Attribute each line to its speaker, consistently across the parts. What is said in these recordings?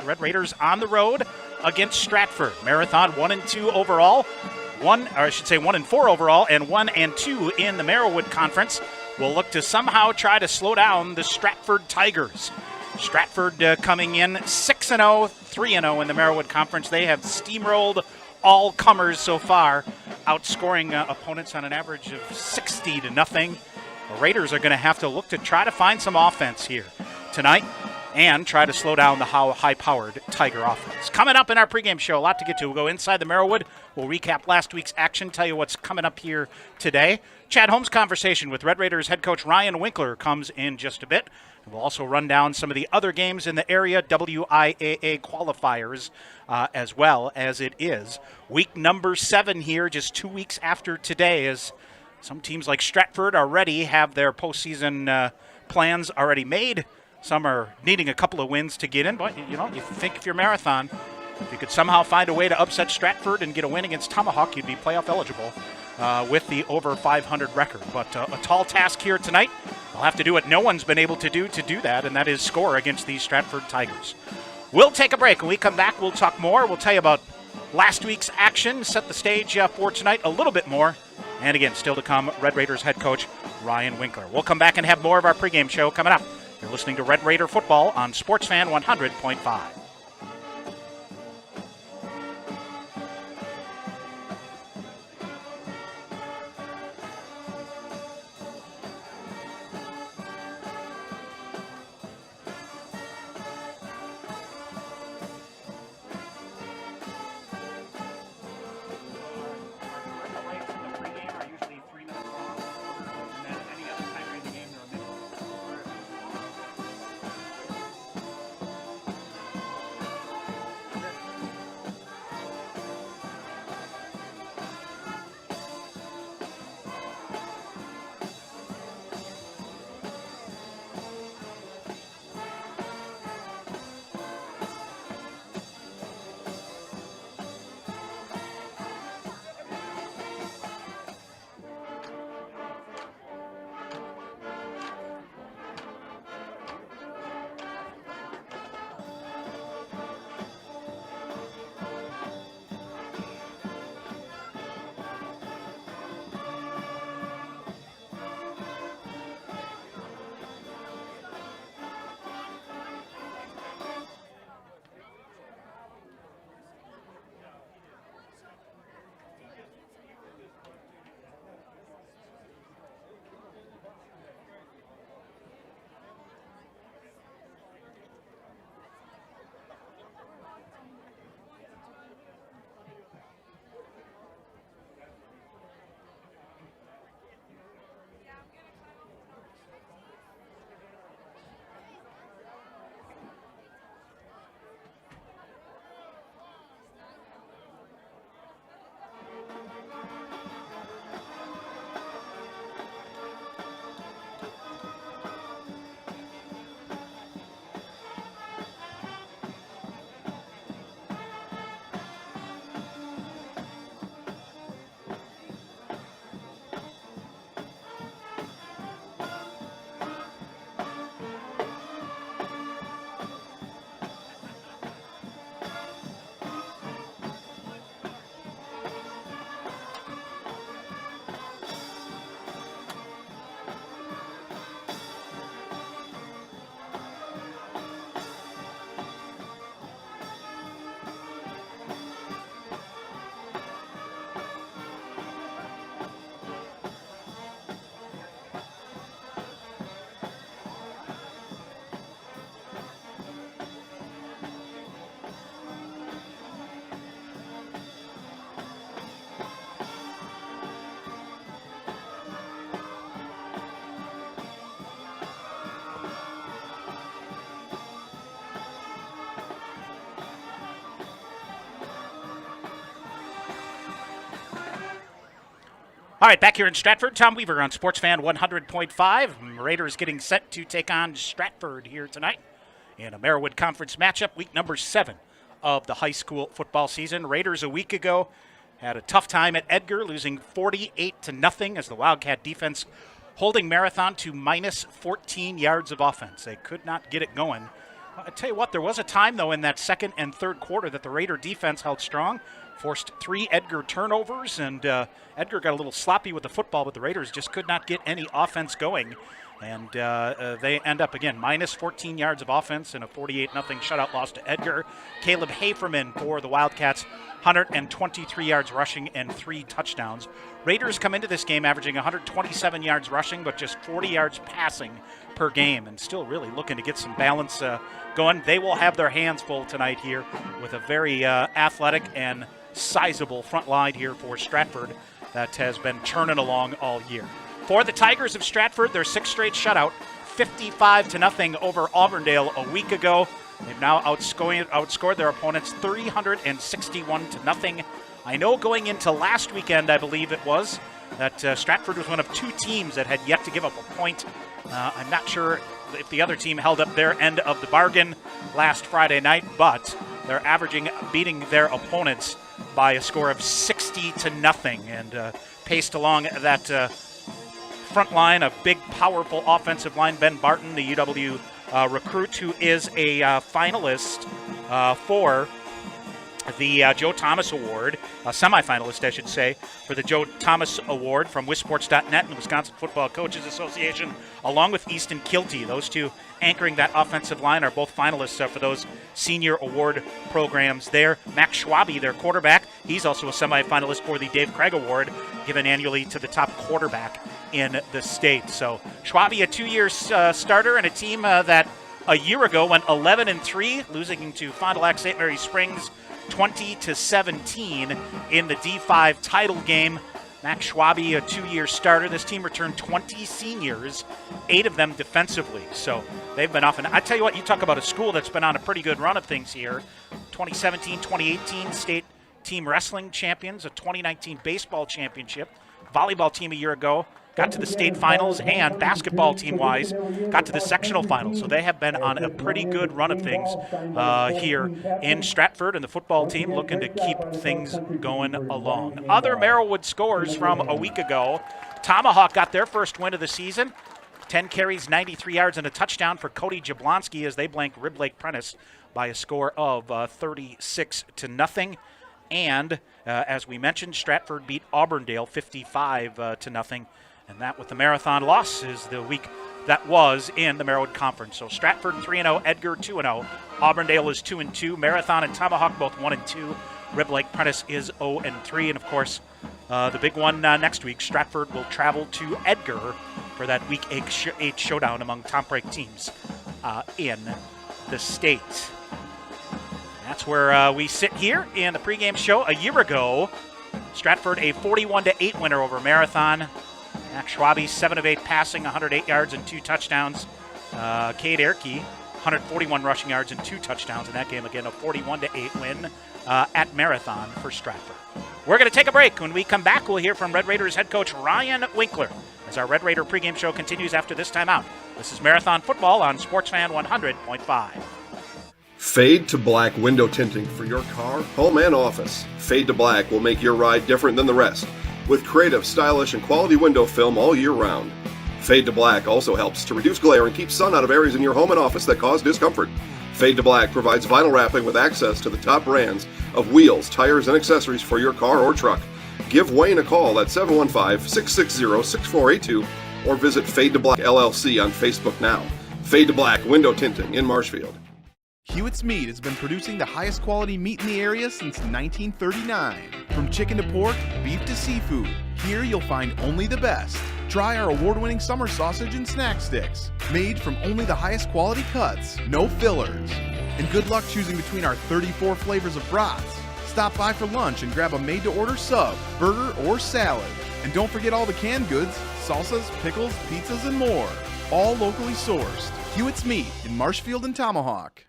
Speaker 1: Red Raiders on the road against Stratford. Marathon 1-2 overall, 1-4 overall, and 1-2 in the Marawood Conference. Will look to somehow try to slow down the Stratford Tigers. Stratford coming in 6-0, 3-0 in the Marawood Conference. They have steamrolled all comers so far, outscoring opponents on an average of 60-0. The Raiders are going to have to look to try to find some offense here tonight and try to slow down the high-powered Tiger offense. Coming up in our pregame show, a lot to get to. We'll go inside the Marawood. We'll recap last week's action, tell you what's coming up here today. Chad Holmes' conversation with Red Raiders head coach Ryan Winkler comes in just a bit. We'll also run down some of the other games in the area, WIAA qualifiers, as well as it is week number 7 here, just 2 weeks after today, as some teams like Stratford already have their postseason plans already made. Some are needing a couple of wins to get in, but you think if you're Marathon, if you could somehow find a way to upset Stratford and get a win against Tomahawk, you'd be playoff eligible with the over 500 record. But a tall task here tonight. They'll have to do what no one's been able to do that, and that is score against these Stratford Tigers. We'll take a break. When we come back, we'll talk more. We'll tell you about last week's action, set the stage for tonight a little bit more. And again, still to come, Red Raiders head coach Ryan Winkler. We'll come back and have more of our pregame show coming up. You're listening to Red Raider Football on SportsFan 100.5. All right, back here in Stratford, Tom Weaver on SportsFan 100.5. Raiders getting set to take on Stratford here tonight in a Marawood Conference matchup, week number 7 of the high school football season. Raiders a week ago had a tough time at Edgar, losing 48-0 as the Wildcat defense holding Marathon to minus 14 yards of offense. They could not get it going I tell you what, there was a time, though, in that second and third quarter that the Raider defense held strong, forced 3 Edgar turnovers, and Edgar got a little sloppy with the football, but the Raiders just could not get any offense going. And they end up, again, minus 14 yards of offense and a 48-0 shutout loss to Edgar. Caleb Haferman for the Wildcats, 123 yards rushing and 3 touchdowns. Raiders come into this game averaging 127 yards rushing, but just 40 yards passing per game, and still really looking to get some balance going. They will have their hands full tonight here with a very athletic and sizable front line here for Stratford that has been churning along all year. For the Tigers of Stratford, their 6th straight shutout, 55-0 over Auburndale a week ago. They've now outscored their opponents 361-0. I know going into last weekend, I believe it was, that Stratford was one of 2 teams that had yet to give up a point. I'm not sure if the other team held up their end of the bargain last Friday night, but they're beating their opponents by a score of 60-0, and paced along that front line, a big, powerful offensive line. Ben Barton, the UW recruit, who is a finalist for the Joe Thomas Award, a semifinalist, I should say, for the Joe Thomas Award from WisSports.net and the Wisconsin Football Coaches Association, along with Easton Kilty. Those 2 anchoring that offensive line are both finalists for those senior award programs there. Max Schwabe, their quarterback, he's also a semifinalist for the Dave Craig Award, given annually to the top quarterback in the state. So Schwabe, a 2-year starter, and a team that a year ago went 11-3, losing to Fond du Lac St. Mary Springs 20-17 in the D5 title game. Max Schwabe, a 2-year starter. This team returned 20 seniors, 8 of them defensively. So they've been off. And I tell you what, you talk about a school that's been on a pretty good run of things here. 2017, 2018 state team wrestling champions, a 2019 baseball championship, volleyball team a year ago, got to the state finals, and basketball team-wise got to the sectional finals. So they have been on a pretty good run of things here in Stratford, and the football team looking to keep things going along. Other Marawood scores from a week ago. Tomahawk got their first win of the season. 10 carries, 93 yards, and a touchdown for Cody Jablonski as they blank Rib Lake Prentice by a score of 36-0. And as we mentioned, Stratford beat Auburndale 55-0. And that, with the Marathon loss, is the week that was in the Marawood Conference. So Stratford 3-0, Edgar 2-0, Auburndale is 2-2, Marathon and Tomahawk both 1-2, Rib Lake Prentice is 0-3, and of course, the big one next week, Stratford will travel to Edgar for that Week 8 showdown among top-ranked teams in the state. That's where we sit here in the pregame show. A year ago, Stratford a 41-8 winner over Marathon. Max Schwabe, 7 of 8 passing, 108 yards and 2 touchdowns. Cade Erke, 141 rushing yards and 2 touchdowns in that game. Again, a 41-8 win at Marathon for Stratford. We're going to take a break. When we come back, we'll hear from Red Raiders head coach Ryan Winkler as our Red Raider pregame show continues after this timeout. This is Marathon Football on SportsFan 100.5.
Speaker 2: Fade to Black window tinting for your car, home, and office. Fade to Black will make your ride different than the rest, with creative, stylish, and quality window film all year round. Fade to Black also helps to reduce glare and keep sun out of areas in your home and office that cause discomfort. Fade to Black provides vinyl wrapping with access to the top brands of wheels, tires, and accessories for your car or truck. Give Wayne a call at 715-660-6482 or visit Fade to Black LLC on Facebook now. Fade to Black window tinting in Marshfield.
Speaker 3: Hewitt's Meat has been producing the highest quality meat in the area since 1939. From chicken to pork, beef to seafood, here you'll find only the best. Try our award-winning summer sausage and snack sticks, made from only the highest quality cuts, no fillers. And good luck choosing between our 34 flavors of brats. Stop by for lunch and grab a made-to-order sub, burger, or salad. And don't forget all the canned goods, salsas, pickles, pizzas, and more. All locally sourced. Hewitt's Meat in Marshfield and Tomahawk.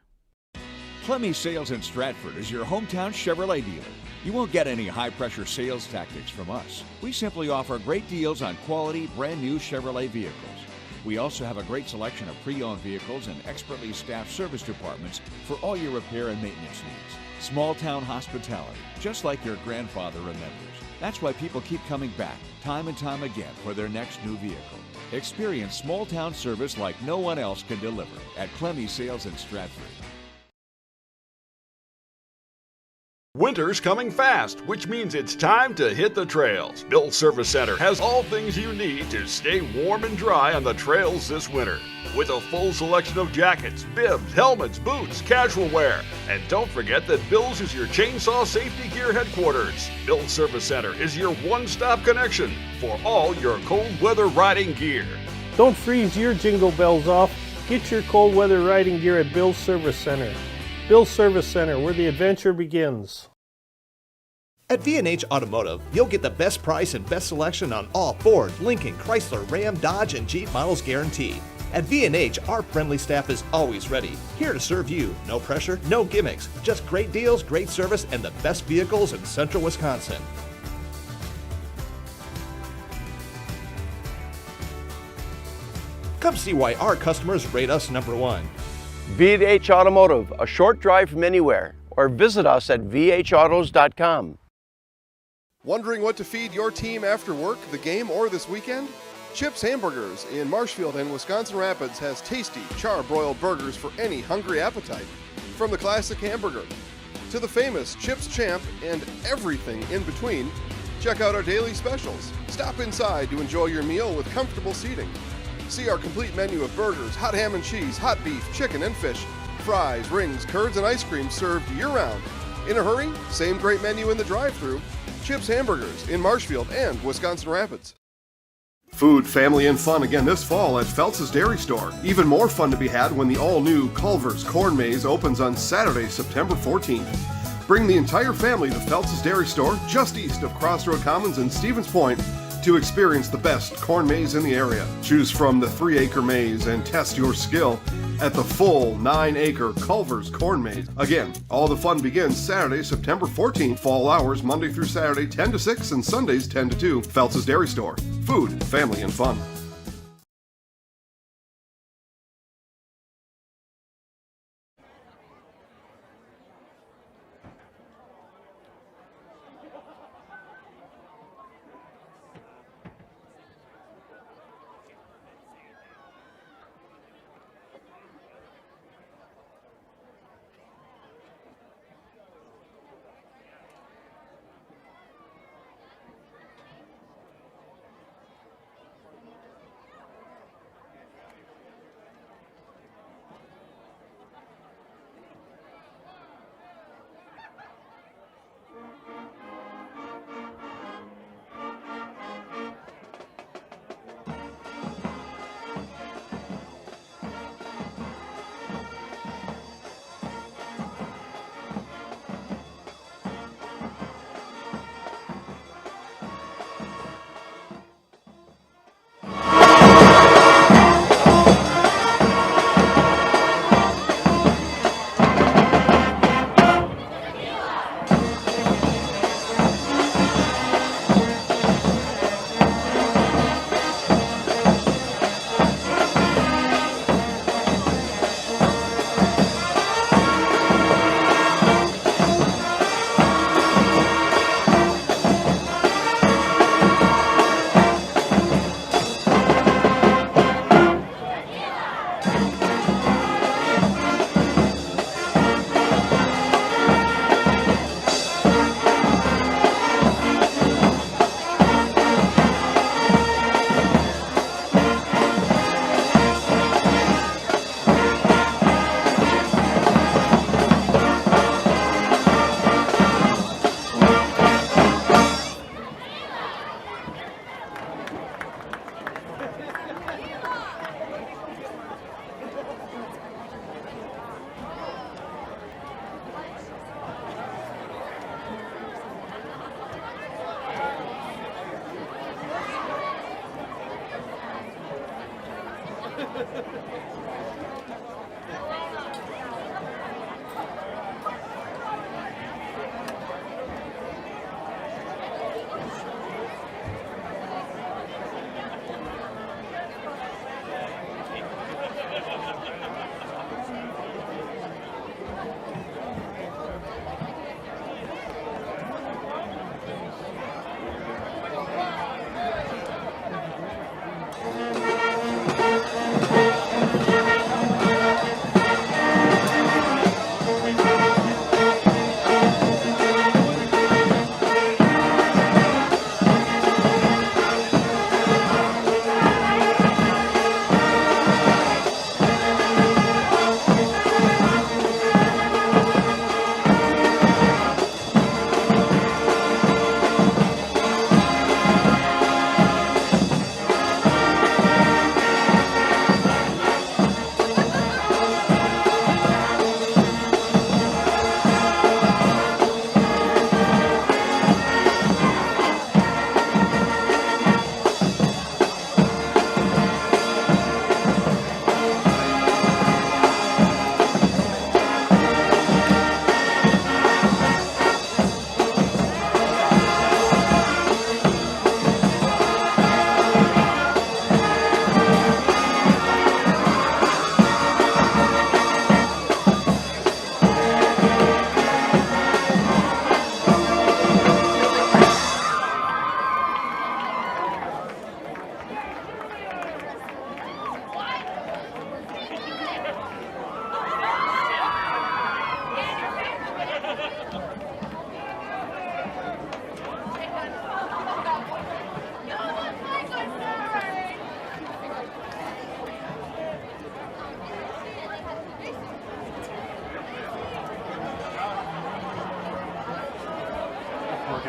Speaker 4: Clemmy Sales in Stratford is your hometown Chevrolet dealer. You won't get any high-pressure sales tactics from us. We simply offer great deals on quality, brand-new Chevrolet vehicles. We also have a great selection of pre-owned vehicles and expertly staffed service departments for all your repair and maintenance needs. Small-town hospitality, just like your grandfather remembers. That's why people keep coming back, time and time again, for their next new vehicle. Experience small-town service like no one else can deliver at Clemmy Sales in Stratford.
Speaker 5: Winter's coming fast, which means it's time to hit the trails. Bill's Service Center has all things you need to stay warm and dry on the trails this winter. With a full selection of jackets, bibs, helmets, boots, casual wear. And don't forget that Bill's is your chainsaw safety gear headquarters. Bill's Service Center is your one-stop connection for all your cold weather riding gear.
Speaker 6: Don't freeze your jingle bells off. Get your cold weather riding gear at Bill's Service Center. Bill's Service Center, where the adventure begins.
Speaker 7: At V&H Automotive, you'll get the best price and best selection on all Ford, Lincoln, Chrysler, Ram, Dodge, and Jeep models guaranteed. At V&H, our friendly staff is always ready, here to serve you. No pressure, no gimmicks, just great deals, great service, and the best vehicles in central Wisconsin. Come see why our customers rate us #1.
Speaker 8: V&H Automotive, a short drive from anywhere, or visit us at vhautos.com.
Speaker 2: Wondering what to feed your team after work, the game, or this weekend? Chips Hamburgers in Marshfield and Wisconsin Rapids has tasty, char-broiled burgers for any hungry appetite. From the classic hamburger to the famous Chips Champ and everything in between, check out our daily specials. Stop inside to enjoy your meal with comfortable seating. See our complete menu of burgers, hot ham and cheese, hot beef, chicken and fish, fries, rings, curds, and ice cream served year-round. In a hurry? Same great menu in the drive-thru. Chips Hamburgers in Marshfield and Wisconsin Rapids. Food, family, and fun again this fall at Phelps' Dairy Store. Even more fun to be had when the all-new Culver's Corn Maze opens on Saturday, September 14th. Bring the entire family to Phelps' Dairy Store just east of Crossroad Commons and Stevens Point to experience the best corn maze in the area. Choose from the 3-acre maze and test your skill at the full 9-acre Culver's Corn Maze. Again, all the fun begins Saturday, September 14th, fall hours Monday through Saturday 10 to 6 and Sundays 10 to 2. Phelps' Dairy Store. Food, family, and fun.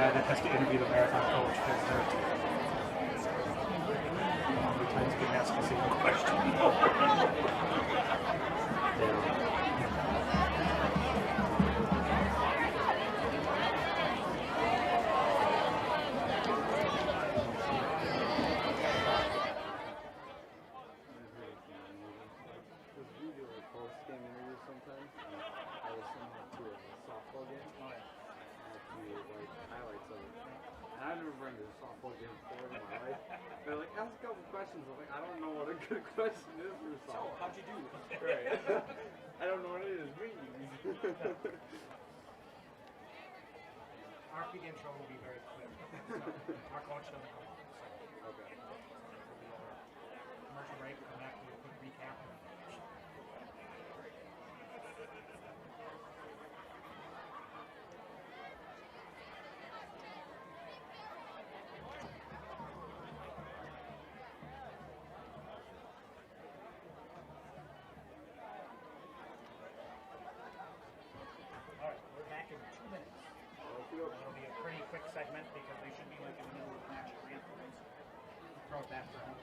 Speaker 9: guy that has to interview the marathon coach because they're how many times getting asked the same question.
Speaker 10: Postgame interview sometimes. I listen to a softball game. Like highlights of it. And I've never been to a softball game before in my life. They're like, ask a couple questions. I'm like, I don't know what a good question is for softball.
Speaker 9: So, how'd you do?
Speaker 10: Right. I don't know what it is.
Speaker 9: Our pregame show will be very quick. So, our coach doesn't come on. So.
Speaker 10: Okay.
Speaker 9: Commercial break, come back with a quick recap. All right, we're back in 2 minutes. It'll be a pretty quick segment because they should be like in the middle of the match. Throw it back for him.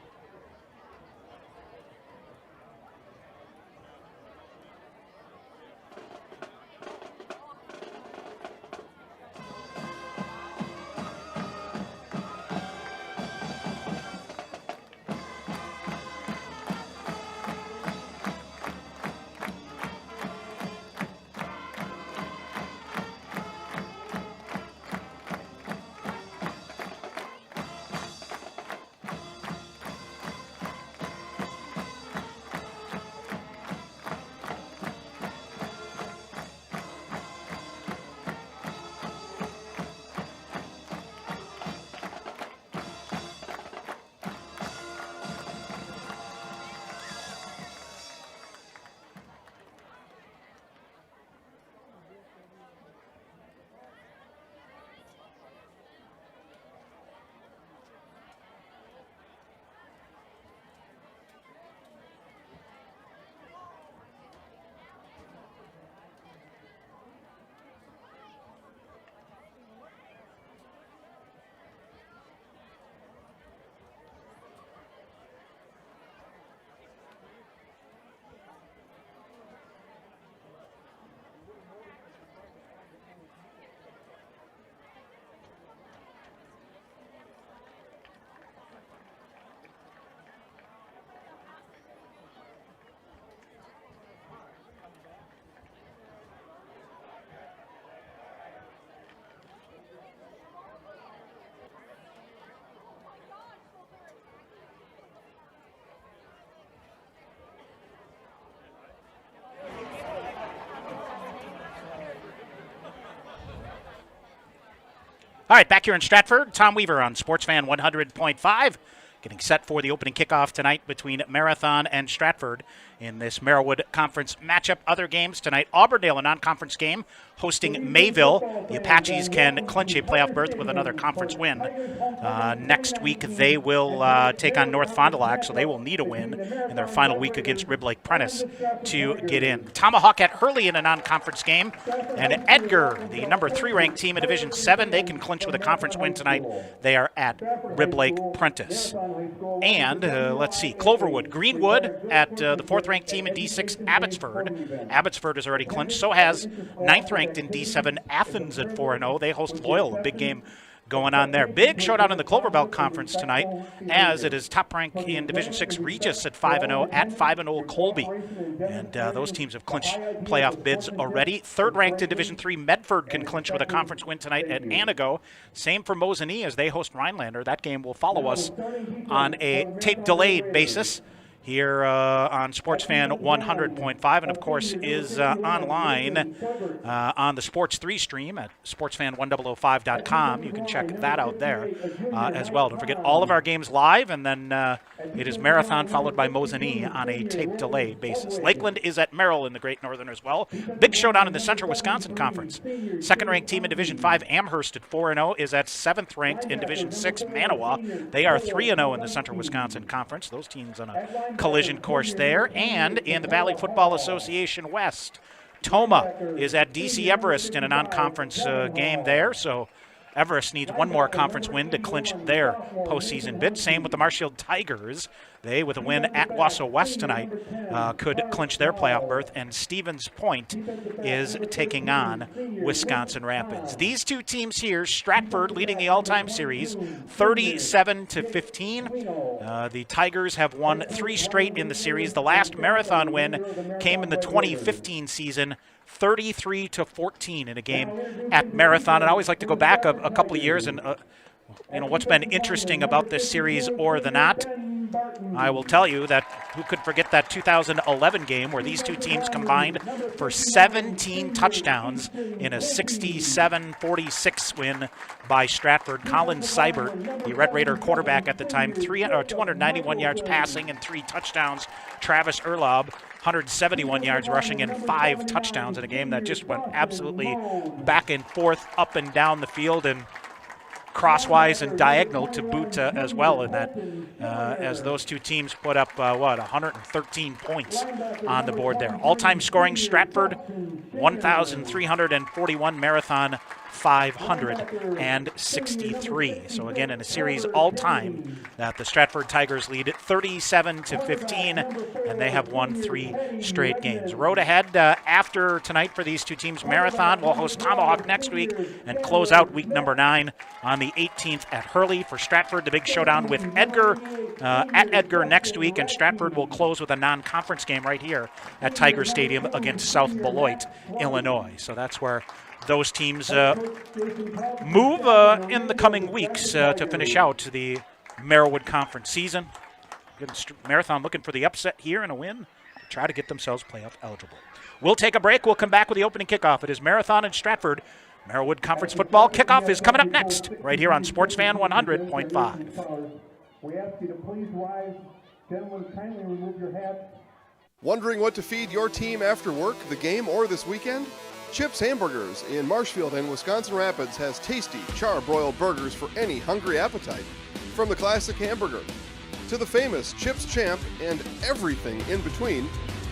Speaker 9: All right, back here in Stratford, Tom Weaver on Sportsfan 100.5, getting set for the opening kickoff tonight between Marathon and Stratford in this Marawood Conference matchup. Other games tonight, Auburndale, a non-conference game, hosting Mayville. The Apaches can clinch a playoff berth with another conference win. Next week, they will take on North Fond du Lac, so they will need a win in their final week against Rib Lake Prentice to get in. Tomahawk at Hurley in a non-conference game. And Edgar, the number 3 ranked team in Division 7, they can clinch with a conference win tonight. They are at Rib Lake Prentice. And, let's see, Cloverwood, Greenwood at the 4th ranked team in D6, Abbotsford. Abbotsford has already clinched. So has 9th ranked in D7, Athens at 4-0. They host Loyal, a big game going on there. Big showdown in the Clover Belt Conference tonight, as it is top rank in Division 6 Regis at 5-0 at 5-0 Colby. And those teams have clinched playoff bids already. 3rd ranked in Division 3 Medford can clinch with a conference win tonight at Anago. Same for Mosinee as they host Rhinelander. That game will follow us on a tape-delayed basis here on Sportsfan 100.5, and of course is online on the Sports 3 stream at sportsfan1005.com. You can check that out there as well. Don't forget all of our games live, and then it is Marathon followed by Mosinee on a tape delay basis. Lakeland is at Merrill in the Great Northern as well. Big showdown in the Central Wisconsin Conference. 2nd ranked team in Division 5 Amherst at 4-0 is at 7th ranked in Division 6 Manawa. They are 3-0 in the Central Wisconsin Conference. Those teams on a collision course there. And in the Valley Football Association West, Toma is at DC Everest in a non-conference game there. So
Speaker 1: Everest needs one more conference win to clinch their postseason bid. Same with the Marshfield Tigers. They, with a win at Wausau West tonight, could clinch their playoff berth. And Stevens Point is taking on Wisconsin Rapids. These two teams here, Stratford leading the all-time series, 37-15. The Tigers have won 3 straight in the series. The last Marathon win came in the 2015 season, 33-14 in a game at Marathon. And I always like to go back a couple of years and what's been interesting about this series or the not. I will tell you that who could forget that 2011 game where these two teams combined for 17 touchdowns in a 67-46 win by Stratford. Colin Seibert, the Red Raider quarterback at the time, 291 yards passing and 3 touchdowns. Travis Erlob, 171 yards rushing and 5 touchdowns in a game that just went absolutely back and forth, up and down the field, and crosswise and diagonal to boot as well in that, as those two teams put up 113 points on the board there. All-time scoring, Stratford 1,341, Marathon 563. So again, in a series all-time that the Stratford Tigers lead 37-15, and they have won 3 straight games. Road ahead after tonight for these two teams. Marathon will host Tomahawk next week and close out week number 9 on the 18th at Hurley. For Stratford, the big showdown with Edgar at Edgar next week, and Stratford will close with a non-conference game right here at Tiger Stadium against South Beloit, Illinois. So that's where those teams move in the coming weeks to finish out the Marawood Conference season. Marathon looking for the upset here and a win to try to get themselves playoff eligible. We'll take a break. We'll come back with the opening kickoff. It is Marathon and Stratford. Marawood Conference football kickoff is coming up next, right here on SportsFan 100.5.
Speaker 11: We ask you to please rise. Gentlemen, kindly remove your hats.
Speaker 2: Wondering what to feed your team after work, the game, or this weekend? Chips Hamburgers in Marshfield and Wisconsin Rapids has tasty char-broiled burgers for any hungry appetite. From the classic hamburger to the famous Chips Champ and everything in between,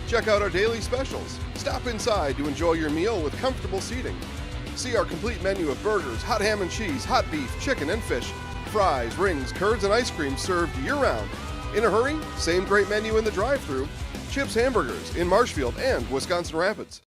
Speaker 2: check out our daily specials. Stop inside to enjoy your meal with comfortable seating. See our complete menu of burgers, hot ham and cheese, hot beef, chicken and fish, fries, rings, curds, and ice cream served year-round. In a hurry? Same great menu in the drive-thru. Chips Hamburgers in Marshfield and Wisconsin Rapids.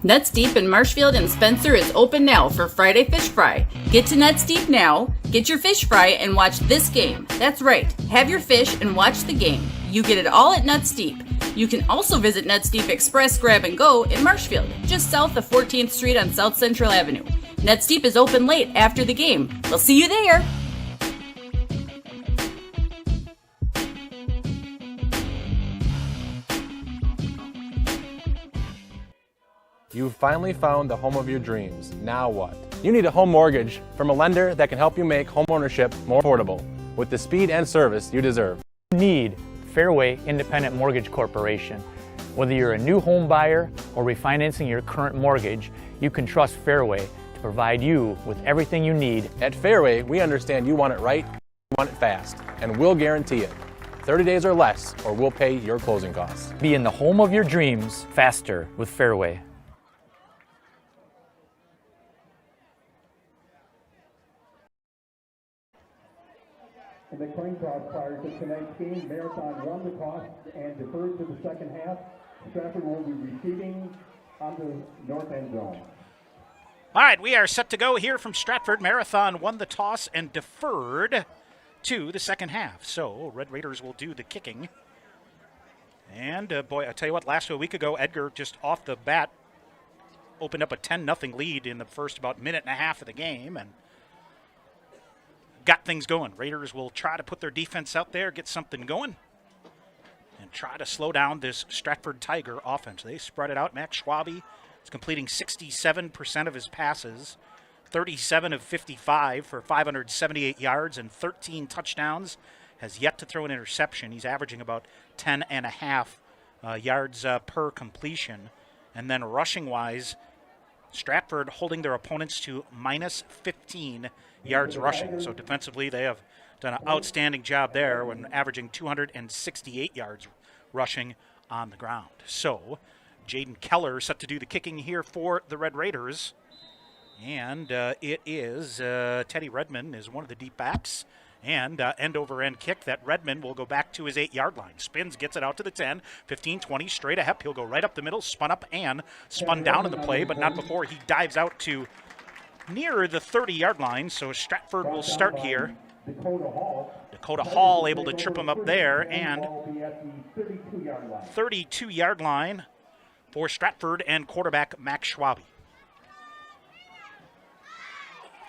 Speaker 12: Nuts Deep in Marshfield and Spencer is open now for Friday Fish Fry. Get to Nuts Deep now, get your fish fry, and watch this game. That's right, have your fish and watch the game. You get it all at Nuts Deep. You can also visit Nuts Deep Express Grab and Go in Marshfield, just south of 14th Street on South Central Avenue. Nuts Deep is open late after the game. We'll see you there.
Speaker 13: You've finally found the home of your dreams. Now what? You need a home mortgage from a lender that can help you make homeownership more affordable with the speed and service you deserve.
Speaker 14: You need Fairway Independent Mortgage Corporation. Whether you're a new home buyer or refinancing your current mortgage, you can trust Fairway to provide you with everything you need.
Speaker 13: At Fairway, we understand you want it right, you want it fast, and we'll guarantee it. 30 days or less, or we'll pay your closing costs.
Speaker 14: Be in the home of your dreams faster with Fairway.
Speaker 11: In the coin toss prior to tonight's game, Marathon won the toss and deferred to the second half. Stratford will be receiving on the north end zone.
Speaker 1: All right, we are set to go here from Stratford. Marathon won the toss and deferred to the second half. So Red Raiders will do the kicking. And boy, I tell you what, last week ago, Edgar just off the bat opened up a 10-0 lead in the first about minute and a half of the game and got things going. Raiders will try to put their defense out there, get something going, and try to slow down this Stratford Tiger offense. They spread it out. Max Schwabe is completing 67% of his passes, 37 of 55 for 578 yards and 13 touchdowns. Has yet to throw an interception. He's averaging about 10.5 yards per completion. And then rushing-wise, Stratford holding their opponents to minus 15 yards rushing. So defensively, they have done an outstanding job there when averaging 268 yards rushing on the ground. So Jaden Keller set to do the kicking here for the Red Raiders. And it is Teddy Redmond is one of the deep backs. And end-over-end kick that Redmond will go back to his 8-yard line. Spins, gets it out to the 10, 15, 20, straight ahead. He'll go right up the middle, spun up and spun down in the play, but not before he dives out to near the 30-yard line. So Stratford will start here. Dakota Hall able to trip him up there, and 32-yard line for Stratford and quarterback Max Schwabe.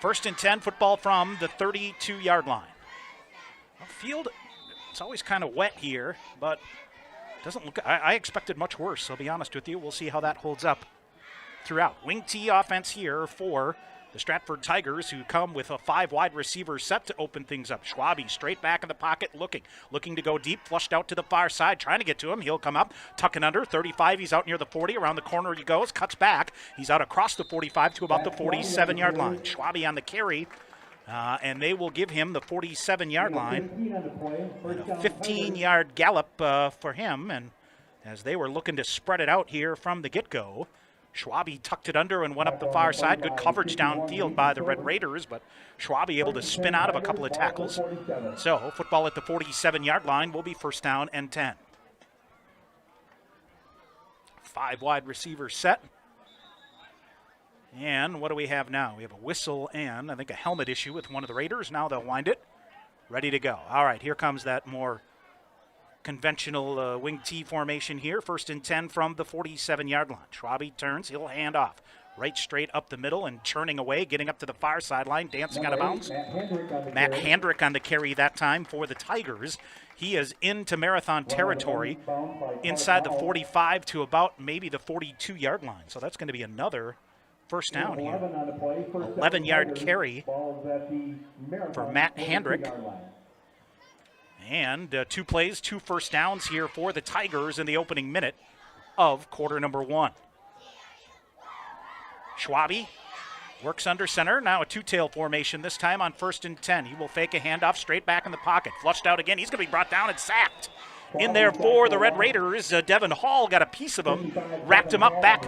Speaker 1: 1st and 10, football from the 32-yard line. Field, it's always kind of wet here, but doesn't look. I expected much worse, I'll be honest with you. We'll see how that holds up throughout. Wing T offense here for the Stratford Tigers, who come with a 5 wide receiver set to open things up. Schwabe straight back in the pocket, looking to go deep, flushed out to the far side, trying to get to him. He'll come up, tucking under, 35. He's out near the 40. Around the corner he goes, cuts back. He's out across the 45 to about the 47-yard line. Schwabe on the carry. And they will give him the 47-yard line. And a 15-yard gallop for him. And as they were looking to spread it out here from the get-go, Schwabe tucked it under and went up the far side. Good coverage downfield by the Red Raiders, but Schwabe able to spin out of a couple of tackles. So football at the 47-yard line will be 1st down and 10. 5 wide receiver set. And what do we have now? We have a whistle and I think a helmet issue with one of the Raiders. Now they'll wind it. Ready to go. All right, here comes that more conventional wing T formation here. 1st and 10 from the 47-yard line. Schwabe turns. He'll hand off. Right straight up the middle and churning away, getting up to the far sideline, dancing out of bounds. Matt Handrick on the carry that time for the Tigers. He is into Marathon territory inside the 45 to about maybe the 42-yard line. So that's going to be another 1st down here. 11-yard carry for Matt Handrick. And 2 plays, 2 1st downs here for the Tigers in the opening minute of quarter number 1. Schwabe works under center. Now a 2-tail formation, this time on 1st and 10. He will fake a handoff straight back in the pocket. Flushed out again. He's going to be brought down and sacked. In there for the Red Raiders, Devin Hall got a piece of him, wrapped him up back,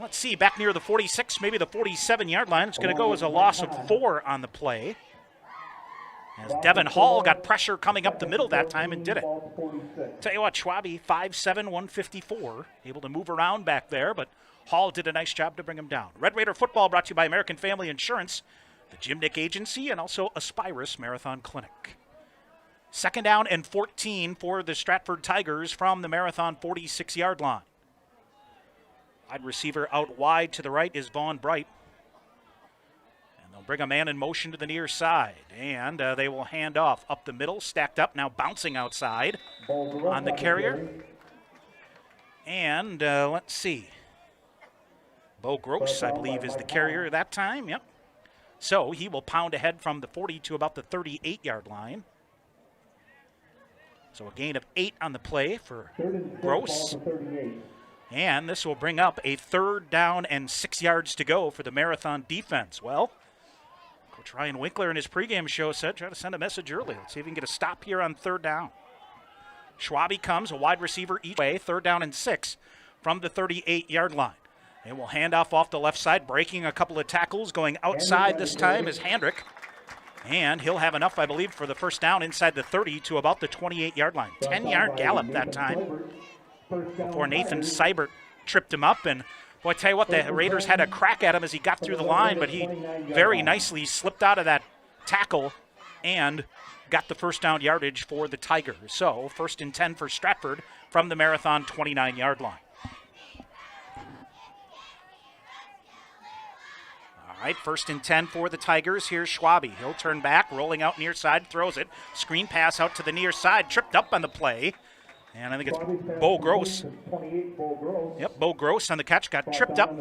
Speaker 1: let's see, back near the 46, maybe the 47-yard line. It's going to go as a loss of 4 on the play. As Devin Hall got pressure coming up the middle that time and did it. Tell you what, Schwabe, 5'7", 154, able to move around back there, but Hall did a nice job to bring him down. Red Raider football brought to you by American Family Insurance, the Jim Nick Agency, and also Aspirus Marathon Clinic. 2nd down and 14 for the Stratford Tigers from the Marathon 46-yard line. Wide receiver out wide to the right is Vaughn Bright. And they'll bring a man in motion to the near side. And they will hand off up the middle, stacked up, now bouncing outside on the carrier. And let's see. Bo Gross, I believe, is the carrier that time. Yep. So he will pound ahead from the 40 to about the 38-yard line. So a gain of 8 on the play for Gross. And this will bring up a 3rd down and 6 yards to go for the Marathon defense. Well, Coach Ryan Winkler in his pregame show said try to send a message early. Let's see if we can get a stop here on 3rd down. Schwabe comes, a wide receiver each way, 3rd down and 6 from the 38-yard line. And will hand off the left side, breaking a couple of tackles, going outside this time is Handrick. And he'll have enough, I believe, for the 1st down inside the 30 to about the 28-yard line. 10-yard gallop that time before Nathan Seibert tripped him up. And, boy, I tell you what, the Raiders had a crack at him as he got through the line, but he very nicely slipped out of that tackle and got the 1st down yardage for the Tigers. So 1st and 10 for Stratford from the Marathon 29-yard line. All right, 1st and 10 for the Tigers. Here's Schwabe. He'll turn back, rolling out near side, throws it. Screen pass out to the near side, tripped up on the play. And I think it's Bo Gross. Yep, Bo Gross on the catch, got tripped up.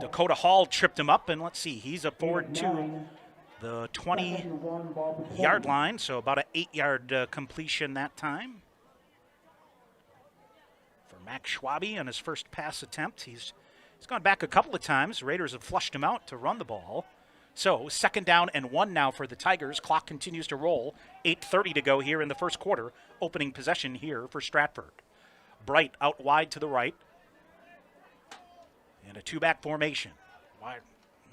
Speaker 1: Dakota Hall tripped him up, and let's see, he's up forward to the 20-yard line, so about an 8-yard completion that time. For Max Schwabe on his first pass attempt, he's gone back a couple of times. Raiders have flushed him out to run the ball. So 2nd down and 1 now for the Tigers. Clock continues to roll. 8:30 to go here in the 1st quarter. Opening possession here for Stratford. Bright out wide to the right. in a two-back formation. Wide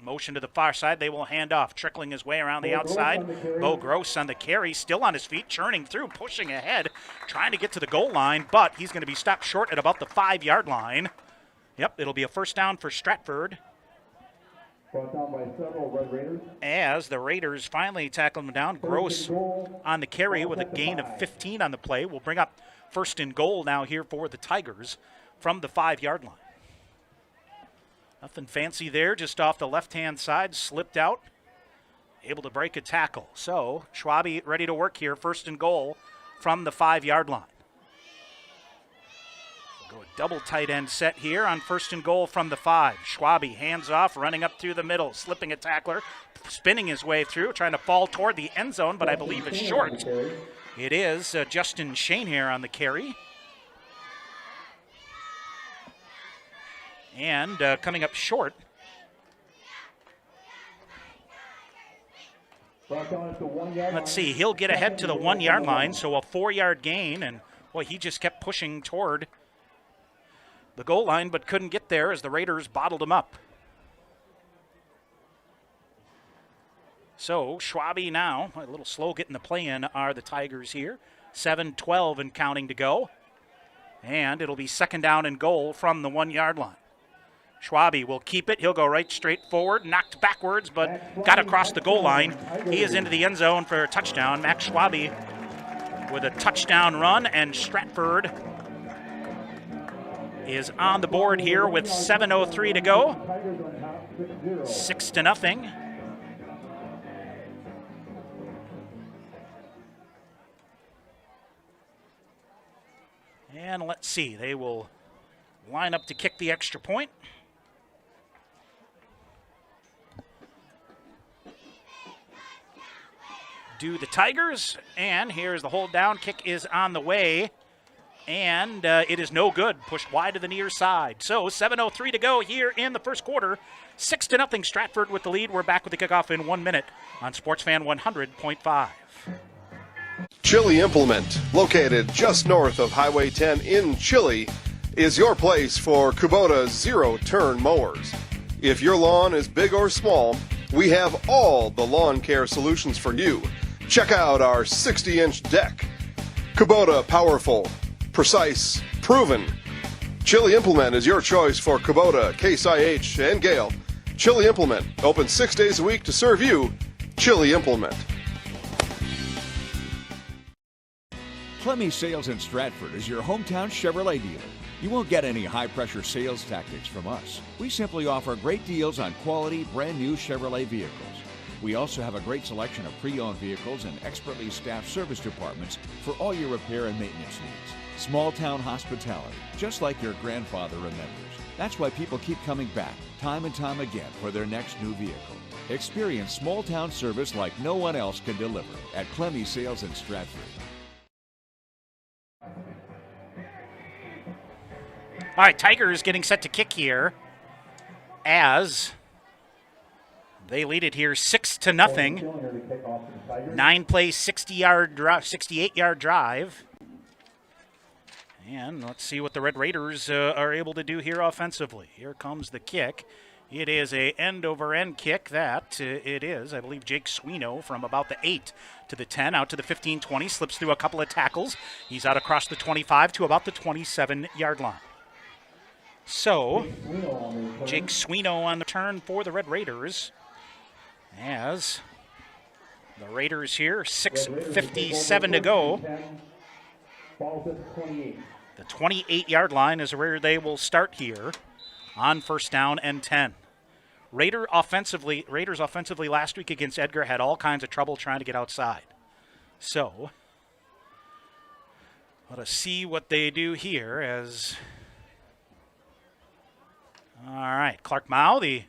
Speaker 1: motion to the far side. They will hand off, trickling his way around the outside. Bo Gross on the carry, still on his feet, churning through, pushing ahead, trying to get to the goal line, but he's going to be stopped short at about the 5-yard line. Yep, it'll be a first down for Stratford.
Speaker 11: Brought down by several Red Raiders.
Speaker 1: As the Raiders finally tackle him down. Gross on the carry with a gain of 15 on the play. Will bring up first and goal now here for the Tigers from the 5-yard line. Nothing fancy there, just off the left-hand side, slipped out, able to break a tackle. So Schwabe ready to work here, first and goal from the 5-yard line. We'll go a double tight end set here on first and goal from the 5. Schwabe hands off, running up through the middle, slipping a tackler, spinning his way through, trying to fall toward the end zone, but I believe it's short. It is Justin Shane here on the carry. And coming up short. Let's see, he'll get ahead to the 1-yard line, so a 4-yard gain, and boy, he just kept pushing toward the goal line, but couldn't get there as the Raiders bottled him up. So Schwabe now, a little slow getting the play in are the Tigers here. 7-12 and counting to go. And it'll be second down and goal from the 1-yard line. Schwabe will keep it. He'll go right straight forward, knocked backwards, but got across the goal line. He is into the end zone for a touchdown. Max Schwabe with a touchdown run, and Stratford is on the board here with 7:03 to go. 6-0. And let's see, they will line up to kick the extra point. Do the Tigers, and here's the hold down. Kick is on the way, and it is no good. Pushed wide to the near side. So 7:03 to go here in the first quarter. 6-0 Stratford with the lead. We're back with the kickoff in 1 minute on SportsFan 100.5.
Speaker 2: Chili Implement, located just north of Highway 10 in Chili, is your place for Kubota zero-turn mowers. If your lawn is big or small, we have all the lawn care solutions for you. Check out our 60-inch deck. Kubota powerful, precise, proven. Chili Implement is your choice for Kubota, Case IH, and Gale. Chili Implement, open 6 days a week to serve you. Chili Implement.
Speaker 4: Clemmy Sales in Stratford is your hometown Chevrolet dealer. You won't get any high-pressure sales tactics from us. We simply offer great deals on quality, brand-new Chevrolet vehicles. We also have a great selection of pre-owned vehicles and expertly staffed service departments for all your repair and maintenance needs. Small-town hospitality, just like your grandfather remembers. That's why people keep coming back, time and time again, for their next new vehicle. Experience small-town service like no one else can deliver at Clemmy Sales in Stratford.
Speaker 1: All right, Tigers getting set to kick here as they lead it here 6-0. 9-play, 68-yard drive. And let's see what the Red Raiders are able to do here offensively. Here comes the kick. It is a end-over-end kick that it is, I believe, Jake Sweeney from about the 8 to the 10, out to the 15-20, slips through a couple of tackles. He's out across the 25 to about the 27-yard line. So, Jake Sweeney on the turn for the Red Raiders as the Raiders here, 6:57 to go. The 28-yard line is where they will start here on first down and 10. Raiders offensively last week against Edgar had all kinds of trouble trying to get outside. So, let us see what they do here as... All right, Clark Mao, the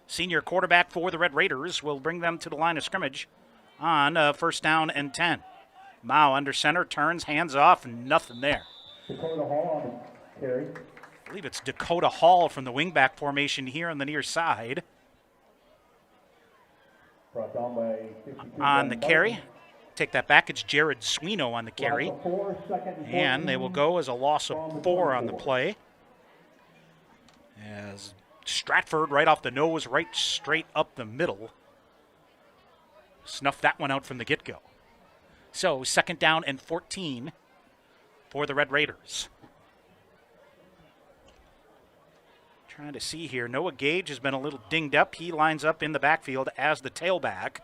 Speaker 1: senior quarterback for the Red Raiders, will bring them to the line of scrimmage on first down and 10. Mao under center, turns, hands off, and nothing there.
Speaker 11: Dakota Hall on the carry.
Speaker 1: I believe it's Dakota Hall from the wingback formation here on the near side.
Speaker 11: Brought down by
Speaker 1: on the carry. Take that back. It's Jared Sweeney on the carry. And they will go as a loss of 4 on the play. As Stratford right off the nose, right straight up the middle. Snuffed that one out from the get-go. So 2nd down and 14 for the Red Raiders. Trying to see here. Noah Gage has been a little dinged up. He lines up in the backfield as the tailback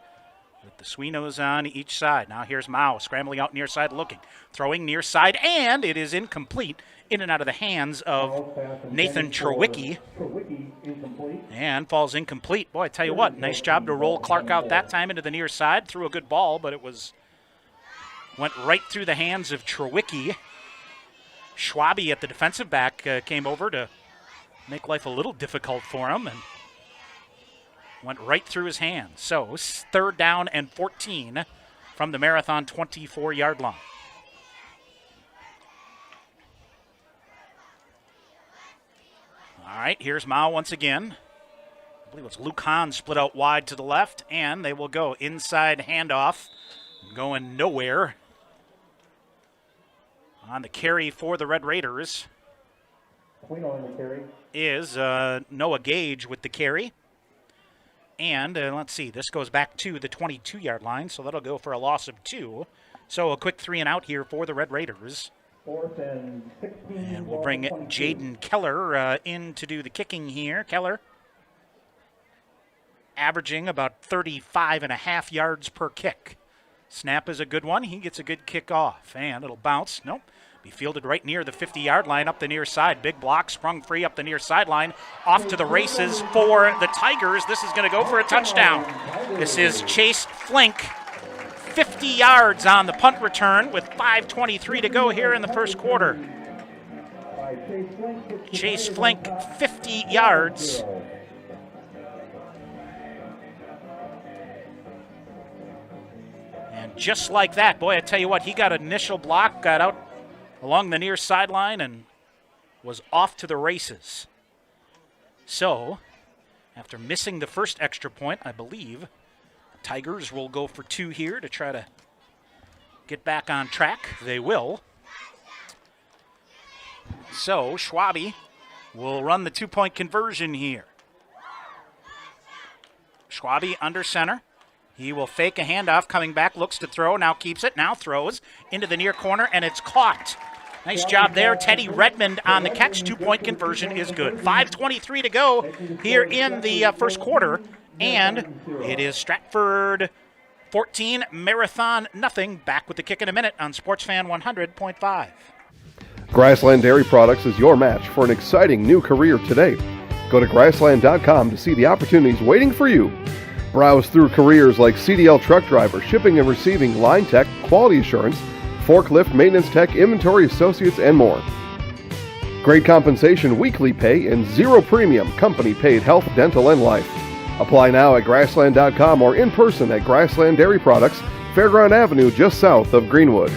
Speaker 1: with the Swinos on each side. Now here's Mao scrambling out near side looking. Throwing near side, and it is incomplete. In and out of the hands of Nathan Trewicki. And falls incomplete. Boy, I tell you what, nice job to roll Clark out that time into the near side. Threw a good ball, but it went right through the hands of Trewicki. Schwabe at the defensive back came over to make life a little difficult for him and went right through his hands. So 3rd down and 14 from the Marathon 24-yard line. All right, here's Mao once again. I believe it's Luke Hahn split out wide to the left, and they will go inside handoff, going nowhere. On the carry for the Red Raiders is Noah Gage with the carry. And let's see, this goes back to the 22-yard line, so that'll go for a loss of 2. So a quick 3 and out here for the Red Raiders.
Speaker 11: 4th and 16.
Speaker 1: And we'll bring Jaden Keller in to do the kicking here. Keller averaging about 35.5 yards per kick. Snap is a good one. He gets a good kick off, and it'll bounce. Nope. Be fielded right near the 50-yard line up the near side. Big block sprung free up the near sideline. Off to the races for the Tigers. This is going to go for a touchdown. This is Chase Flink. 50 yards on the punt return with 5:23 to go here in the first quarter. Chase Flink, 50 yards. And just like that, boy, I tell you what, he got an initial block, got out along the near sideline, and was off to the races. So, after missing the first extra point, I believe, Tigers will go for 2 here to try to get back on track. They will. So Schwabe will run the 2-point conversion here. Schwabe under center. He will fake a handoff, coming back, looks to throw, now keeps it, now throws into the near corner, and it's caught. Nice job there, Teddy Redmond on the catch. 2-point conversion is good. 5:23 to go here in the first quarter. And it is Stratford 14, Marathon nothing. Back with the kick in a minute on Sportsfan 100.5.
Speaker 2: Grassland Dairy Products is your match for an exciting new career today. Go to grassland.com to see the opportunities waiting for you. Browse through careers like CDL truck driver, shipping and receiving, line tech, quality assurance, forklift, maintenance tech, inventory associates, and more. Great compensation, weekly pay, and zero premium, company paid health, dental, and life. Apply now at grassland.com or in person at Grassland Dairy Products, Fairground Avenue, just south of Greenwood.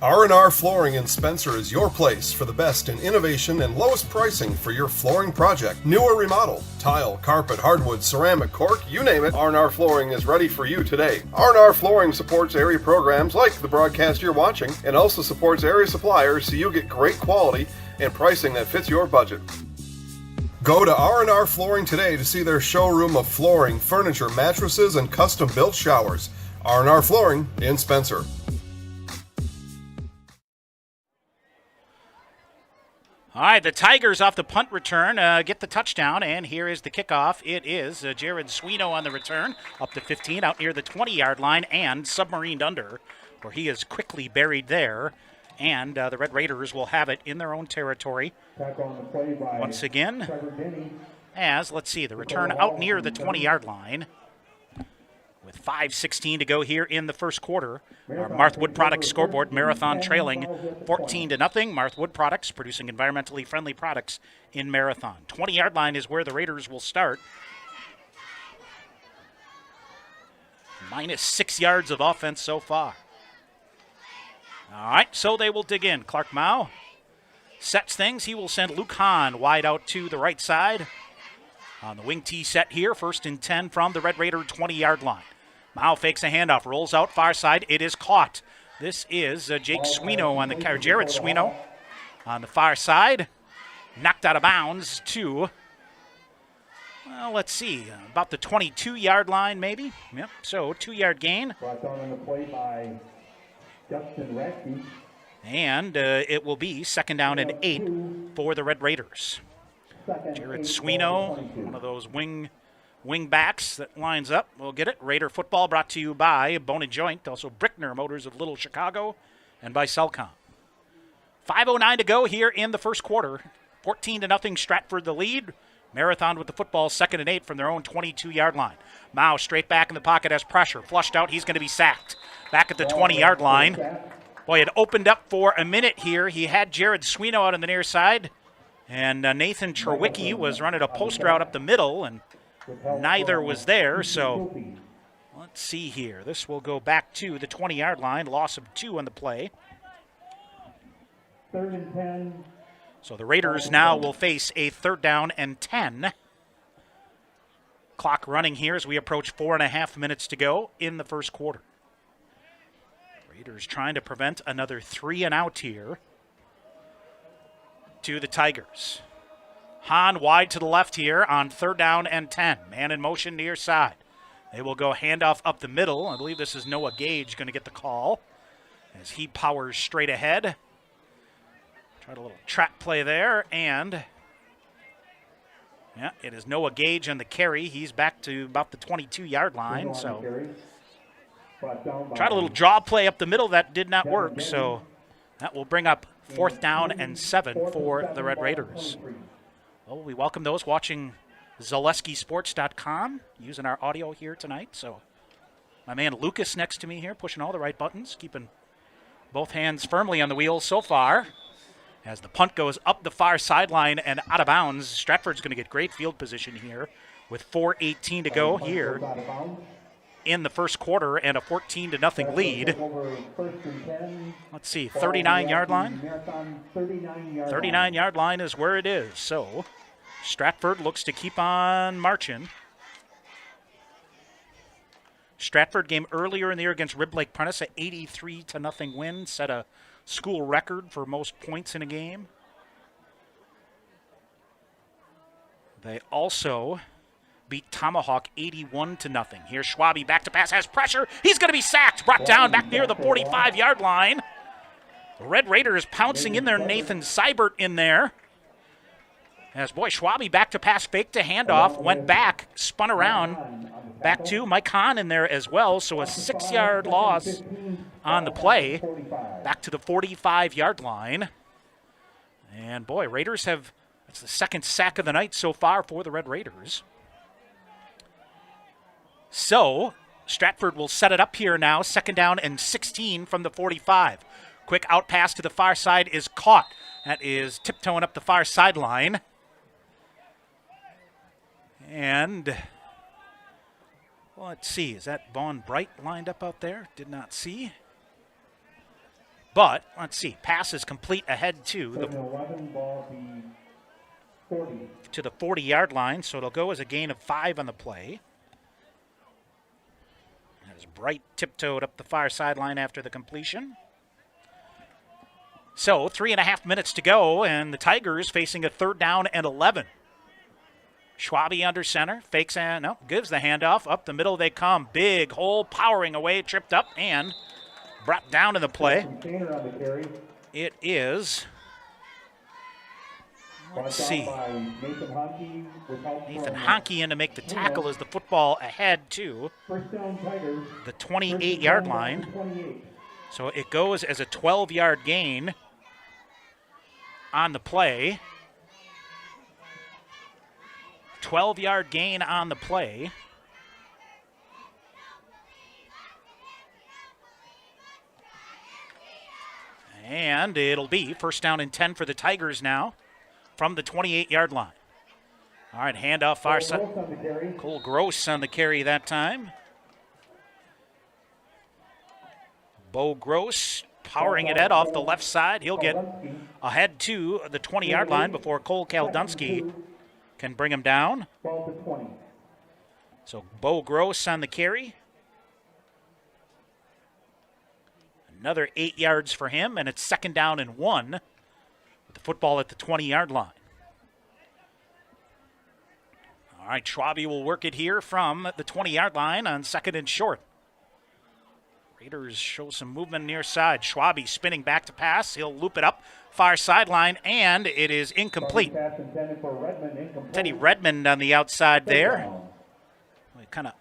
Speaker 2: R&R Flooring in Spencer is your place for the best in innovation and lowest pricing for your flooring project. New or remodel, tile, carpet, hardwood, ceramic, cork, you name it, R&R Flooring is ready for you today. R&R Flooring supports area programs like the broadcast you're watching and also supports area suppliers so you get great quality and pricing that fits your budget. Go to R&R Flooring today to see their showroom of flooring, furniture, mattresses, and custom-built showers. R&R Flooring in Spencer.
Speaker 1: All right, the Tigers off the punt return get the touchdown, and here is the kickoff. It is Jared Swino on the return, up to 15, out near the 20-yard line, and submarined under, where he is quickly buried there. And the Red Raiders will have it in their own territory once again. As, let's see, the return out near the 20-yard line with 5:16 to go here in the first quarter. Our Marth Wood Products scoreboard, Marathon trailing 14-0. Marth Wood Products producing environmentally friendly products in Marathon. 20-yard line is where the Raiders will start. Minus 6 yards of offense so far. All right, so they will dig in. Clark Mao sets things. He will send Luke Hahn wide out to the right side. On the wing tee set here, 1st and 10 from the Red Raider 20-yard line. Mao fakes a handoff, rolls out far side. It is caught. This is Jake Swino on the Jared Swino on the far side. knocked out of bounds to, well, let's see, about the 22-yard line maybe. Yep, so 2-yard gain.
Speaker 11: Brought down on the play by Justin Radke.
Speaker 1: And it will be 2nd down and 8 for the Red Raiders. Jared Swino, one of those wing backs that lines up, will get it. Raider football brought to you by Bone and Joint, also Brickner Motors of Little Chicago, and by Cellcom. 5:09 to go here in the first quarter. 14-0 Stratford the lead. Marathon with the football, 2nd and 8 from their own 22-yard line. Mao straight back in the pocket, has pressure. Flushed out, he's going to be sacked. Back at the 20-yard line. Boy, it opened up for a minute here. He had Jared Swino out on the near side, and Nathan Cherwicki was running a post route up the middle, and neither was there. So let's see here. This will go back to the 20-yard line. Loss of 2 on the play.
Speaker 11: 3rd and 10.
Speaker 1: So the Raiders now will face a 3rd down and 10. Clock running here as we approach 4.5 minutes to go in the first quarter. Raiders trying to prevent another 3 and out here to the Tigers. Hahn wide to the left here on 3rd down and 10. Man in motion near side. They will go handoff up the middle. I believe this is Noah Gage going to get the call as he powers straight ahead. Tried a little trap play there, and yeah, it is Noah Gage on the carry. He's back to about the 22-yard line, so tried a little draw play up the middle. That did not work, so that will bring up 4th down and 7 for the Red Raiders. Well, we welcome those watching ZaleskiSports.com, using our audio here tonight. So my man Lucas next to me here, pushing all the right buttons, keeping both hands firmly on the wheel so far. As the punt goes up the far sideline and out of bounds, Stratford's going to get great field position here with 4:18 to go here in the first quarter and a 14-0 lead. Let's see, 39-yard line? 39-yard line is where it is. So Stratford looks to keep on marching. Stratford game earlier in the year against Rib Lake Prentice, an 83-0 win, set a school record for most points in a game. They also beat Tomahawk 81-0. Here's Schwabe back to pass, has pressure. He's going to be sacked, brought down back near the 45-yard line. The Red Raiders pouncing in there. Nathan Seibert in there. As boy, Schwabe back to pass, fake to handoff, went back, spun around, back to Mike Hahn in there as well. So a 6-yard loss on the play, back to the 45-yard line. And boy, Raiders have, that's the 2nd sack of the night so far for the Red Raiders. So Stratford will set it up here now, 2nd down and 16 from the 45. Quick out pass to the far side is caught. That is tiptoeing up the far sideline. And let's see, is that Vaughn Bright lined up out there? Did not see. But let's see, pass is complete ahead to the 40-yard line, so it'll go as a gain of 5 on the play. As Bright tiptoed up the far sideline after the completion. So 3.5 minutes to go, and the Tigers facing a 3rd down and 11. Schwabe under center, fakes and no, gives the handoff. Up the middle they come. Big hole, powering away, tripped up, and brought down in the play. It is, let's see, Nathan Honke in to make the tackle as the football ahead to the 28-yard line. So it goes as a 12-yard gain on the play. 12-yard gain on the play. And it'll be 1st down and 10 for the Tigers now from the 28-yard line. All right, handoff far side. Cole Gross on the carry that time. Bo Gross powering it off the left side. He'll get ahead to the 20-yard line before Cole Kaldunsky can bring him down. So Bo Gross on the carry. Another 8 yards for him, and it's 2nd down and 1 with the football at the 20-yard line. All right, Schwabe will work it here from the 20-yard line on 2nd and short. Raiders show some movement near side. Schwabe spinning back to pass. He'll loop it up far sideline, and it is incomplete. Teddy Redmond on the outside there. We kind of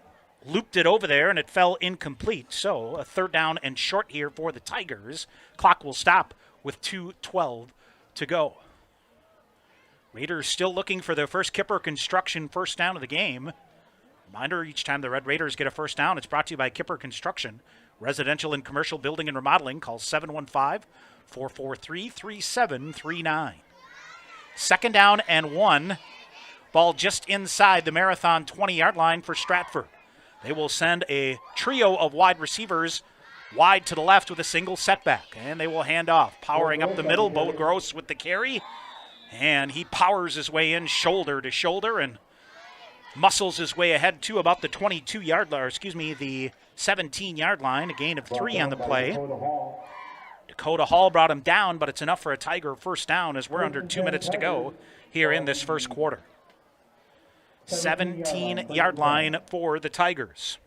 Speaker 1: looped it over there, and it fell incomplete. So a 3rd down and short here for the Tigers. Clock will stop with 2:12 to go. Raiders still looking for their first Kipper Construction first down of the game. Reminder, each time the Red Raiders get a first down, it's brought to you by Kipper Construction. Residential and commercial building and remodeling. Call 715-443-3739. 2nd down and 1. Ball just inside the Marathon 20-yard line for Stratford. They will send a trio of wide receivers wide to the left with a single setback, and they will hand off. Powering up the middle, Bo Gross with the carry, and he powers his way in shoulder to shoulder and muscles his way ahead to about the 22-yard line, the 17-yard line, a gain of 3 on the play. Dakota Hall brought him down, but it's enough for a Tiger first down as we're under 2 minutes to go here in this first quarter. 17-yard line for the Tigers.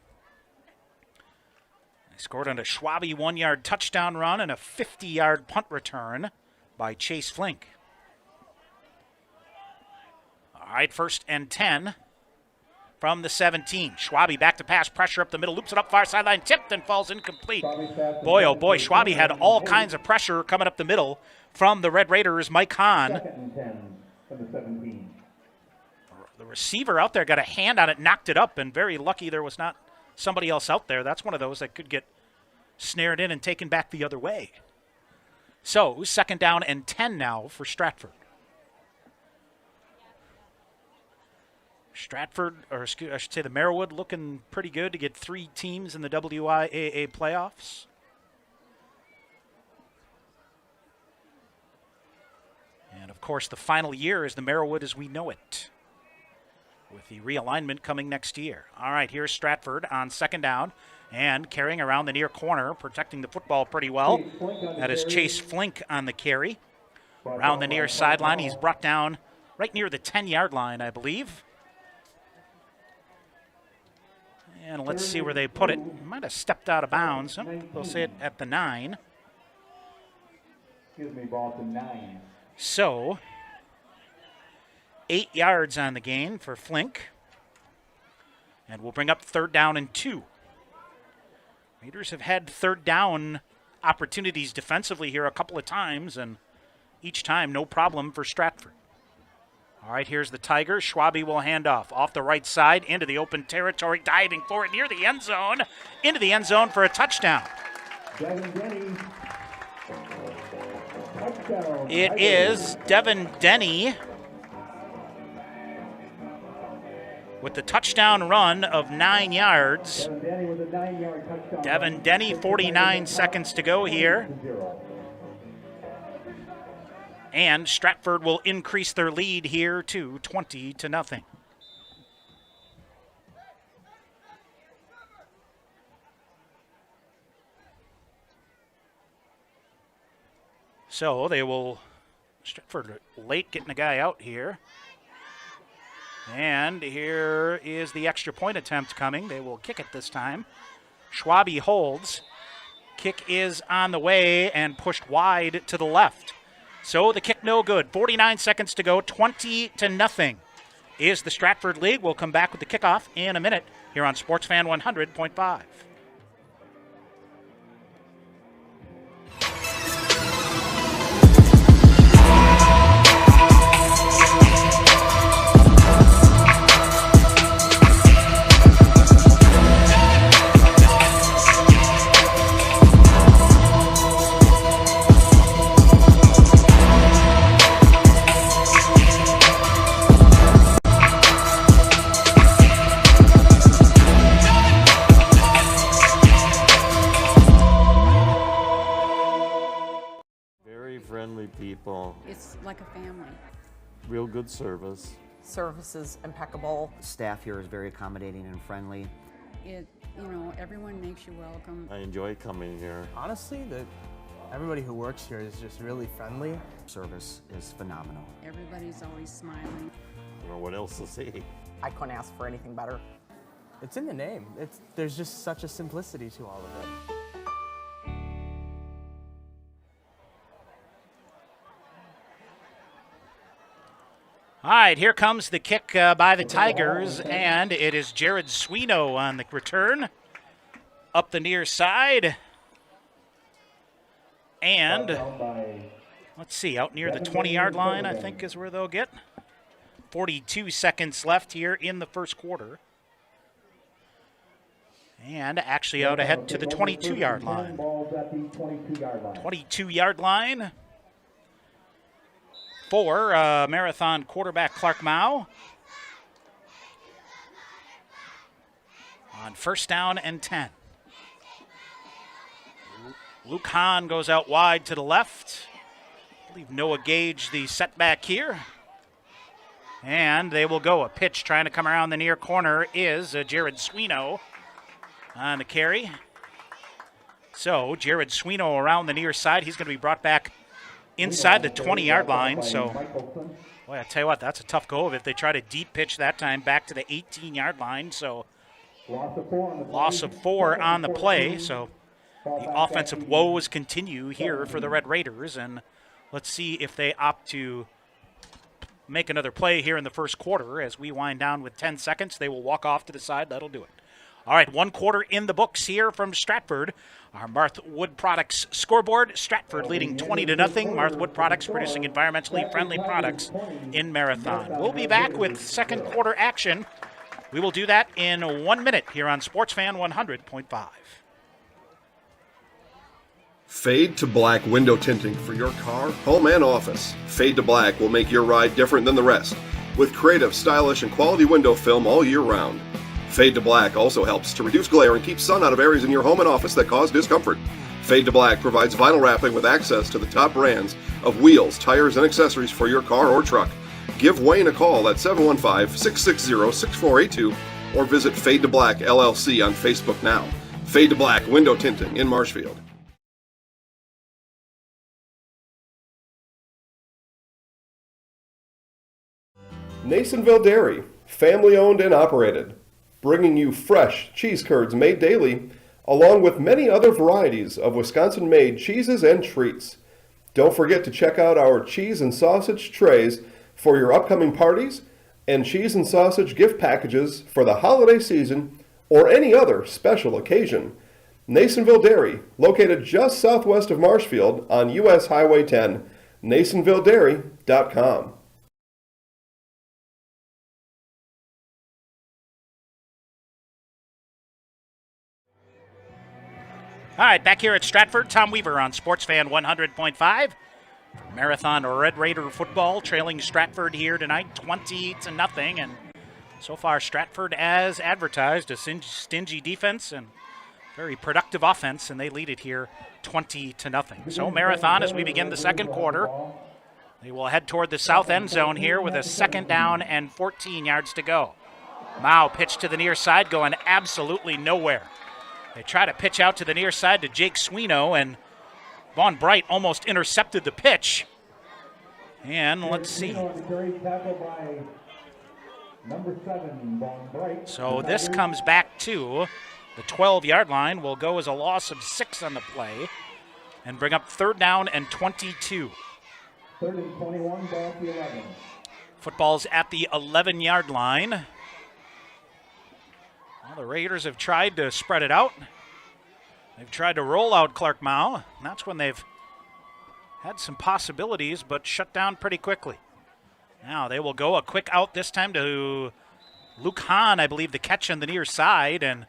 Speaker 1: They scored on a Schwabe 1-yard touchdown run and a 50-yard punt return by Chase Flink. All right, 1st and 10 from the 17. Schwabe back to pass, pressure up the middle, loops it up far sideline, tipped and falls incomplete. Boy, oh boy, Schwabe had all kinds of pressure coming up the middle from the Red Raiders. Mike Hahn,
Speaker 11: 2nd and 10 from the 17.
Speaker 1: the receiver out there, got a hand on it, knocked it up, and very lucky there was not somebody else out there. That's one of those that could get snared in and taken back the other way. So 2nd down and 10 now for Stratford. Stratford, or I should say the Marawood, looking pretty good to get 3 teams in the WIAA playoffs. And, of course, the final year is the Marawood as we know it, with the realignment coming next year. All right, here's Stratford on 2nd down and carrying around the near corner, protecting the football pretty well. That is Chase Flink on the carry. Around the near sideline, he's brought down right near the 10-yard line, I believe. And let's see where they put it. Might have stepped out of bounds. They'll say it at the 9.
Speaker 11: Excuse me, ball to 9.
Speaker 1: So, 8 yards on the gain for Flink. And we'll bring up 3rd down and 2. Raiders have had 3rd down opportunities defensively here a couple of times, and each time no problem for Stratford. All right, here's the Tigers. Schwabe will hand off the right side into the open territory, diving for it near the end zone, into the end zone for a touchdown. It is Devin Denny with the touchdown run of 9 yards. Devin Denny, 49 seconds to go here. And Stratford will increase their lead here to 20-0. So they will, Stratford late getting a guy out here. And here is the extra point attempt coming. They will kick it this time. Schwabe holds. Kick is on the way and pushed wide to the left. So the kick no good. 49 seconds to go. 20-0 is the Stratford lead. We'll come back with the kickoff in a minute here on Sportsfan 100.5.
Speaker 15: People.
Speaker 16: It's like a family.
Speaker 15: Real good service.
Speaker 17: Service is impeccable.
Speaker 18: Staff here is very accommodating and friendly.
Speaker 16: Everyone makes you welcome.
Speaker 15: I enjoy coming here.
Speaker 19: Honestly, everybody who works here is just really friendly.
Speaker 18: Service is phenomenal.
Speaker 16: Everybody's always smiling.
Speaker 15: I don't know what else to say.
Speaker 17: I couldn't ask for anything better.
Speaker 19: It's in the name. There's just such a simplicity to all of it.
Speaker 1: All right, here comes the kick by the Tigers, and it is Jared Swino on the return. Up the near side. And let's see, out near the 20-yard line, I think is where they'll get. 42 seconds left here in the first quarter. And actually out ahead to the 22-yard line. 22-yard line for Marathon quarterback Clark Mao. On first down and 10. Luke Hahn goes out wide to the left. I believe Noah Gage the setback here. And they will go. A pitch trying to come around the near corner is Jared Swino on the carry. So Jared Swino around the near side. He's going to be brought back inside the 20-yard line. So, boy, I tell you what, that's a tough go of it. They try to deep pitch that time back to the 18-yard line. So loss of 4 on the play. So the offensive woes continue here for the Red Raiders. And let's see if they opt to make another play here in the first quarter. As we wind down with 10 seconds, they will walk off to the side. That'll do it. All right, 1 quarter in the books here from Stratford. Our Marth Wood Products scoreboard. Stratford leading 20-0. Marth Wood Products producing environmentally friendly products in Marathon. We'll be back with second quarter action. We will do that in 1 minute here on Sportsfan 100.5.
Speaker 2: Fade to black window tinting for your car, home, and office. Fade to black will make your ride different than the rest, with creative, stylish, and quality window film all year round. Fade to black also helps to reduce glare and keep sun out of areas in your home and office that cause discomfort. Fade to black provides vinyl wrapping with access to the top brands of wheels, tires, and accessories for your car or truck. Give Wayne a call at 715-660-6482 or visit Fade to Black LLC on Facebook now. Fade to Black window tinting in Marshfield. Nasonville Dairy, family owned and operated, bringing you fresh cheese curds made daily, along with many other varieties of Wisconsin-made cheeses and treats. Don't forget to check out our cheese and sausage trays for your upcoming parties and cheese and sausage gift packages for the holiday season or any other special occasion. Nasonville Dairy, located just southwest of Marshfield on US Highway 10, NasonvilleDairy.com.
Speaker 1: All right, back here at Stratford, Tom Weaver on Sportsfan 100.5. Marathon Red Raider football trailing Stratford here tonight, 20-0. And so far, Stratford, as advertised, a stingy defense and very productive offense, and they lead it here 20-0. So Marathon, as we begin the second quarter, they will head toward the south end zone here with a 2nd down and 14 yards to go. Mao pitched to the near side, going absolutely nowhere. They try to pitch out to the near side to Jake Swino, and Vaughn Bright almost intercepted the pitch. And let's see. So this comes back to the 12-yard line. Will go as a loss of 6 on the play and bring up 3rd down and 22.
Speaker 11: 3rd and 21, ball at the 11.
Speaker 1: Football's at the 11-yard line. Well, the Raiders have tried to spread it out. They've tried to roll out Clark Mao. And that's when they've had some possibilities, but shut down pretty quickly. Now they will go a quick out this time to Luke Hahn, I believe, the catch on the near side. And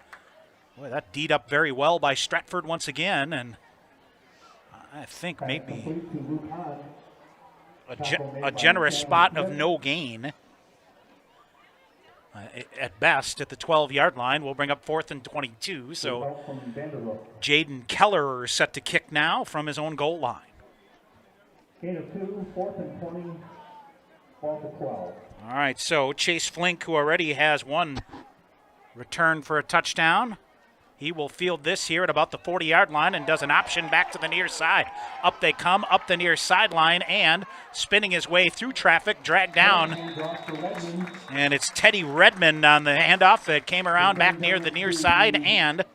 Speaker 1: boy, that D'd up very well by Stratford once again. And I think maybe a generous spot of no gain. At best, at the 12-yard line, we'll bring up 4th and 22. So Jaden Keller is set to kick now from his own goal line.
Speaker 11: Gain of 2, 4th and 20, ball to 12.
Speaker 1: All right, so Chase Flink, who already has one return for a touchdown, He will field this here at about the 40-yard line and does an option back to the near side. Up they come, up the near sideline, and spinning his way through traffic, dragged down. And it's Teddy Redmond on the handoff that came around back near the near side, and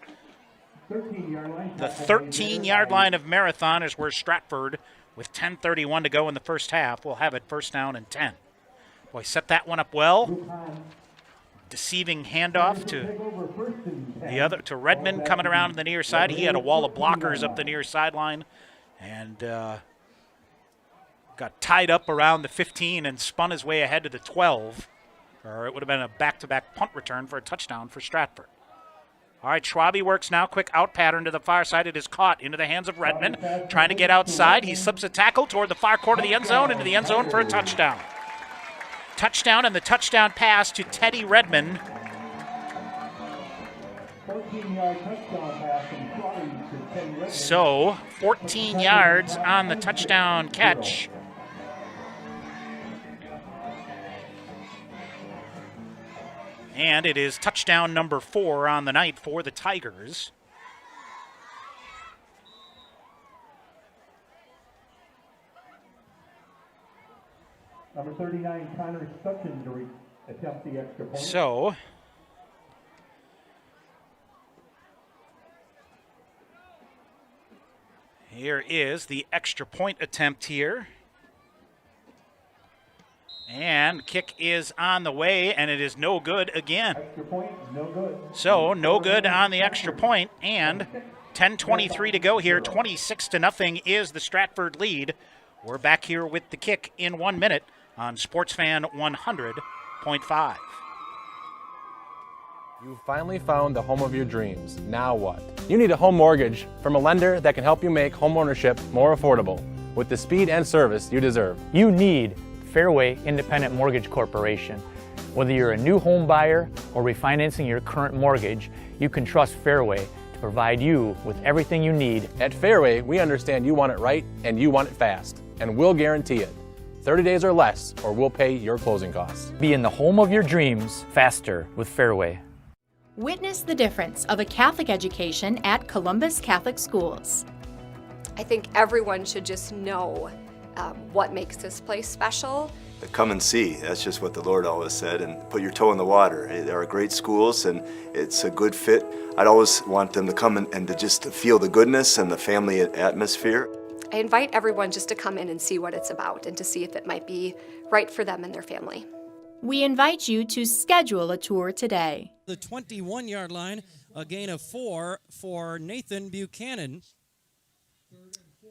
Speaker 1: the 13-yard line of Marathon is where Stratford, with 10:31 to go in the first half, will have it first down and 10. Boy, set that one up well. Deceiving handoff to Redmond coming around on the near side. He had a wall of blockers up the near sideline and got tied up around the 15 and spun his way ahead to the 12. Or it would have been a back-to-back punt return for a touchdown for Stratford. All right, Schwabe works now. Quick out pattern to the far side. It is caught into the hands of Redmond. Trying to get outside. He slips a tackle toward the far corner of the end zone, into the end zone for a touchdown. Touchdown, and the touchdown pass to Teddy Redmond.
Speaker 11: 14-yard touchdown pass from Schwabe to Teddy Redmond.
Speaker 1: So, 14 yards on the touchdown catch. And it is touchdown number 4 on the night for the Tigers.
Speaker 11: Number 39, Connor Sutton, to attempt the extra point.
Speaker 1: So, here is the extra point attempt here. And kick is on the way, and it is no good again.
Speaker 11: Extra point, no good.
Speaker 1: So, no good on the extra point, and 10:23 to go here. 26-0 is the Stratford lead. We're back here with the kick in 1 minute on SportsFan 100.5.
Speaker 13: You finally found the home of your dreams. Now what? You need a home mortgage from a lender that can help you make homeownership more affordable with the speed and service you deserve.
Speaker 14: You need Fairway Independent Mortgage Corporation. Whether you're a new home buyer or refinancing your current mortgage, you can trust Fairway to provide you with everything you need.
Speaker 13: At Fairway, we understand you want it right and you want it fast, and we'll guarantee it. 30 days or less, or we'll pay your closing costs.
Speaker 14: Be in the home of your dreams faster with Fairway.
Speaker 20: Witness the difference of a Catholic education at Columbus Catholic Schools.
Speaker 21: I think everyone should just know what makes this place special.
Speaker 22: Come and see. That's just what the Lord always said, and put your toe in the water. There are great schools, and it's a good fit. I'd always want them to come and to just feel the goodness and the family atmosphere.
Speaker 21: I invite everyone just to come in and see what it's about and to see if it might be right for them and their family.
Speaker 20: We invite you to schedule a tour today.
Speaker 23: The 21-yard line, a gain of 4 for Nathan Buchanan.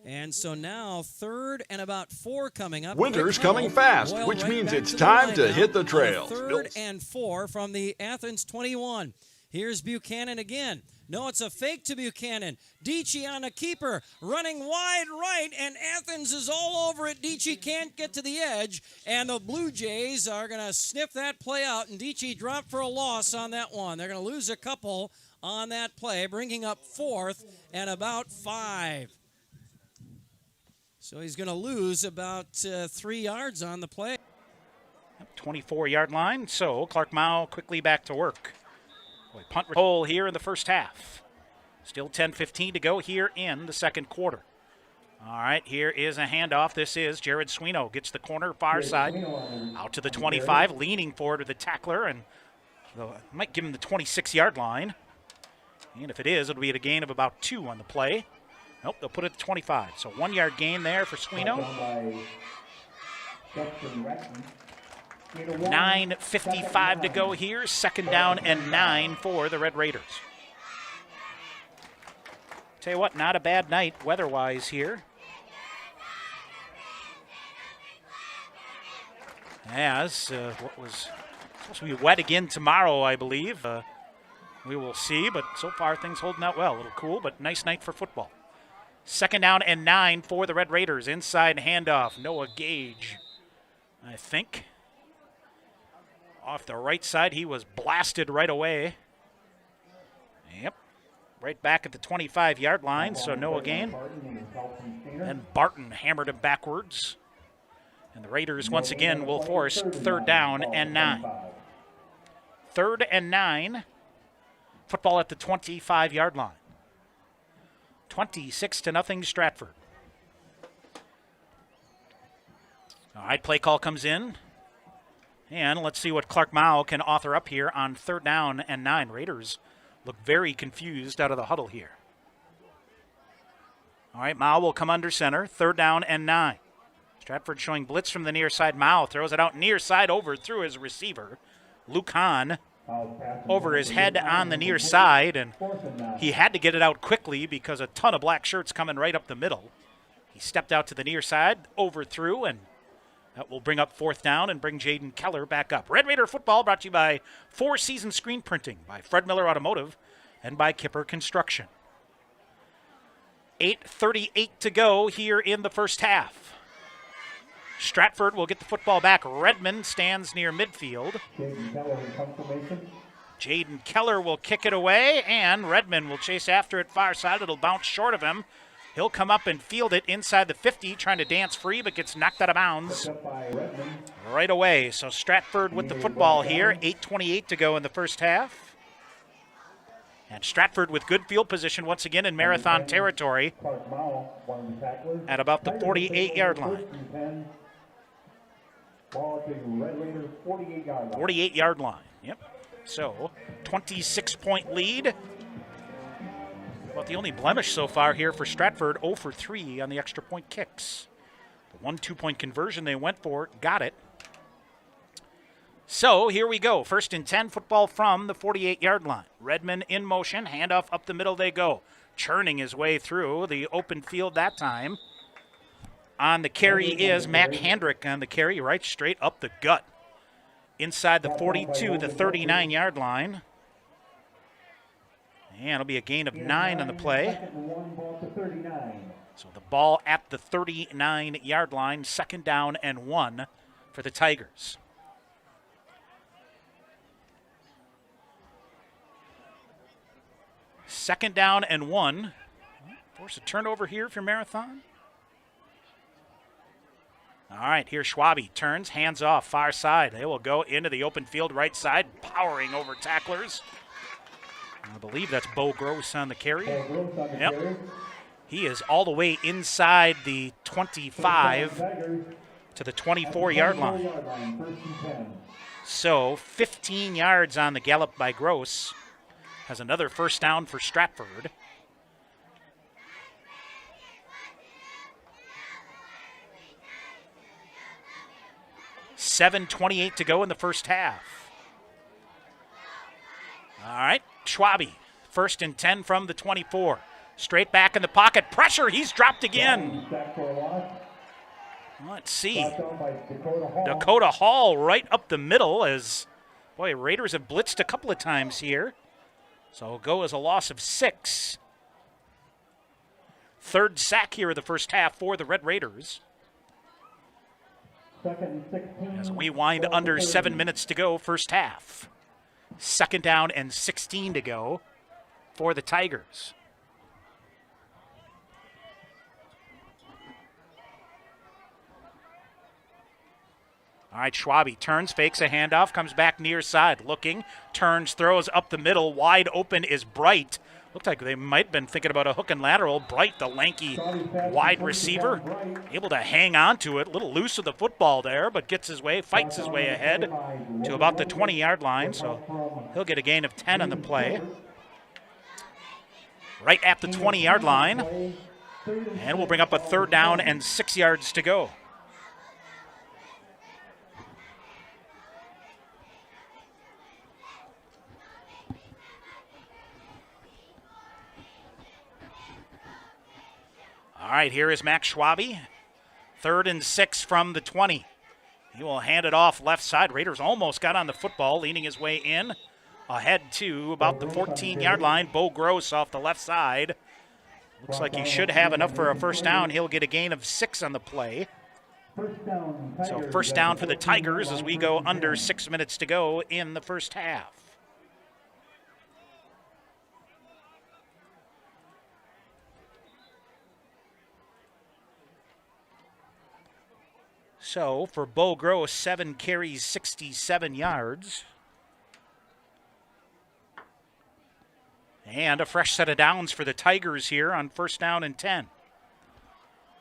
Speaker 23: And so now 3rd and about 4 coming up.
Speaker 5: Winter's coming fast, which means it's time to hit the trails.
Speaker 23: 3rd and 4 from the Athens 21. Here's Buchanan again. No, it's a fake to Buchanan. Dietschy on a keeper, running wide right, and Athens is all over it. Dietschy can't get to the edge, and the Blue Jays are going to sniff that play out, and Dietschy dropped for a loss on that one. They're going to lose a couple on that play, bringing up 4th and about 5. So he's going to lose about 3 yards on the play.
Speaker 1: 24-yard line, so Clark Mao quickly back to work. Boy, punt hole here in the first half. Still 10:15 to go here in the second quarter. All right, here is a handoff. This is Jared Swino. Gets the corner far side. Out to the 25, leaning forward with the tackler, and might give him the 26-yard line. And if it is, it'll be at a gain of about 2 on the play. Nope, they'll put it at 25. So 1-yard gain there for Swino. 9:55 to go here. 2nd down and 9 for the Red Raiders. Tell you what, not a bad night weather-wise here. As what was supposed to be wet again tomorrow, I believe. We will see, but so far things holding out well. A little cool, but nice night for football. 2nd down and 9 for the Red Raiders. Inside handoff, Noah Gage, I think. Off the right side, he was blasted right away. Yep, right back at the 25-yard line, so no gain. And Barton hammered him backwards. And the Raiders, once again, will force 3rd down and 9. 3rd and 9 football at the 25-yard line. 26-0 Stratford. All right, play call comes in. And let's see what Clark Mao can author up here on 3rd down and 9. Raiders look very confused out of the huddle here. All right, Mao will come under center. 3rd down and 9. Stratford showing blitz from the near side. Mao throws it out near side over through his receiver. Luke Hahn over his head on the near side, and he had to get it out quickly because a ton of black shirts coming right up the middle. He stepped out to the near side, overthrew, and that will bring up 4th down and bring Jaden Keller back up. Red Raider football brought to you by Four Seasons Screen Printing, by Fred Miller Automotive, and by Kipper Construction. 8:38 to go here in the first half. Stratford will get the football back. Redmond stands near midfield. Jaden Keller will kick it away, and Redmond will chase after it far side. It'll bounce short of him. He'll come up and field it inside the 50, trying to dance free, but gets knocked out of bounds right away. So Stratford with the football here. 8:28 to go in the first half. And Stratford with good field position once again in Marathon territory at about the 48-yard line. 48-yard line, yep. So, 26-point lead. About the only blemish so far here for Stratford, 0 for 3 on the extra point kicks. The 1 2-point conversion they went for, got it. So here we go. 1st and 10, football from the 48-yard line. Redmond in motion, handoff up the middle they go. Churning his way through the open field that time. On the carry is Matt Handrick on the carry, right straight up the gut. Inside the 42, the 39-yard line. And it'll be a gain of 9 on the play. So the ball at the 39-yard line, 2nd down and 1 for the Tigers. Second down and 1. Force a turnover here for Marathon. All right, here's Schwabe. Turns, hands off, far side. They will go into the open field right side, powering over tacklers. I believe that's Bo Gross on the carry. Yep. He is all the way inside the 25 to the 24-yard line. So 15 yards on the gallop by Gross. Has another 1st down for Stratford. $7:28 to go in the first half. All right, Schwabe, 1st and 10 from the 24. Straight back in the pocket, pressure, he's dropped again. Let's see. Dakota Hall right up the middle as, boy, Raiders have blitzed a couple of times here. So it'll go as a loss of 6. 3rd sack here of the first half for the Red Raiders. As we wind under 7 minutes to go, first half. 2nd down and 16 to go for the Tigers. All right, Schwabe turns, fakes a handoff, comes back near side, looking, turns, throws up the middle, wide open is Bright. Looked like they might have been thinking about a hook and lateral. Bright, the lanky wide receiver, able to hang on to it. A little loose with the football there, but gets his way, fights his way ahead to about the 20-yard line, so he'll get a gain of 10 on the play. Right at the 20-yard line, and we'll bring up a 3rd down and 6 yards to go. All right, here is Max Schwabe. 3rd and 6 from the 20. He will hand it off left side. Raiders almost got on the football, leaning his way in. Ahead to about the 14-yard line. Bo Gross off the left side. Looks like he should have enough for a 1st down. He'll get a gain of 6 on the play. So 1st down for the Tigers as we go under 6 minutes to go in the first half. So for Bo Gross, 7 carries, 67 yards. And a fresh set of downs for the Tigers here on 1st down and 10.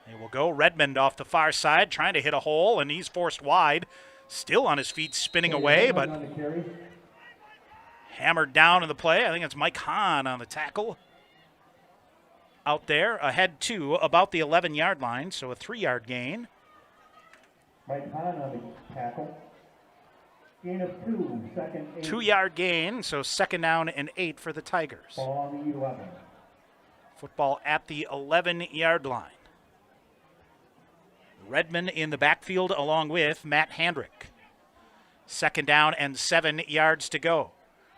Speaker 1: They will go Redmond off the far side, trying to hit a hole, and he's forced wide. Still on his feet, spinning away, but hammered down in the play. I think it's Mike Hahn on the tackle. Out there, ahead to about the 11-yard line, so a 3-yard gain.
Speaker 11: Mike Hahn on the tackle. Gain of 2, second 8.
Speaker 1: 2-yard gain, so 2nd down and 8 for the Tigers.
Speaker 11: Ball on the 11.
Speaker 1: Football at the 11-yard line. Redmond in the backfield along with Matt Handrick. 2nd down and 7 yards to go.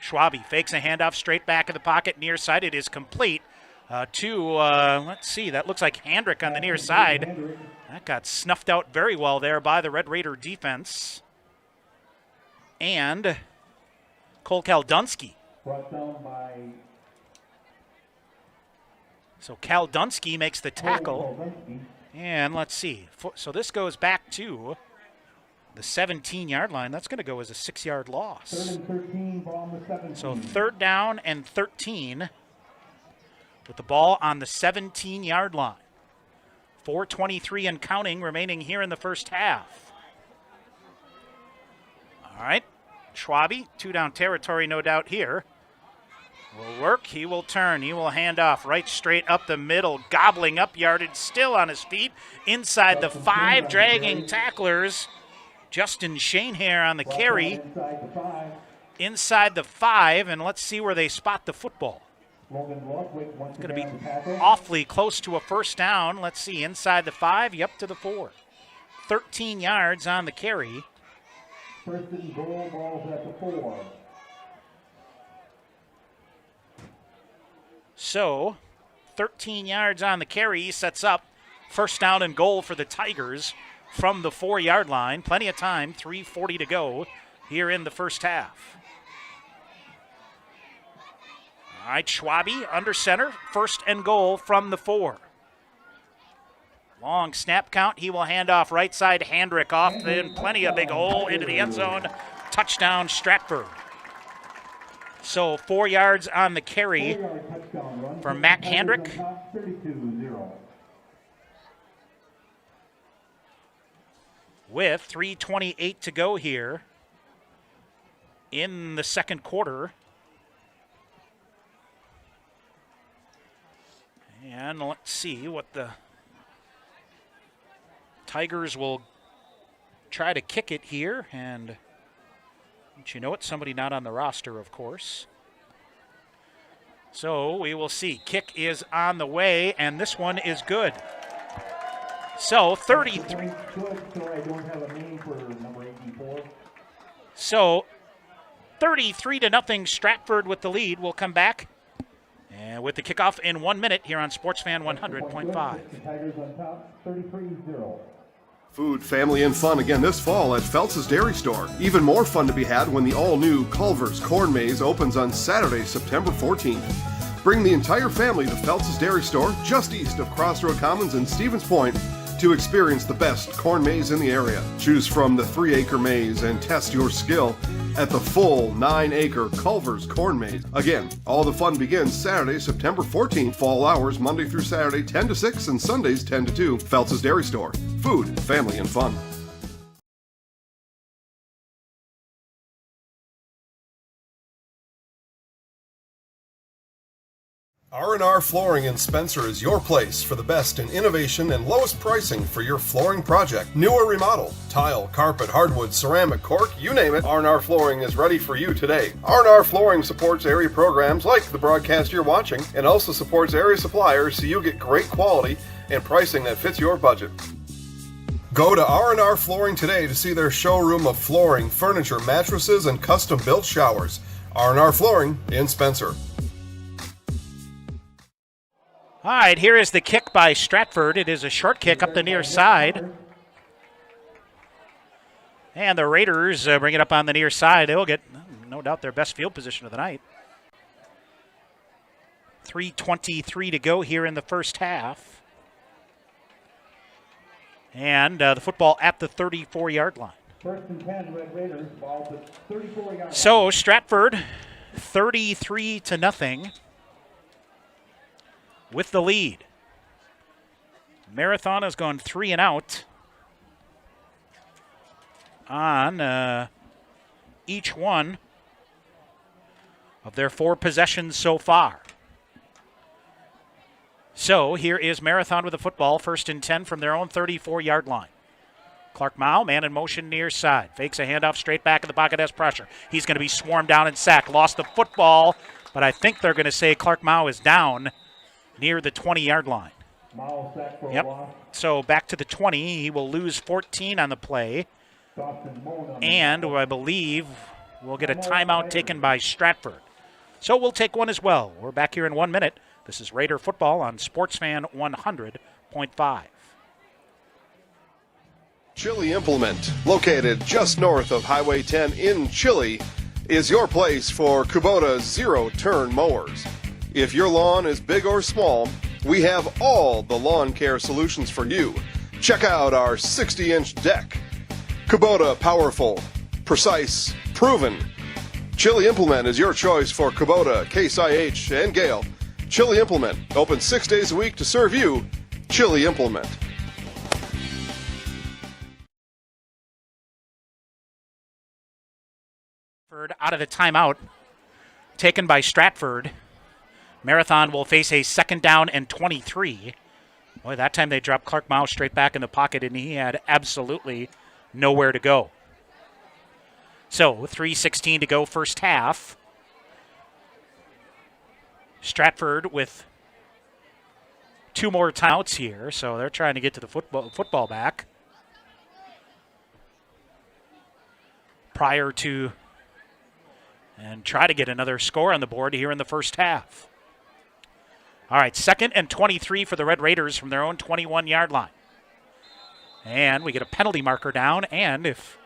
Speaker 1: Schwabe fakes a handoff straight back of the pocket, near side. It is complete let's see, that looks like Handrick on the near side. That got snuffed out very well there by the Red Raider defense. And Cole Kaldunsky.
Speaker 11: Brought down by...
Speaker 1: So Kaldunsky makes the tackle. And let's see. So this goes back to the 17-yard line. That's going to go as a 6-yard loss.
Speaker 11: 3rd and 13, ball on the 17.
Speaker 1: So 3rd down and 13 with the ball on the 17-yard line. 4:23 and counting remaining here in the first half. All right, Schwabe, 2-down territory, no doubt here. Will work, he will turn, he will hand off right straight up the middle, gobbling up yardage, still on his feet, inside the 5, dragging tacklers. Justin Shanehair on the carry. Inside the 5, and let's see where they spot the football. It's going to be awfully close to a 1st down. Let's see, inside the 5, up to the 4. 13 yards on the carry.
Speaker 11: 1st and goal, balls at the 4.
Speaker 1: So, 13 yards on the carry sets up 1st down and goal for the Tigers from the 4-yard line. Plenty of time, 3:40 to go here in the first half. All right, Schwabe under center, 1st and goal from the 4. Long snap count, he will hand off right side, Handrick off, then plenty of big hole into the end zone. Touchdown, Stratford. So 4 yards on the carry for Matt Handrick.
Speaker 11: 32-0.
Speaker 1: With 3:28 to go here in the 2nd quarter. And let's see what the Tigers will try to kick it here. And don't you know it, somebody not on the roster, of course. So we will see. Kick is on the way, and this one is good. So 33. So 33-0 Stratford with the lead. We'll come back and with the kickoff in 1 minute here on Sportsfan 100.5.
Speaker 11: Tigers on top, 33-0.
Speaker 2: Food, family, and fun again this fall at Phelps' Dairy Store. Even more fun to be had when the all-new Culver's Corn Maze opens on Saturday, September 14th. Bring the entire family to Phelps' Dairy Store just east of Crossroad Commons and Stevens Point to experience the best corn maze in the area. Choose from the 3-acre maze and test your skill at the full 9-acre Culver's Corn Maze. Again, all the fun begins Saturday, September 14th. Fall hours Monday through Saturday 10 to 6 and Sundays 10 to 2. Phelps' Dairy Store. Food, family, and fun. R&R Flooring in Spencer is your place for the best in innovation and lowest pricing for your flooring project. New or remodel, tile, carpet, hardwood, ceramic, cork, you name it, R&R Flooring is ready for you today. R&R Flooring supports area programs like the broadcast you're watching and also supports area suppliers so you get great quality and pricing that fits your budget. Go to R&R Flooring today to see their showroom of flooring, furniture, mattresses, and custom-built showers. R&R Flooring in Spencer.
Speaker 1: All right, here is the kick by Stratford. It is a short kick up the near side. And the Raiders bring it up on the near side. They'll get, no doubt, their best field position of the night. 3:23 to go here in the first half. And the football at the 34-yard line.
Speaker 11: 1st and 10, Red Raiders, ball to 34 yards.
Speaker 1: So Stratford, 33-0. with the lead. Marathon has gone 3 and out on each one of their 4 possessions so far. So here is Marathon with the football, 1st and 10 from their own 34-yard line. Clark Mao, man in motion near side. Fakes a handoff straight back in the pocket, has pressure. He's going to be swarmed down and sacked. Lost the football, but I think they're going to say Clark Mao is down near the 20-yard line. Yep. So back to the 20. He will lose 14 on the play. And I believe we'll get a timeout taken by Stratford. So we'll take one as well. We're back here in 1 minute. This is Raider football on Sportsfan 100.5.
Speaker 2: Chili Implement, located just north of Highway 10 in Chili, is your place for Kubota zero-turn mowers. If your lawn is big or small, we have all the lawn care solutions for you. Check out our 60-inch deck. Kubota, powerful, precise, proven. Chili Implement is your choice for Kubota, Case IH, and Gale. Chili Implement, open 6 days a week to serve you. Chili Implement.
Speaker 1: Out of the timeout taken by Stratford. Marathon will face a 2nd down and 23. Boy, that time they dropped Clark Mao straight back in the pocket, and he had absolutely nowhere to go. So 3:16 to go, first half. Stratford with 2 more timeouts here, so they're trying to get to the football back prior to and try to get another score on the board here in the first half. All right, 2nd and 23 for the Red Raiders from their own 21-yard line. And we get a penalty marker down, and if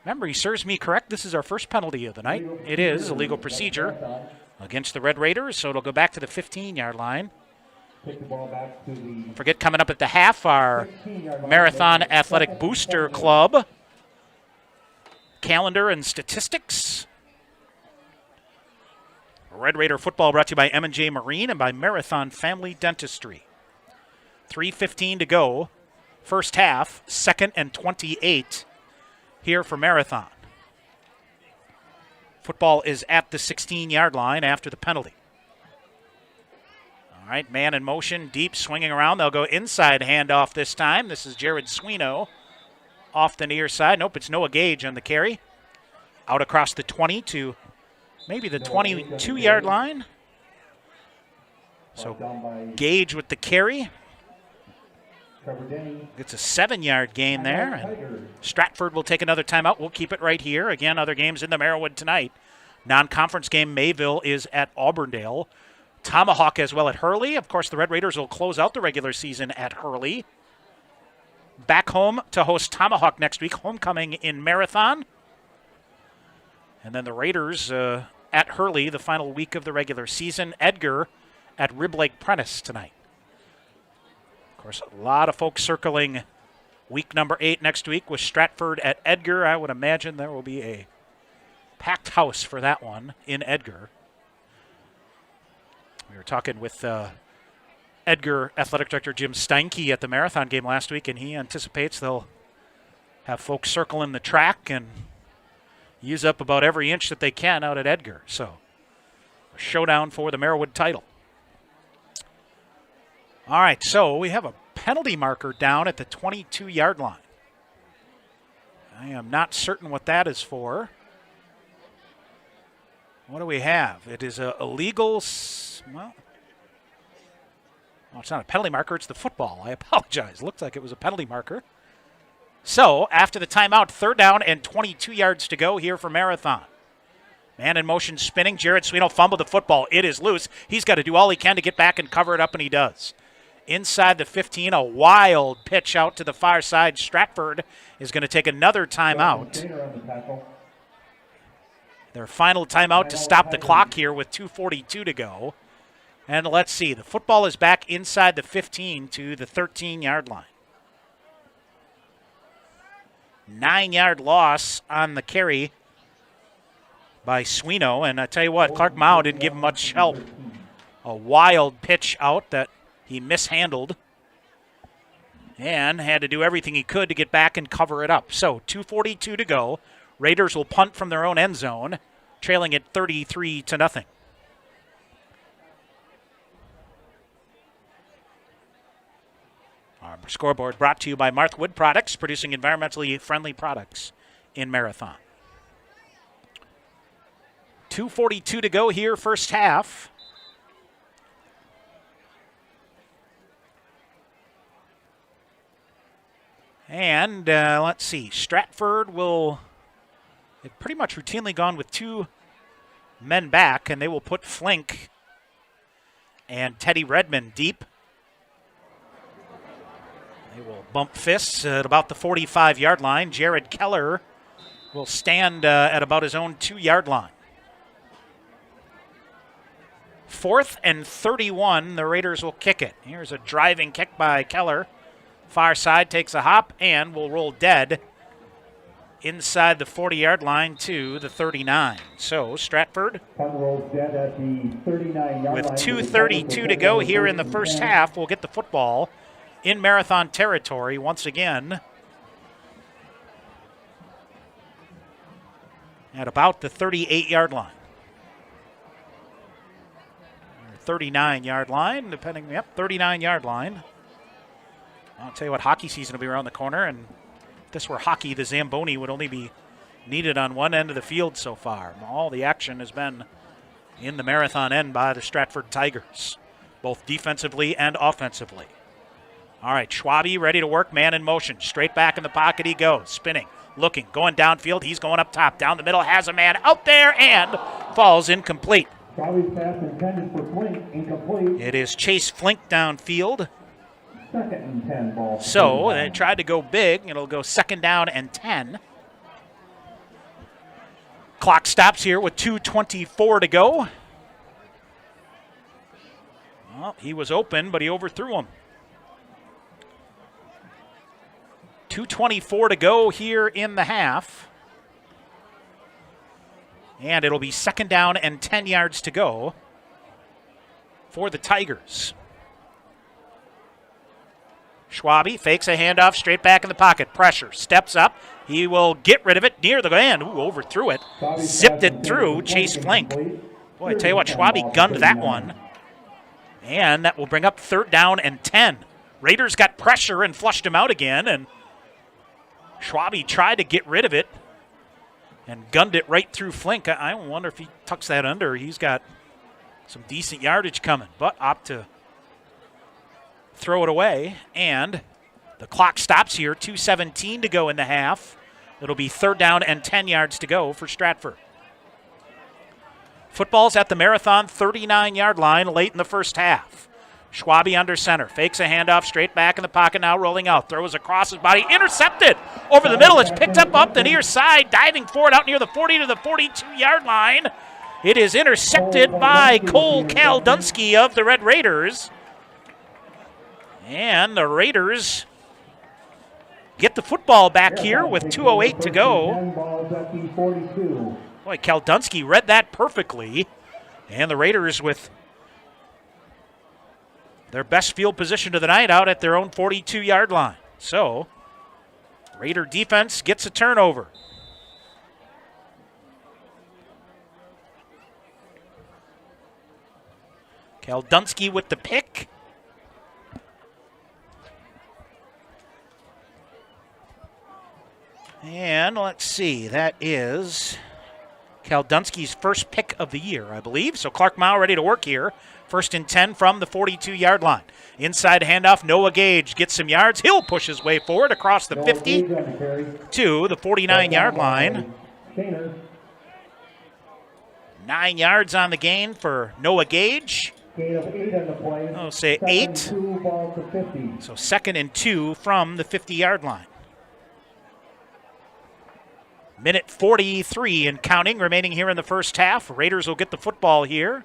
Speaker 1: memory serves me correct, this is our first penalty of the night. It is a legal procedure against the Red Raiders, so it'll go back to the 15-yard line. Forget coming up at the half, our Marathon Athletic Booster Club calendar and statistics. Red Raider football brought to you by M&J Marine and by Marathon Family Dentistry. 3:15 to go. First half, 2nd and 28 here for Marathon. Football is at the 16-yard line after the penalty. All right, man in motion, deep, swinging around. They'll go inside handoff this time. This is Jared Swino off the near side. Nope, it's Noah Gage on the carry. Out across the 20 to maybe the 22-yard line. So Gage with the carry. It's a 7-yard gain there. And Stratford will take another timeout. We'll keep it right here. Again, other games in the Marawood tonight. Non-conference game, Mayville is at Auburndale. Tomahawk as well at Hurley. Of course, the Red Raiders will close out the regular season at Hurley. Back home to host Tomahawk next week. Homecoming in Marathon. And then the Raiders at Hurley the final week of the regular season. Edgar at Rib Lake Prentice tonight. Of course, a lot of folks circling week number 8 next week with Stratford at Edgar. I would imagine there will be a packed house for that one in Edgar. We were talking with Edgar Athletic Director Jim Steinke at the Marathon game last week, and he anticipates they'll have folks circling the track and use up about every inch that they can out at Edgar. So, a showdown for the Marawood title. All right, so we have a penalty marker down at the 22-yard line. I am not certain what that is for. What do we have? It is a illegal, well, it's not a penalty marker, it's the football. I apologize. Looks like it was a penalty marker. So, after the timeout, 3rd down and 22 yards to go here for Marathon. Man in motion spinning. Jared Swino fumbled the football. It is loose. He's got to do all he can to get back and cover it up, and he does. Inside the 15, a wild pitch out to the far side. Stratford is going to take another timeout. Their final timeout to stop the clock here with 2:42 to go. And let's see. The football is back inside the 15 to the 13-yard line. 9-yard loss on the carry by Swino. And I tell you what, Clark Mao didn't give him much help a wild pitch out that he mishandled and had to do everything he could to get back and cover it up. So 2:42 to go. Raiders will punt from their own end zone, trailing it 33-0. Our scoreboard brought to you by Marthwood Products, producing environmentally friendly products in Marathon. 2:42 to go here, first half. And let's see, Stratford they've pretty much routinely gone with 2 men back, and they will put Flink and Teddy Redmond deep. They will bump fists at about the 45-yard line. Jared Keller will stand at about his own 2-yard line. 4th and 31, the Raiders will kick it. Here's a driving kick by Keller. Far side takes a hop and will roll dead inside the 40-yard line to the 39. So Stratford,
Speaker 11: Rolls dead at the 39-yard
Speaker 1: with
Speaker 11: line.
Speaker 1: 2:32 to go here in the first half, will get the football in Marathon territory once again at about the 38-yard line. 39-yard line, 39-yard line. I'll tell you what, hockey season will be around the corner, and if this were hockey, the Zamboni would only be needed on one end of the field so far. All the action has been in the Marathon end by the Stratford Tigers, both defensively and offensively. All right, Schwabe ready to work, man in motion. Straight back in the pocket he goes, spinning, looking, going downfield. He's going up top, down the middle, has a man out there, and falls incomplete.
Speaker 11: Schwabe's pass intended for Flink, incomplete.
Speaker 1: It is Chase Flink downfield.
Speaker 11: 2nd and 10 ball.
Speaker 1: So they tried to go big. It'll go 2nd down and 10. Clock stops here with 2:24 to go. Well, he was open, but he overthrew him. 2:24 to go here in the half. And it'll be 2nd down and 10 yards to go for the Tigers. Schwabe fakes a handoff straight back in the pocket. Pressure, steps up. He will get rid of it near the end. Ooh, overthrew it. Zipped it through Chase Flink. Boy, I tell you what, Schwabe gunned that one. And that will bring up 3rd down and 10. Raiders got pressure and flushed him out again, and Schwabe tried to get rid of it and gunned it right through Flink. I wonder if he tucks that under. He's got some decent yardage coming, but opt to throw it away. And the clock stops here. 2:17 to go in the half. It'll be 3rd down and 10 yards to go for Stratford. Football's at the Marathon 39-yard line late in the first half. Schwabe under center, fakes a handoff straight back in the pocket, now rolling out, throws across his body, intercepted over the middle. It's picked up the near side, diving forward out near the 40 to the 42-yard line. It is intercepted by Cole Kaldunsky of the Red Raiders. And the Raiders get the football back here with 2:08 to go. Boy, Kaldunsky read that perfectly. And the Raiders with their best field position of the night out at their own 42-yard line. So, Raider defense gets a turnover. Kaldunsky with the pick. And let's see, that is Kaldunsky's first pick of the year, I believe. So Clark Mao ready to work here. 1st and 10 from the 42-yard line. Inside handoff, Noah Gage gets some yards. He'll push his way forward across the 50 to the 49-yard line. 9 yards on the gain for Noah Gage. I'll say 8. So 2nd and 2 from the 50-yard line. Minute 43 and counting remaining here in the first half. Raiders will get the football here.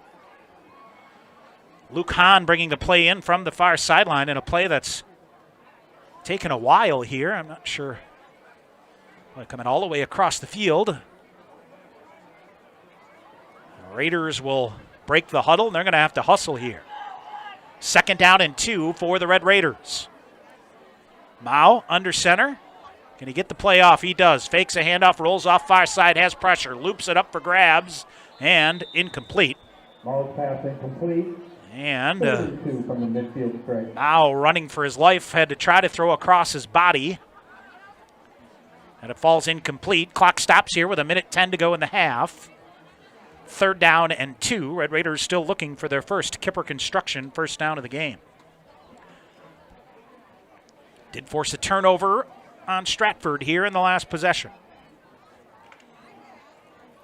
Speaker 1: Luke Hahn bringing the play in from the far sideline in a play that's taken a while here. I'm not sure. Coming all the way across the field. Raiders will break the huddle, and they're going to have to hustle here. 2nd down and 2 for the Red Raiders. Mao under center. Can he get the play off? He does. Fakes a handoff, rolls off far side, has pressure, loops it up for grabs, and incomplete.
Speaker 11: Mao's pass incomplete.
Speaker 1: And
Speaker 11: from the midfield strike.
Speaker 1: Mao running for his life, had to try to throw across his body. And it falls incomplete. Clock stops here with 1:10 to go in the half. 3rd down and 2. Red Raiders still looking for their first Kipper Construction first down of the game. Did force a turnover on Stratford here in the last possession.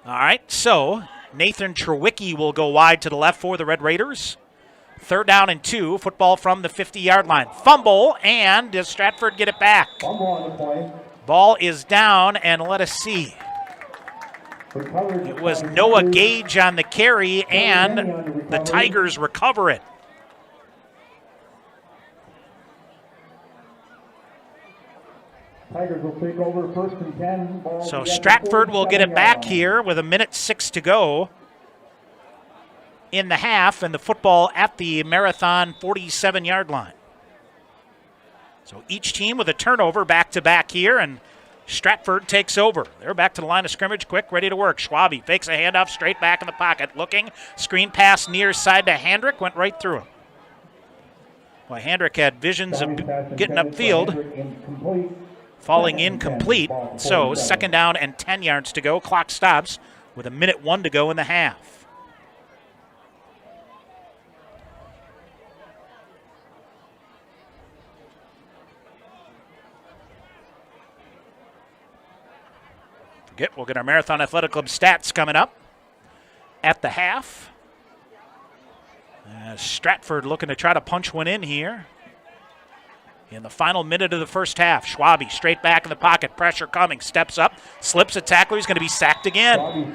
Speaker 1: All right, so Nathan Trewicki will go wide to the left for the Red Raiders. 3rd down and 2. Football from the 50-yard line. Fumble, and does Stratford get it back?
Speaker 11: Fumble on the play.
Speaker 1: Ball is down, and let us see. It was Noah Gage on the carry, and the Tigers recover it.
Speaker 11: Tigers will take over 1st and 10.
Speaker 1: So Stratford will get it back here with 1:06 to go in the half, and the football at the Marathon 47-yard line. So each team with a turnover back-to-back here, and Stratford takes over. They're back to the line of scrimmage, quick, ready to work. Schwabe fakes a handoff straight back in the pocket, looking. Screen pass near side to Handrick, went right through him. Boy, Handrick had visions of getting upfield. Falling incomplete. So 2nd down and 10 yards to go. Clock stops with 1:01 to go in the half. We'll get our Marathon Athletic Club stats coming up at the half. Stratford looking to try to punch one in here in the final minute of the first half. Schwabe straight back in the pocket, pressure coming, steps up, slips a tackler, he's going to be sacked again.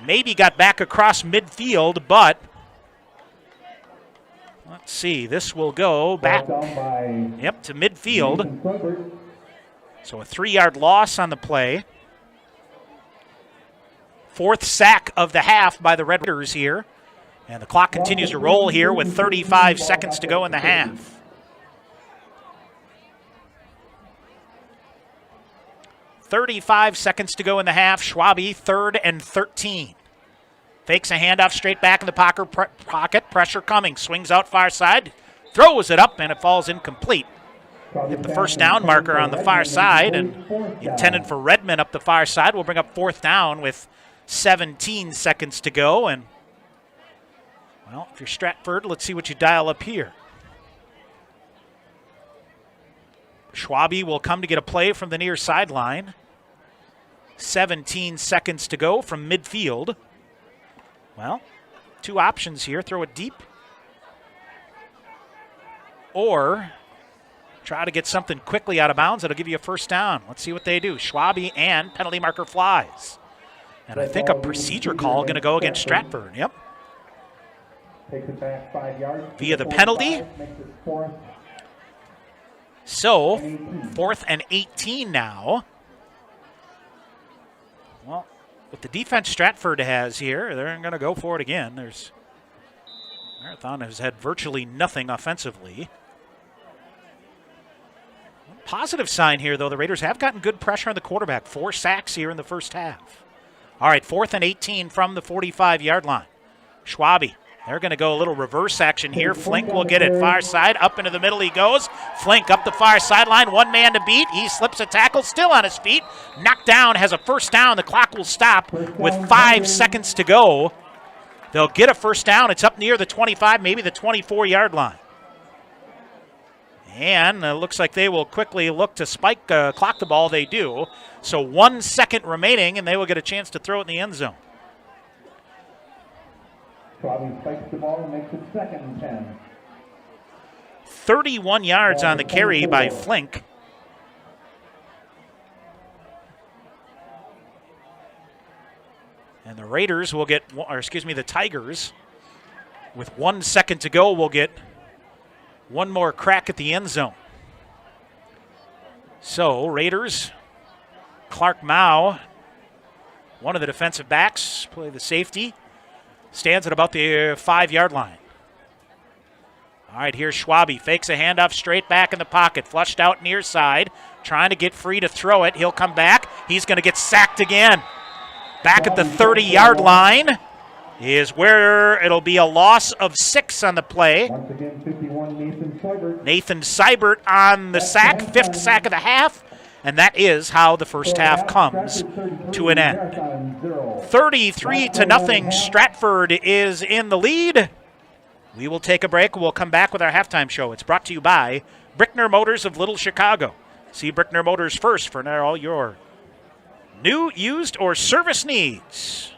Speaker 1: Maybe got back across midfield, but let's see, this will go back to midfield. So a 3-yard loss on the play. 4th sack of the half by the Red Raiders here. And the clock continues to roll here with 35 seconds to go in the half. Seconds to go in the half. Schwabe, 3rd and 13. Fakes a handoff straight back in the pocket. Pressure coming. Swings out far side. Throws it up, and it falls incomplete. Hit the first down marker on the far side, and intended for Redmond up the far side. We'll bring up 4th down with 17 seconds to go. And, well, if you're Stratford, let's see what you dial up here. Schwabe will come to get a play from the near sideline. 17 seconds to go from midfield. Well, 2 options here. Throw it deep, or try to get something quickly out of bounds. It'll give you a first down. Let's see what they do. Schwabe, and penalty marker flies. And I think a procedure call going to go against Stratford. Yep.
Speaker 11: Takes it back 5 yards.
Speaker 1: Via the penalty. So, 4th and 18 now. Well, with the defense Stratford has here, they're going to go for it again. Marathon has had virtually nothing offensively. Positive sign here, though. The Raiders have gotten good pressure on the quarterback. 4 sacks here in the first half. All right, 4th and 18 from the 45-yard line. Schwabe, they're going to go a little reverse action here. Flink will get it far side. Up into the middle he goes. Flink up the far sideline. 1 man to beat. He slips a tackle, still on his feet. Knocked down, has a first down. The clock will stop with 5 seconds to go. They'll get a first down. It's up near the 25, maybe the 24-yard line. And it looks like they will quickly look to clock the ball. They do. So 1 second remaining, and they will get a chance to throw it in the end zone.
Speaker 11: Schwabe spikes the ball and makes it 2nd and 10.
Speaker 1: 31 yards on the carry by Flink. And the Raiders will get, the Tigers, with 1 second to go, will get one more crack at the end zone. So, Raiders, Clark Mao, one of the defensive backs, play the safety. Stands at about the 5-yard line. All right, here's Schwabe. Fakes a handoff straight back in the pocket. Flushed out near side. Trying to get free to throw it. He'll come back. He's going to get sacked again. Back at the 30-yard line is where it'll be a loss of 6 on the play.
Speaker 11: Once again, 51, Nathan Seibert.
Speaker 1: Nathan Seibert on the sack, 5th sack of the half, and that is how the first half comes to an end. 33-0, Stratford is in the lead. We will take a break. We'll come back with our halftime show. It's brought to you by Brickner Motors of Little Chicago. See Brickner Motors first for all your new, used, or service needs.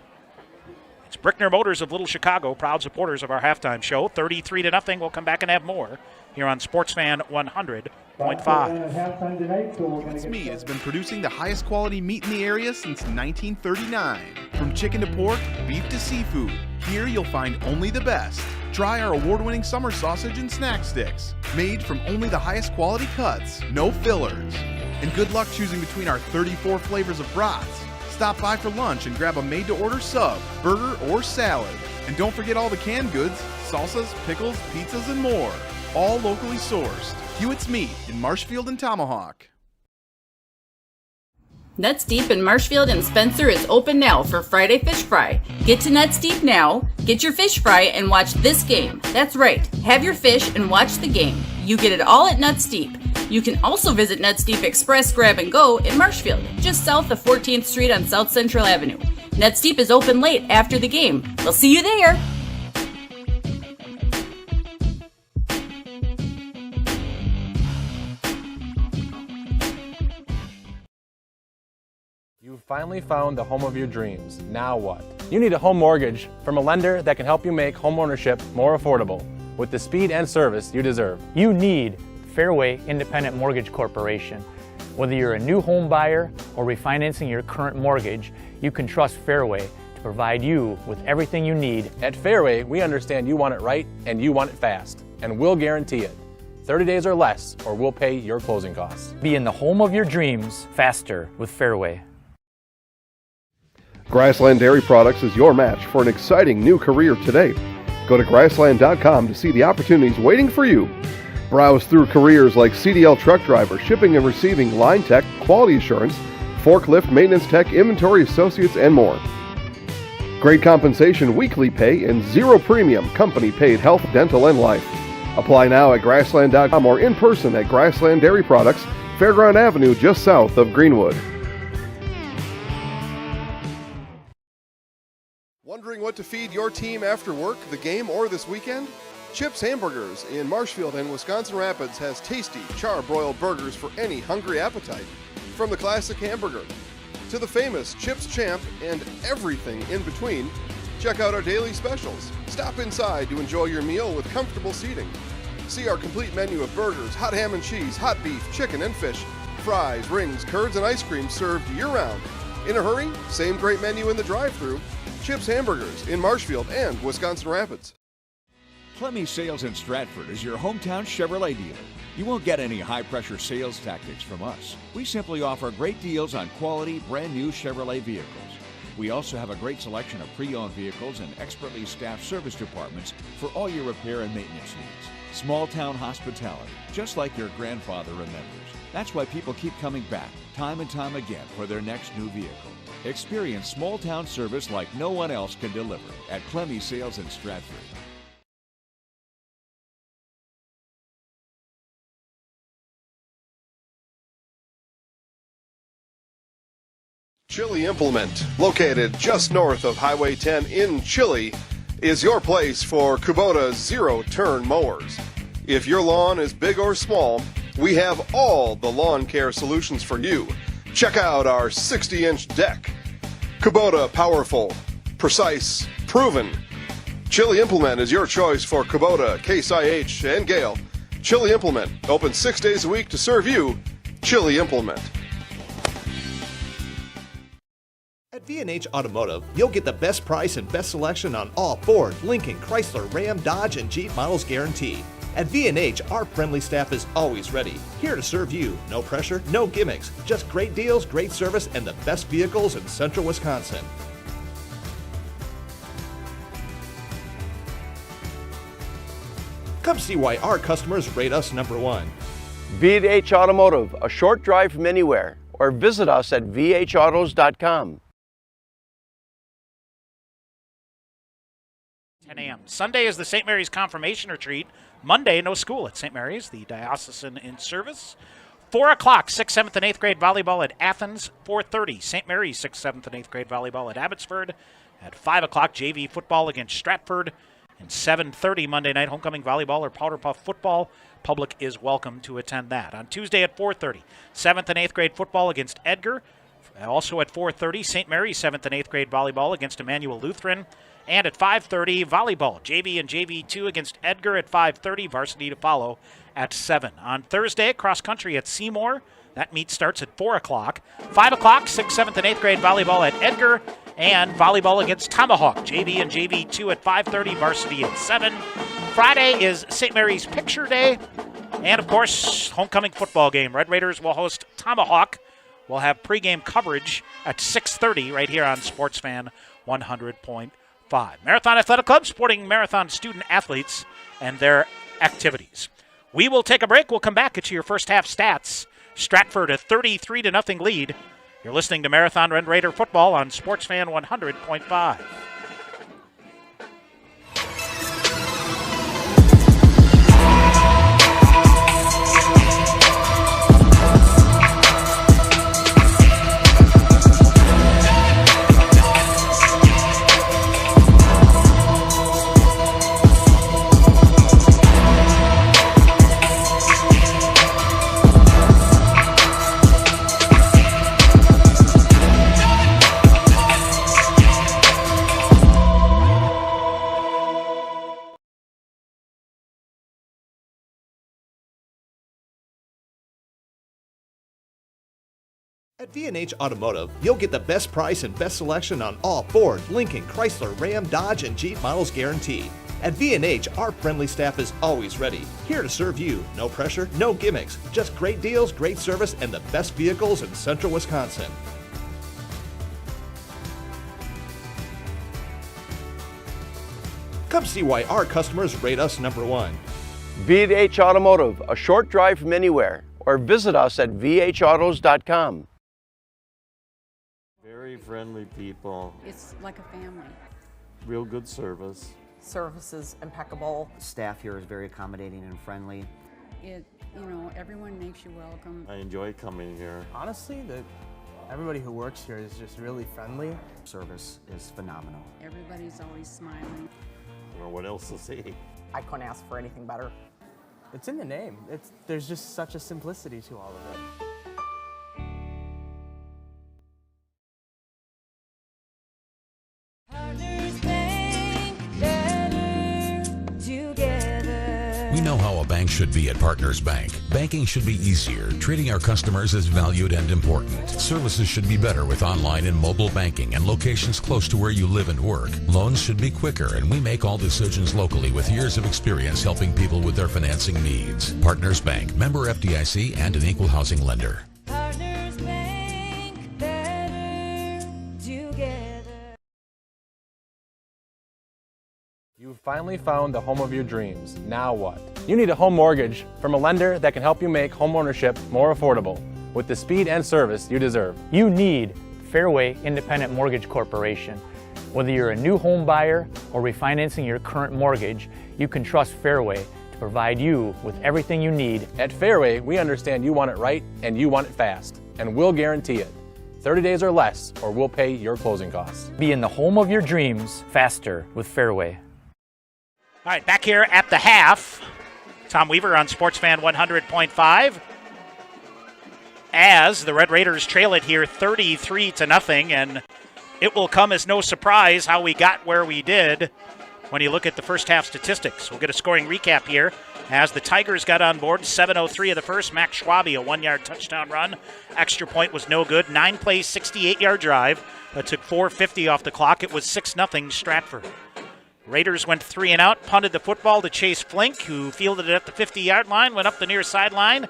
Speaker 1: It's Brickner Motors of Little Chicago, proud supporters of our halftime show. 33-0. We'll come back and have more here on Sportsfan 100.5.
Speaker 3: Hewitt's Meat has been producing the highest quality meat in the area since 1939. From chicken to pork, beef to seafood, here you'll find only the best. Try our award-winning summer sausage and snack sticks, made from only the highest quality cuts, no fillers. And good luck choosing between our 34 flavors of brats. Stop by for lunch and grab a made-to-order sub, burger, or salad. And don't forget all the canned goods, salsas, pickles, pizzas, and more. All locally sourced. Hewitt's Meat in Marshfield and Tomahawk.
Speaker 12: Nuts Deep in Marshfield and Spencer is open now for Friday Fish Fry. Get to Nuts Deep now, get your fish fry, and watch this game. That's right, have your fish and watch the game. You get it all at Nuts Deep. You can also visit Nuts Deep Express Grab and Go in Marshfield, just south of 14th Street on South Central Avenue. Nuts Deep is open late after the game. We'll see you there.
Speaker 13: You've finally found the home of your dreams. Now what? You need a home mortgage from a lender that can help you make homeownership more affordable with the speed and service you deserve.
Speaker 14: You need Fairway Independent Mortgage Corporation. Whether you're a new home buyer or refinancing your current mortgage, you can trust Fairway to provide you with everything you need.
Speaker 13: At Fairway, we understand you want it right and you want it fast, and we'll guarantee it. 30 days or less, or we'll pay your closing costs.
Speaker 14: Be in the home of your dreams faster with Fairway.
Speaker 2: Grassland Dairy Products is your match for an exciting new career today. Go to grassland.com to see the opportunities waiting for you. Browse through careers like CDL truck driver, shipping and receiving, line tech, quality assurance, forklift, maintenance tech, inventory associates, and more. Great compensation, weekly pay, and zero premium company paid health, dental, and life. Apply now at grassland.com or in person at Grassland Dairy Products, Fairground Avenue, just south of Greenwood. Wondering what to feed your team after work, the game, or this weekend? Chips Hamburgers in Marshfield and Wisconsin Rapids has tasty, char-broiled burgers for any hungry appetite. From the classic hamburger to the famous Chips Champ and everything in between, check out our daily specials. Stop inside to enjoy your meal with comfortable seating. See our complete menu of burgers, hot ham and cheese, hot beef, chicken and fish, fries, rings, curds, and ice cream served year-round. In a hurry? Same great menu in the drive-thru. Chips Hamburgers in Marshfield and Wisconsin Rapids.
Speaker 4: Clemmy Sales in Stratford is your hometown Chevrolet dealer. You won't get any high-pressure sales tactics from us. We simply offer great deals on quality, brand-new Chevrolet vehicles. We also have a great selection of pre-owned vehicles and expertly staffed service departments for all your repair and maintenance needs. Small-town hospitality, just like your grandfather remembers. That's why people keep coming back, time and time again, for their next new vehicle. Experience small-town service like no one else can deliver at Clemmy Sales in Stratford.
Speaker 2: Chili Implement, located just north of Highway 10 in Chile, is your place for Kubota zero-turn mowers. If your lawn is big or small, we have all the lawn care solutions for you. Check out our 60-inch deck. Kubota powerful, precise, proven. Chili Implement is your choice for Kubota, Case IH, and Gale. Chili Implement, open 6 days a week to serve you. Chili Implement.
Speaker 6: At V&H Automotive, you'll get the best price and best selection on all Ford, Lincoln, Chrysler, Ram, Dodge, and Jeep models guaranteed. At V&H, our friendly staff is always ready, here to serve you. No pressure, no gimmicks, just great deals, great service, and the best vehicles in central Wisconsin. Come see why our customers rate us #1.
Speaker 7: VH Automotive, a short drive from anywhere, or visit us at vhautos.com.
Speaker 1: 10 a.m. Sunday is the St. Mary's Confirmation Retreat. Monday, no school at St. Mary's, the diocesan in service. 4 o'clock, 6th, 7th, and 8th grade volleyball at Athens. 4:30, St. Mary's 6th, 7th, and 8th grade volleyball at Abbotsford. At 5 o'clock, JV football against Stratford. And 7:30 Monday night, homecoming volleyball or powder puff football. Public is welcome to attend that. On Tuesday at 4:30, 7th and 8th grade football against Edgar. Also at 4:30, St. Mary's 7th and 8th grade volleyball against Emmanuel Lutheran. And at 5:30, volleyball, JV and JV2 against Edgar at 5:30, varsity to follow at 7. On Thursday, cross country at Seymour. That meet starts at 4 o'clock. 5 o'clock, 6th, 7th, and 8th grade volleyball at Edgar. And volleyball against Tomahawk, JV and JV2 at 5:30, varsity at 7. Friday is St. Mary's Picture Day. And, of course, homecoming football game. Red Raiders will host Tomahawk. We'll have pregame coverage at 6:30 right here on Sportsfan 100.5. Marathon Athletic Club supporting marathon student athletes and their activities. We will take a break. We'll come back to your first half stats. Stratford a 33-0 lead. You're listening to Marathon Red Raider football on Sportsfan 100.5.
Speaker 6: At V&H Automotive, you'll get the best price and best selection on all Ford, Lincoln, Chrysler, Ram, Dodge, and Jeep models guaranteed. At V&H, our friendly staff is always ready, here to serve you. No pressure, no gimmicks, just great deals, great service, and the best vehicles in central Wisconsin. Come see why our customers rate us #1.
Speaker 7: VH Automotive, a short drive from anywhere, or visit us at vhautos.com.
Speaker 15: Very friendly people.
Speaker 16: It's like a family.
Speaker 15: Real good service.
Speaker 17: Service is impeccable.
Speaker 18: Staff here is very accommodating and friendly.
Speaker 16: Everyone makes you welcome.
Speaker 15: I enjoy coming here.
Speaker 19: Honestly, everybody who works here is just really friendly.
Speaker 18: Service is phenomenal.
Speaker 16: Everybody's always smiling.
Speaker 15: I don't know what else to say.
Speaker 17: I couldn't ask for anything better.
Speaker 19: It's in the name. There's just such a simplicity to all of it.
Speaker 8: We know how a bank should be at Partners Bank. Banking should be easier. Treating our customers as valued and important. Services should be better with online and mobile banking and locations close to where you live and work. Loans should be quicker, and we make all decisions locally with years of experience helping people with their financing needs. Partners Bank, member FDIC, and an equal housing lender.
Speaker 10: Partners Bank, better together.
Speaker 13: You've finally found the home of your dreams. Now what? You need a home mortgage from a lender that can help you make homeownership more affordable with the speed and service you deserve.
Speaker 14: You need Fairway Independent Mortgage Corporation. Whether you're a new home buyer or refinancing your current mortgage, you can trust Fairway to provide you with everything you need.
Speaker 13: At Fairway, we understand you want it right and you want it fast, and we'll guarantee it. 30 days or less, or we'll pay your closing costs.
Speaker 14: Be in the home of your dreams faster with Fairway.
Speaker 1: All right, back here at the half. Tom Weaver on Sportsfan 100.5. As the Red Raiders trail it here 33-0, and it will come as no surprise how we got where we did when you look at the first half statistics. We'll get a scoring recap here as the Tigers got on board. 7:03 of the first. Max Schwabe, a 1-yard touchdown run. Extra point was no good. 9-play, 68-yard drive. That took 4:50 off the clock. It was 6-0 Stratford. Raiders went 3 and out, punted the football to Chase Flink, who fielded it at the 50-yard line, went up the near sideline.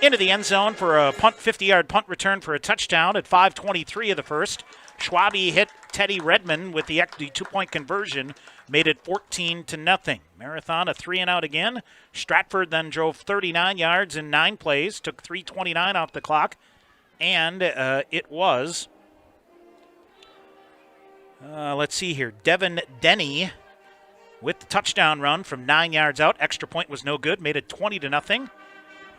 Speaker 1: into the end zone for a 50-yard punt return for a touchdown at 5:23 of the first. Schwabe hit Teddy Redmond with the 2-point conversion, made it 14-0. Marathon a 3-and-out again. Stratford then drove 39 yards in 9 plays, took 3:29 off the clock, and it was, let's see here, Devin Denny with the touchdown run from 9 yards out. Extra point was no good, made it 20-0.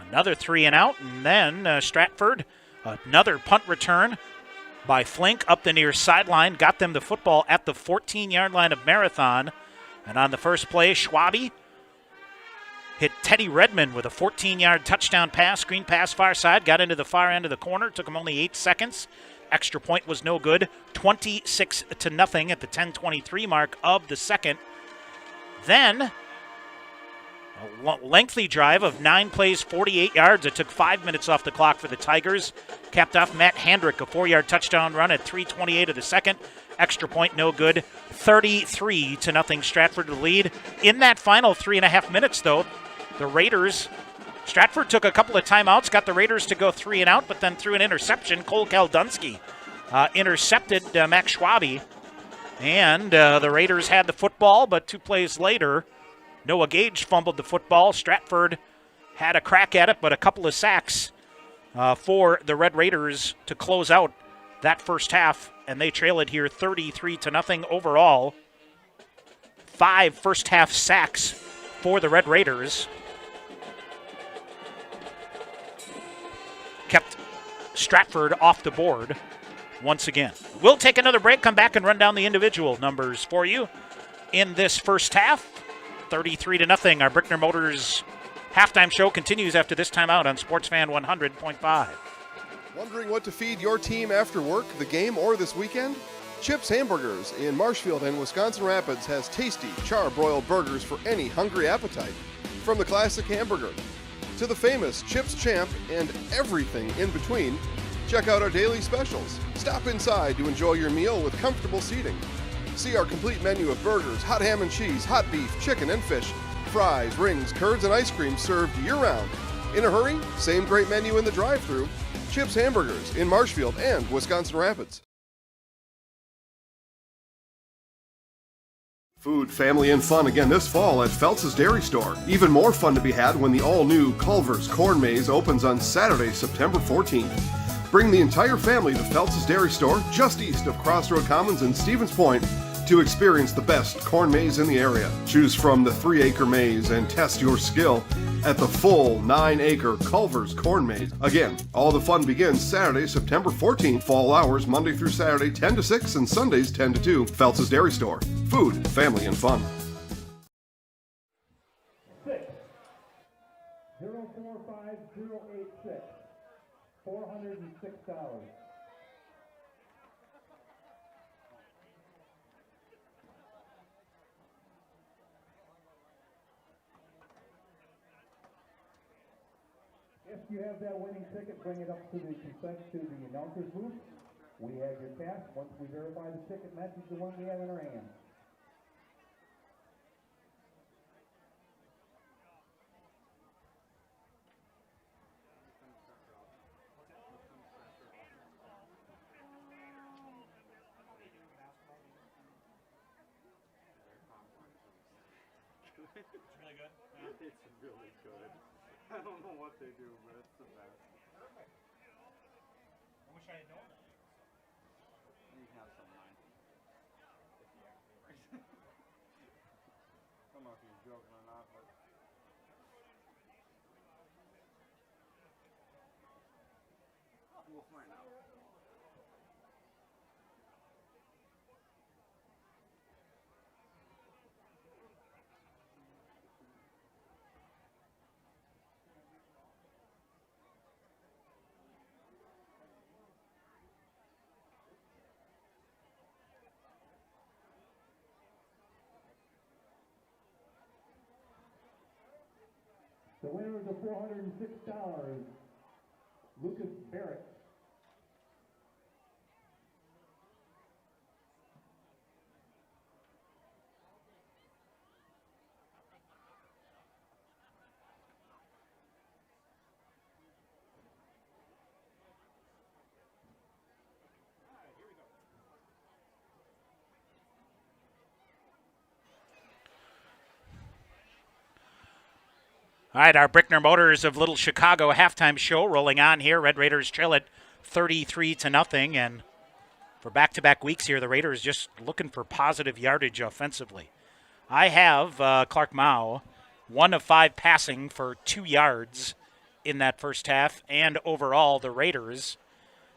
Speaker 1: Another 3-and-out, and then Stratford, another punt return by Flink up the near sideline, got them the football at the 14-yard line of Marathon. And on the first play, Schwabe hit Teddy Redmond with a 14-yard touchdown pass, screen pass far side, got into the far end of the corner, took him only 8 seconds. Extra point was no good, 26-0 at the 10:23 mark of the second. Then a lengthy drive of 9 plays, 48 yards. It took 5 minutes off the clock for the Tigers. Capped off Matt Handrick, a 4-yard touchdown run at 3:28 of the second. Extra point no good. 33-0 Stratford to lead. In that final 3.5 minutes, though, the Raiders, Stratford took a couple of timeouts, got the Raiders to go 3-and-out, but then threw an interception. Cole Kaldunsky intercepted Max Schwabe, and the Raiders had the football, but 2 plays later, Noah Gage fumbled the football. Stratford had a crack at it, but a couple of sacks for the Red Raiders to close out that first half, and they trail it here 33-0 overall. 5 first half sacks for the Red Raiders. Kept Stratford off the board once again. We'll take another break, come back and run down the individual numbers for you in this first half. 33-0. Our Brickner Motors halftime show continues after this timeout on Sportsfan 100.5.
Speaker 2: Wondering what to feed your team after work, the game, or this weekend? Chips Hamburgers in Marshfield and Wisconsin Rapids has tasty, char-broiled burgers for any hungry appetite. From the classic hamburger to the famous Chips Champ and everything in between, check out our daily specials. Stop inside to enjoy your meal with comfortable seating. See our complete menu of burgers, hot ham and cheese, hot beef, chicken and fish, fries, rings, curds, and ice cream served year-round. In a hurry? Same great menu in the drive-thru. Chips Hamburgers in Marshfield and Wisconsin Rapids. Food, family, and fun again this fall at Phelps' Dairy Store. Even more fun to be had when the all-new Culver's Corn Maze opens on Saturday, September 14th. Bring the entire family to Phelps' Dairy Store, just east of Crossroad Commons and Stevens Point, to experience the best corn maze in the area. Choose from the 3-acre maze and test your skill at the full 9-acre Culver's Corn Maze. Again, all the fun begins Saturday, September 14th. Fall hours Monday through Saturday, 10 to 6, and Sundays, 10 to 2. Phelps' Dairy Store. Food, family, and fun.
Speaker 11: 6045086. $406. If you have that winning ticket, bring it up to the announcer's booth. We have your cash. Once we verify the ticket, matches the one we have in our hands.
Speaker 9: It's really good. It's really good. I don't know what they do, but it's the best. Perfect. I wish I had known that. You can have some of mine. I don't know if he's joking or not, but. We'll find out.
Speaker 11: The winner of the $406, Lucas Barrett.
Speaker 1: All right, our Brickner Motors of Little Chicago halftime show rolling on here. Red Raiders trail it 33-0, and for back-to-back weeks here, the Raiders just looking for positive yardage offensively. I have Clark Mao, 1 of 5 passing for 2 yards in that first half, and overall, the Raiders,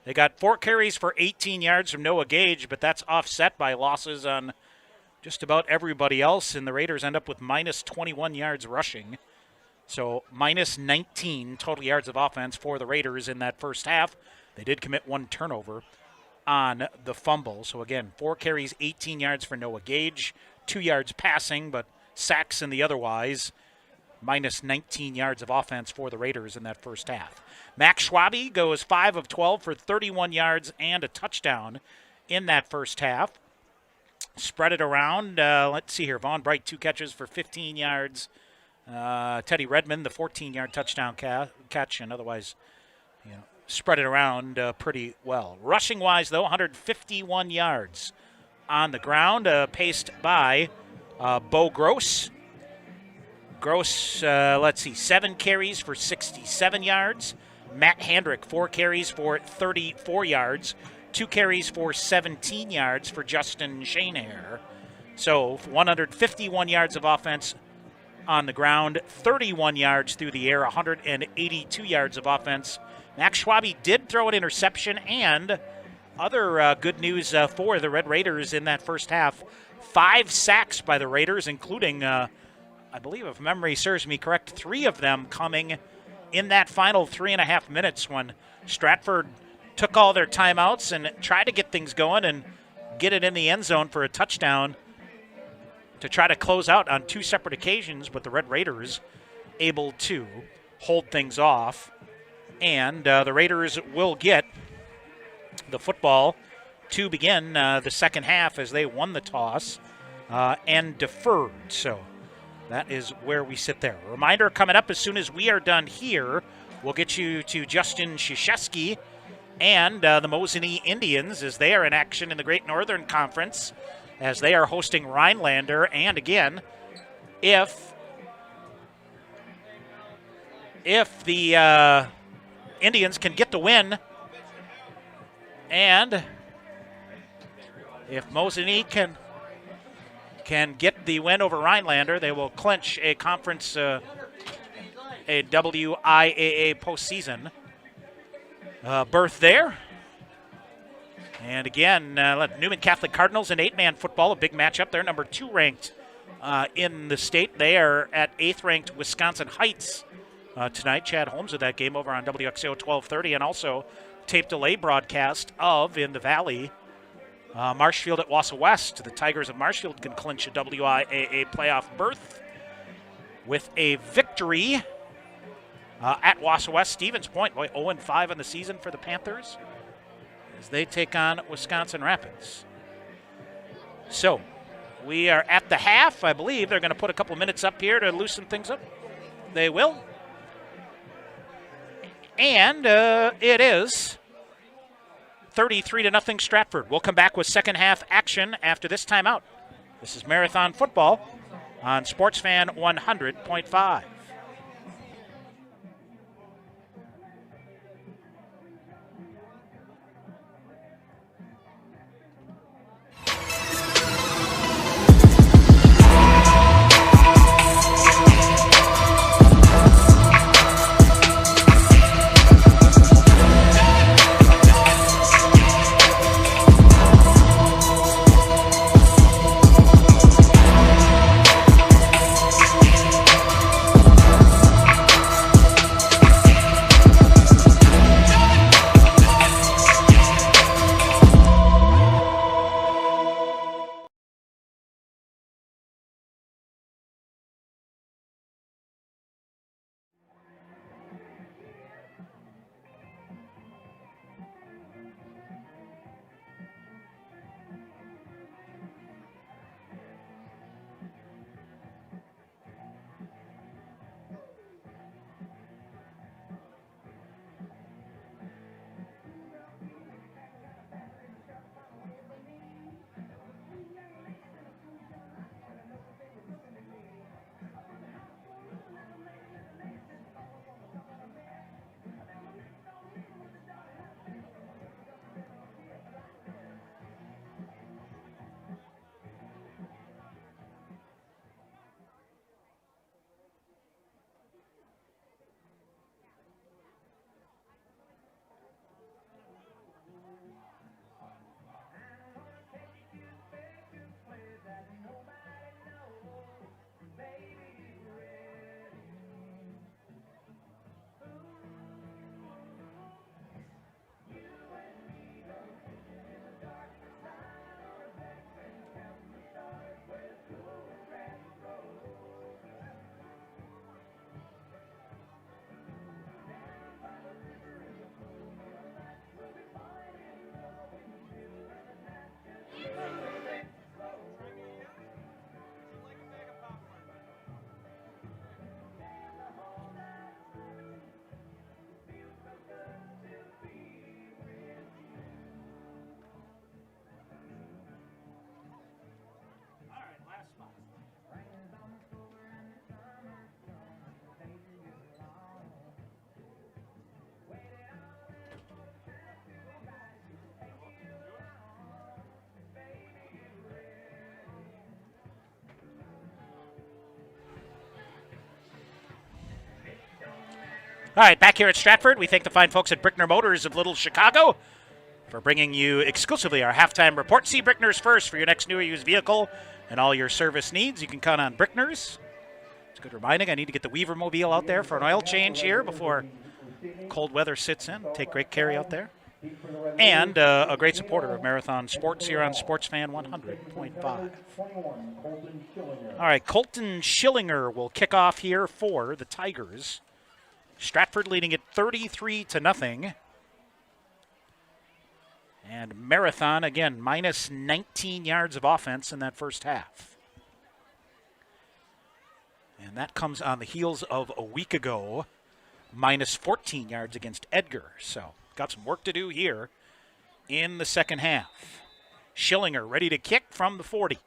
Speaker 1: they got 4 carries for 18 yards from Noah Gage, but that's offset by losses on just about everybody else, and the Raiders end up with minus 21 yards rushing. So minus 19 total yards of offense for the Raiders in that first half. They did commit 1 turnover on the fumble. So again, 4 carries, 18 yards for Noah Gage, 2 yards passing, but sacks in the otherwise. Minus 19 yards of offense for the Raiders in that first half. Max Schwabe goes 5 of 12 for 31 yards and a touchdown in that first half. Spread it around. Let's see here. Vaughn Bright, 2 catches for 15 yards. Teddy Redmond, the 14-yard touchdown catch, and otherwise, spread it around pretty well. Rushing-wise, though, 151 yards on the ground, paced by Bo Gross. Gross, 7 carries for 67 yards. Matt Handrick, 4 carries for 34 yards. 2 carries for 17 yards for Justin Shanehair. So 151 yards of offense on the ground, 31 yards through the air, 182 yards of offense. Max Schwabe did throw an interception, and other good news for the Red Raiders in that first half. 5 sacks by the Raiders, including, I believe if memory serves me correct, 3 of them coming in that final 3.5 minutes when Stratford took all their timeouts and tried to get things going and get it in the end zone for a touchdown to try to close out on 2 separate occasions, but the Red Raiders able to hold things off. And the Raiders will get the football to begin the second half as they won the toss and deferred. So that is where we sit there. A reminder coming up as soon as we are done here, we'll get you to Justin Krzyzewski and the Mosinee Indians as they are in action in the Great Northern Conference, as they are hosting Rhinelander. And again, if the Indians can get the win, and if Mosinee can get the win over Rhinelander, they will clinch a conference, a WIAA postseason berth there. And again, Newman Catholic Cardinals in 8-man football, a big matchup. They're number 2 ranked in the state. They are at 8th ranked Wisconsin Heights tonight. Chad Holmes with that game over on WXO 1230, and also tape delay broadcast of in the Valley. Marshfield at Wausau West. The Tigers of Marshfield can clinch a WIAA playoff berth with a victory at Wausau West. Stevens Point, 0-5 on the season for the Panthers as they take on Wisconsin Rapids. So we are at the half. I believe they're going to put a couple minutes up here to loosen things up. They will. And it is 33-0 Stratford. We'll come back with second half action after this timeout. This is Marathon Football on SportsFan 100.5. All right, back here at Stratford, we thank the fine folks at Brickner Motors of Little Chicago for bringing you exclusively our halftime report. See Brickner's first for your next new or used vehicle and all your service needs. You can count on Brickner's. It's a good reminding. I need to get the Weaver Mobile out there for an oil change here before cold weather sits in. Take great care out there. And a great supporter of Marathon Sports here on Sportsfan 100.5. All right, Colton Schillinger will kick off here for the Tigers. Stratford leading it 33-0. And Marathon, again, minus 19 yards of offense in that first half. And that comes on the heels of a week ago, minus 14 yards against Edgar. So got some work to do here in the second half. Schillinger ready to kick from the 40.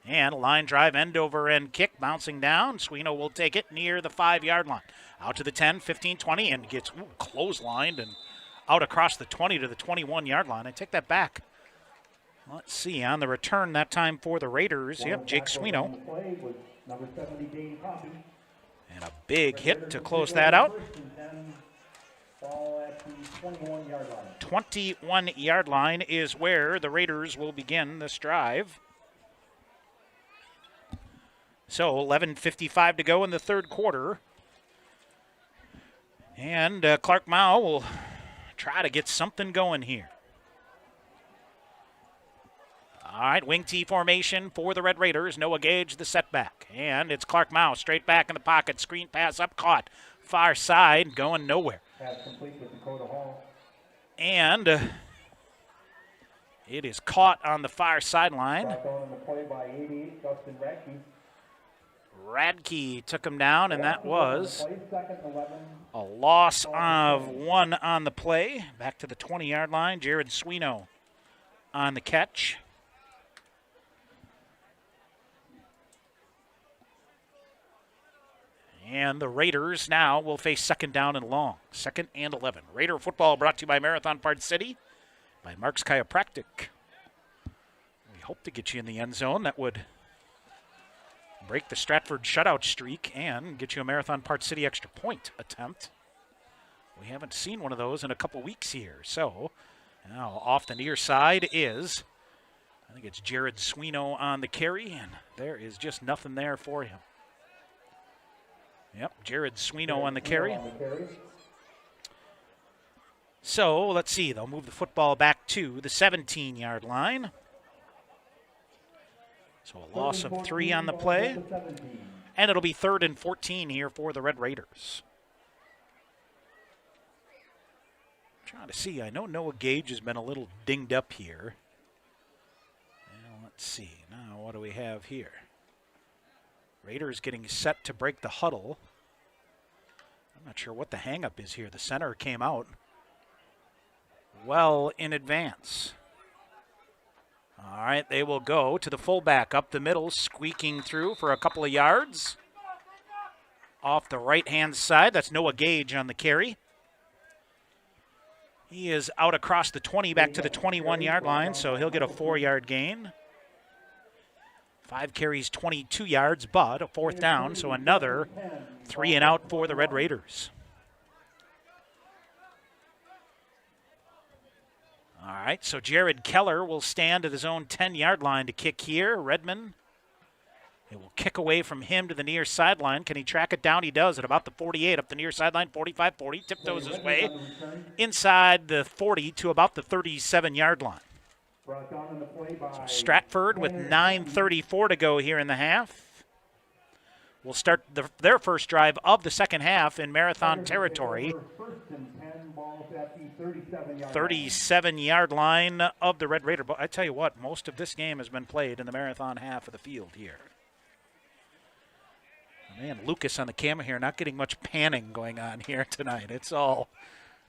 Speaker 1: And a line drive, end-over-end kick, bouncing down. Sweeney will take it near the 5-yard line. Out to the 10, 15, 20, and gets clotheslined and out across the 20 to the 21-yard line. I take that back. Let's see, on the return that time for the Raiders, yep, Jake Sweeney. And a big hit to close that out. 21-yard line is where the Raiders will begin this drive. So 11:55 to go in the third quarter. And Clark Mao will try to get something going here. All right, wing T formation for the Red Raiders. Noah Gage, the setback. And it's Clark Mao straight back in the pocket. Screen pass up, caught. Far side, going nowhere.
Speaker 11: Pass complete with Dakota Hall.
Speaker 1: And it is caught on the far sideline.
Speaker 11: Brought down on the play by 88, Dustin Radke.
Speaker 1: Radke took him down, and that was a loss of 1 on the play. Back to the 20-yard line. Jared Sweeney on the catch. And the Raiders now will face second down and long. 2nd and 11. Raider football brought to you by Marathon Parts City, by Mark's Chiropractic. We hope to get you in the end zone. That would break the Stratford shutout streak and get you a Marathon Parts City extra point attempt. We haven't seen one of those in a couple weeks here. So now off the near side is, I think it's Jared Sweeney on the carry, and there is just nothing there for him. Yep, Jared Sweeney on the carry. So let's see, they'll move the football back to the 17-yard line. So a loss of 3 on the play. And it'll be 3rd and 14 here for the Red Raiders. I'm trying to see, I know Noah Gage has been a little dinged up here. Well, let's see, now what do we have here? Raiders getting set to break the huddle. I'm not sure what the hang-up is here. The center came out well in advance. All right, they will go to the fullback up the middle, squeaking through for a couple of yards. Off the right-hand side, that's Noah Gage on the carry. He is out across the 20 back to the 21-yard line, so he'll get a 4-yard gain. 5 carries, 22 yards, but a 4th down, so another 3 and out for the Red Raiders. All right, so Jared Keller will stand at his own 10-yard line to kick here. Redmond, it will kick away from him to the near sideline. Can he track it down? He does at about the 48, up the near sideline, 45-40, tiptoes his way inside the 40 to about the 37-yard line. So Stratford with 9:34 to go here in the half. We'll start their first drive of the second half in Marathon territory. 37-yard line of the Red Raider. But I tell you what, most of this game has been played in the Marathon half of the field here. Man, Lucas on the camera here, not getting much panning going on here tonight. It's all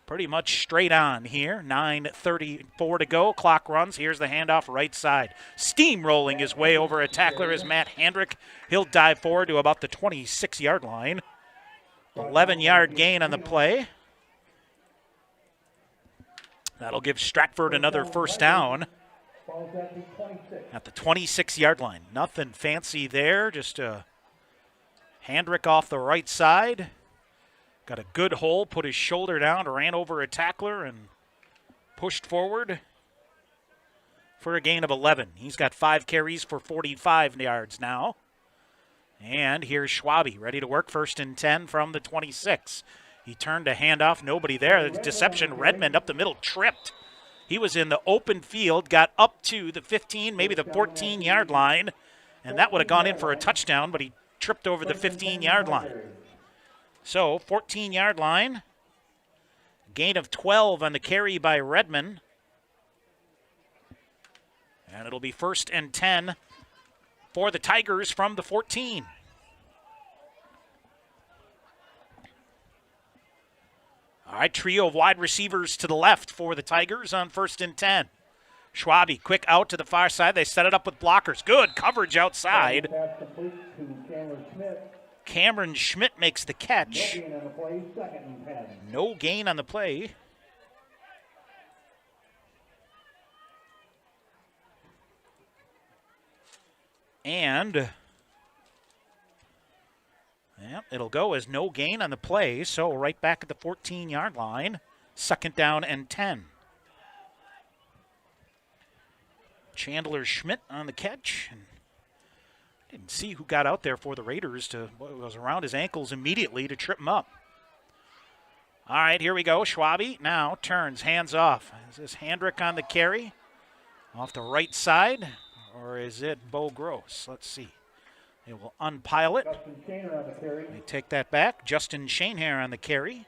Speaker 1: pretty much straight on here. 9:34 to go. Clock runs. Here's the handoff right side. Steamrolling his way over a tackler is Matt Handrick. He'll dive forward to about the 26-yard line. 11-yard gain on the play. That'll give Stratford another first down at the 26-yard line. Nothing fancy there, just a Handrick off the right side. Got a good hole, put his shoulder down, ran over a tackler, and pushed forward for a gain of 11. He's got 5 carries for 45 yards now. And here's Schwabe, ready to work, 1st and 10 from the 26. He turned a handoff, nobody there. Deception, Redmond up the middle, tripped. He was in the open field, got up to the 15, maybe the 14-yard line, and that would have gone in for a touchdown, but he tripped over the 15-yard line. So, 14-yard line, gain of 12 on the carry by Redmond. And it'll be 1st and 10 for the Tigers from the 14. All right, trio of wide receivers to the left for the Tigers on 1st and 10. Schwabe, quick out to the far side. They set it up with blockers. Good coverage outside. Cameron Schmidt makes the catch. No gain on the play. And it'll go as no gain on the play, so right back at the 14-yard line. 2nd down and 10. Chandler Schmidt on the catch. And didn't see who got out there for the Raiders to was around his ankles immediately to trip him up. All right, here we go. Schwabe now turns, hands off. Is this Handrick on the carry? Off the right side, or is it Bo Gross? Let's see. They will unpile it. They take that back. Justin Shanehair on the carry.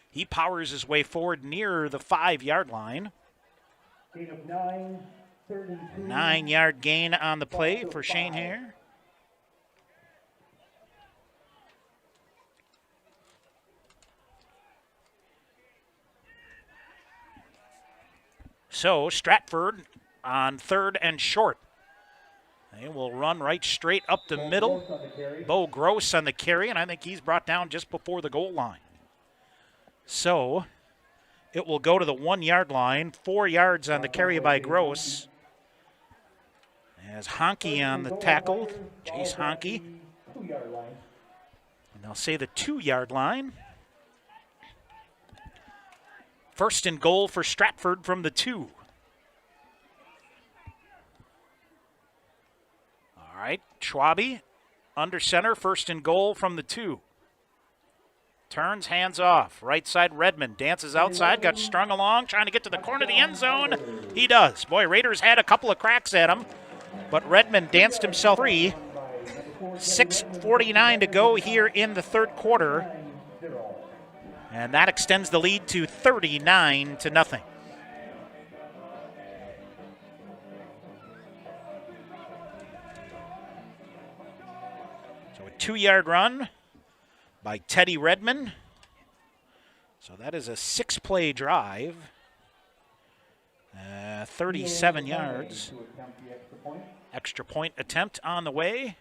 Speaker 1: He powers his way forward near the 5-yard line. 9-yard gain on the play for Shanehair. So Stratford on 3rd and short. They will run right straight up the middle. Bo Gross on the carry, and I think he's brought down just before the goal line. So it will go to the 1-yard line. 4 yards on the carry by Gross. As Honke on the tackle, Jace Honke. And they'll say the 2-yard line. 1st and goal for Stratford from the 2. All right, Schwabe under center, 1st and goal from the 2. Turns, hands off. Right side, Redmond dances outside, got strung along, trying to get to the corner of the end zone. He does. Boy, Raiders had a couple of cracks at him, but Redmond danced himself free. 6:49 to go here in the 3rd quarter. And that extends the lead to 39-0. So a 2-yard run by Teddy Redmond. So that is a 6-play drive. 37 yards. Extra point attempt on the way.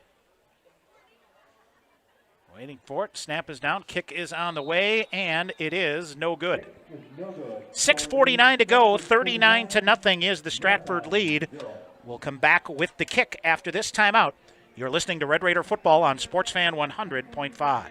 Speaker 1: Waiting for it. Snap is down. Kick is on the way, and it is no good. 6:49 to go. 39-0 is the Stratford lead. We'll come back with the kick after this timeout. You're listening to Red Raider Football on SportsFan 100.5.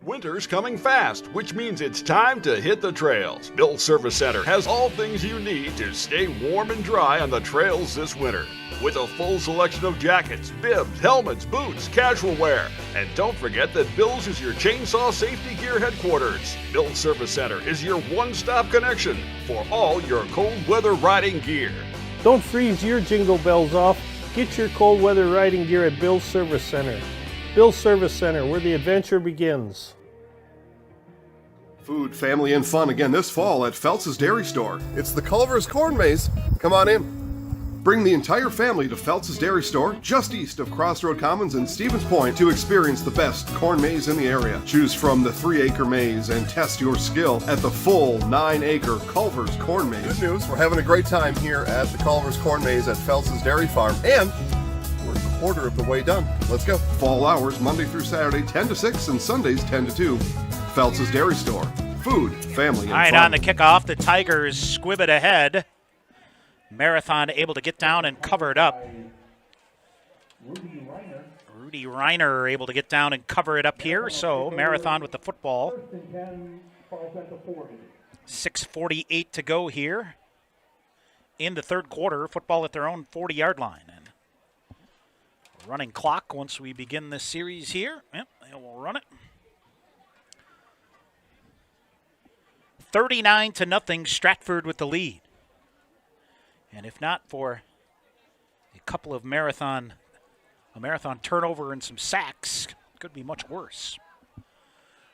Speaker 5: Winter's coming fast, which means it's time to hit the trails. Bill Service Center has all things you need to stay warm and dry on the trails this winter. With a full selection of jackets, bibs, helmets, boots, casual wear. And don't forget that Bill's is your chainsaw safety gear headquarters. Bill Service Center is your one-stop connection for all your cold weather riding gear.
Speaker 20: Don't freeze your jingle bells off. Get your cold weather riding gear at Bill's Service Center. Bill's Service Center, where the adventure begins.
Speaker 2: Food, family, and fun again this fall at Phelps' Dairy Store. It's the Culver's Corn Maze. Come on in. Bring the entire family to Phelps' Dairy Store, just east of Crossroad Commons and Stevens Point, to experience the best corn maze in the area. Choose from the 3-acre maze and test your skill at the full 9-acre Culver's Corn Maze. Good news, we're having a great time here at the Culver's Corn Maze at Phelps' Dairy Farm, and we're a quarter of the way done. Let's go. Fall hours, Monday through Saturday, 10 to 6, and Sundays, 10 to 2. Phelps' Dairy Store. Food, family, and
Speaker 1: All right,
Speaker 2: fun.
Speaker 1: on the kickoff, the Tigers squib it ahead. Marathon able to get down and cover it up. Rudy Reiner able to get down and cover it up here. So Marathon with the football. 6:48 to go here in the third quarter. Football at their own 40-yard line. And running clock once we begin this series here. Yep, they will run it. 39-0, Stratford with the lead. And if not for a couple of marathon turnover and some sacks, could be much worse.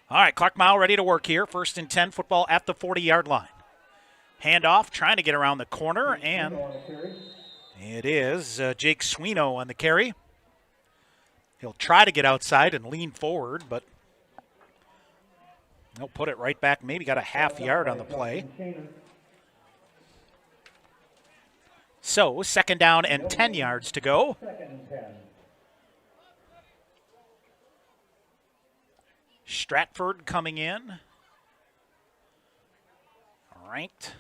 Speaker 1: All right, Clark Mile ready to work here. 1st and 10, football at the 40-yard line. Handoff, trying to get around the corner, and it is Jake Sweeney on the carry. He'll try to get outside and lean forward, but he'll put it right back. Maybe got a half yard on the play. So 2nd down and 10 yards to go. Stratford coming in. Ranked.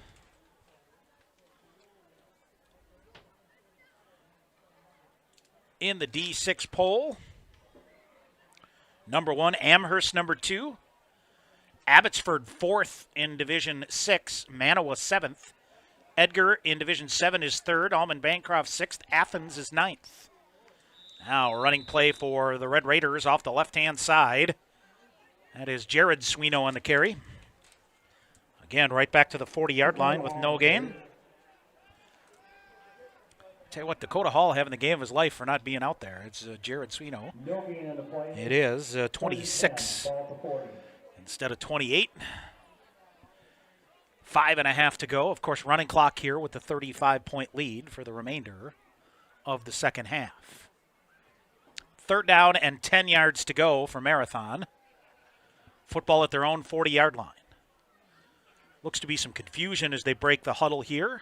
Speaker 1: In the D6 poll. Number 1, Amherst number 2. Abbotsford 4th in Division 6. Manawa 7th. Edgar in Division 7 is 3rd. Almond Bancroft 6th. Athens is 9th. Now running play for the Red Raiders off the left-hand side. That is Jared Sweeney on the carry. Again, right back to the 40-yard line with no gain. Tell you what, Dakota Hall having the game of his life for not being out there. It's Jared Sweeney. It is 26 instead of 28. 5.5 to go. Of course, running clock here with the 35-point lead for the remainder of the second half. 3rd down and 10 yards to go for Marathon. Football at their own 40-yard line. Looks to be some confusion as they break the huddle here.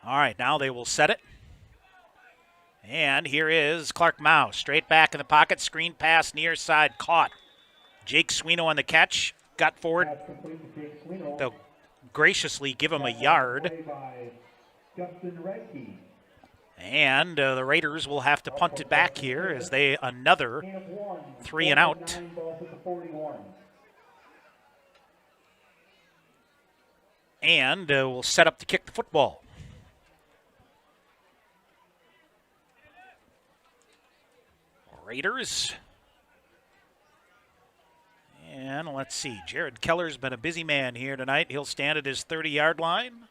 Speaker 1: All right, now they will set it. And here is Clark Mouse, straight back in the pocket, screen pass, near side, caught. Jake Sweeney on the catch, got forward. They'll graciously give him a yard. And the Raiders will have to punt it back here as they another 3 and out. And we'll set up to kick the football. Raiders. And let's see, Jared Keller's been a busy man here tonight. He'll stand at his 30-yard line.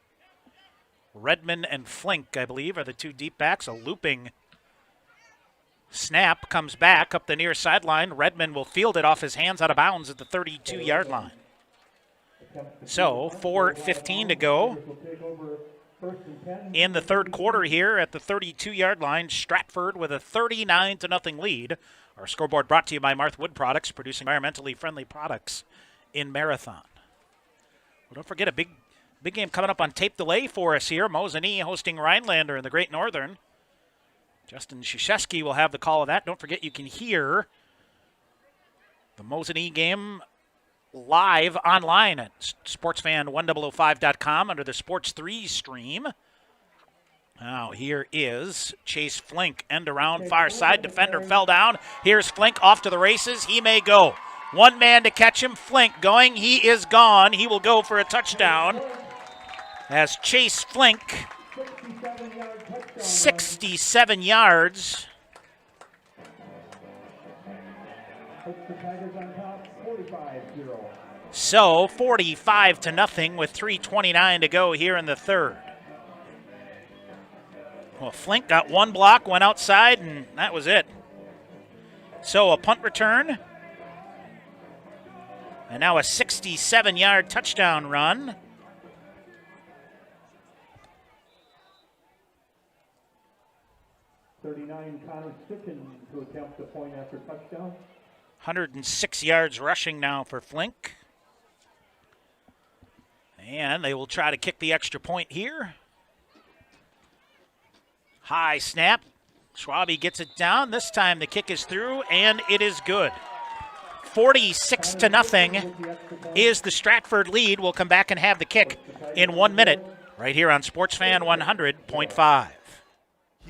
Speaker 1: Redmond and Flink, I believe, are the 2 deep backs. A looping snap comes back up the near sideline. Redmond will field it off his hands out of bounds at the 32-yard line. So 4:15 to go in the third quarter here at the 32-yard line. Stratford with a 39-0 lead. Our scoreboard brought to you by Martha Wood Products, producing environmentally friendly products in Marathon. Well, don't forget a big game coming up on tape delay for us here. Mosinee hosting Rhinelander in the Great Northern. Justin Krzyzewski will have the call of that. Don't forget you can hear the Mosinee game live online at sportsfan1005.com under the Sports 3 stream. Now here is Chase Flink, end around far side, defender fell down. Here's Flink off to the races, he may go. One man to catch him, Flink going, he is gone. He will go for a touchdown as Chase Flink, 67 yards. So 45-0 with 3:29 to go here in the third. Well, Flink got one block, went outside, and that was it. So a punt return. And now a 67-yard touchdown run.
Speaker 11: Connor Sticken to attempt the point after touchdown.
Speaker 1: 106 yards rushing now for Flink. And they will try to kick the extra point here. High snap. Schwabe gets it down. This time the kick is through, and it is good. 46-0 is the Stratford lead. We'll come back and have the kick in 1 minute right here on Sportsfan 100.5.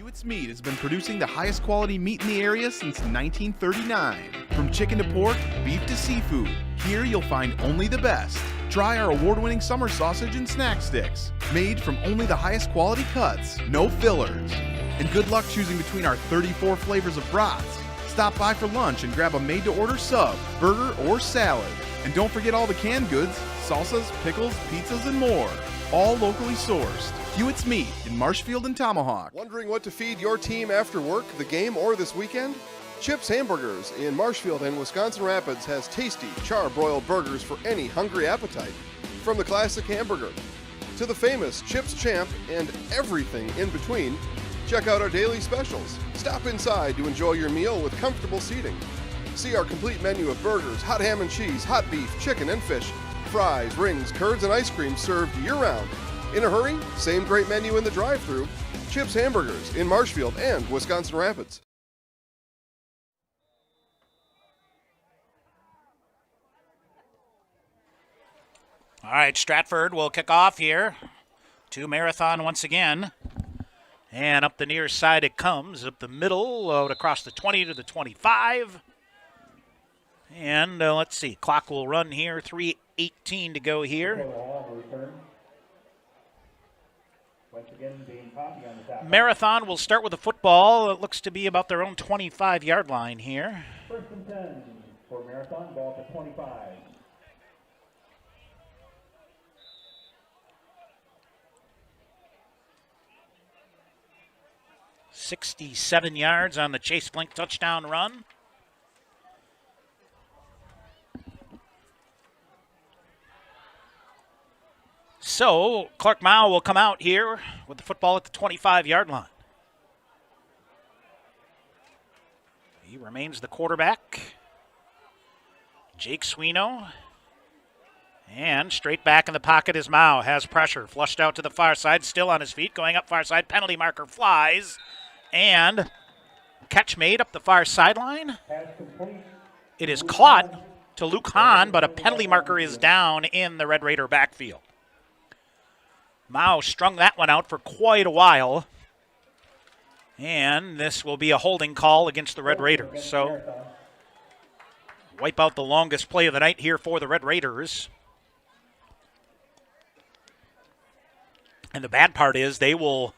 Speaker 3: Hewitt's Meat has been producing the highest quality meat in the area since 1939. From chicken to pork, beef to seafood, here you'll find only the best. Try our award-winning summer sausage and snack sticks, made from only the highest quality cuts, no fillers. And good luck choosing between our 34 flavors of brats. Stop by for lunch and grab a made-to-order sub, burger, or salad. And don't forget all the canned goods, salsas, pickles, pizzas, and more. All locally sourced. Hewitt's Meat in Marshfield and Tomahawk.
Speaker 2: Wondering what to feed your team after work, the game, or this weekend? Chips Hamburgers in Marshfield and Wisconsin Rapids has tasty, char-broiled burgers for any hungry appetite. From the classic hamburger to the famous Chips Champ and everything in between, check out our daily specials. Stop inside to enjoy your meal with comfortable seating. See our complete menu of burgers, hot ham and cheese, hot beef, chicken and fish, fries, rings, curds, and ice cream served year-round. In a hurry? Same great menu in the drive-thru. Chips Hamburgers in Marshfield and Wisconsin Rapids.
Speaker 1: All right, Stratford will kick off here to Marathon once again. And up the near side it comes, up the middle, out across the 20 to the 25. And let's see, clock will run here, 3:18 to go here. Marathon will start with the football. It looks to be about their own 25-yard line here.
Speaker 11: 1st and 10 for Marathon, ball to 25.
Speaker 1: 67 yards on the Chase Flink touchdown run. So Clark Mao will come out here with the football at the 25-yard line. He remains the quarterback. Jake Swino. And straight back in the pocket is Mao. Has pressure. Flushed out to the far side. Still on his feet. Going up far side. Penalty marker flies. And catch made up the far sideline. It is caught to Luke Hahn, but a penalty marker is down in the Red Raider backfield. Mao strung that one out for quite a while. And this will be a holding call against the Red Raiders. So wipe out the longest play of the night here for the Red Raiders. And the bad part is they will,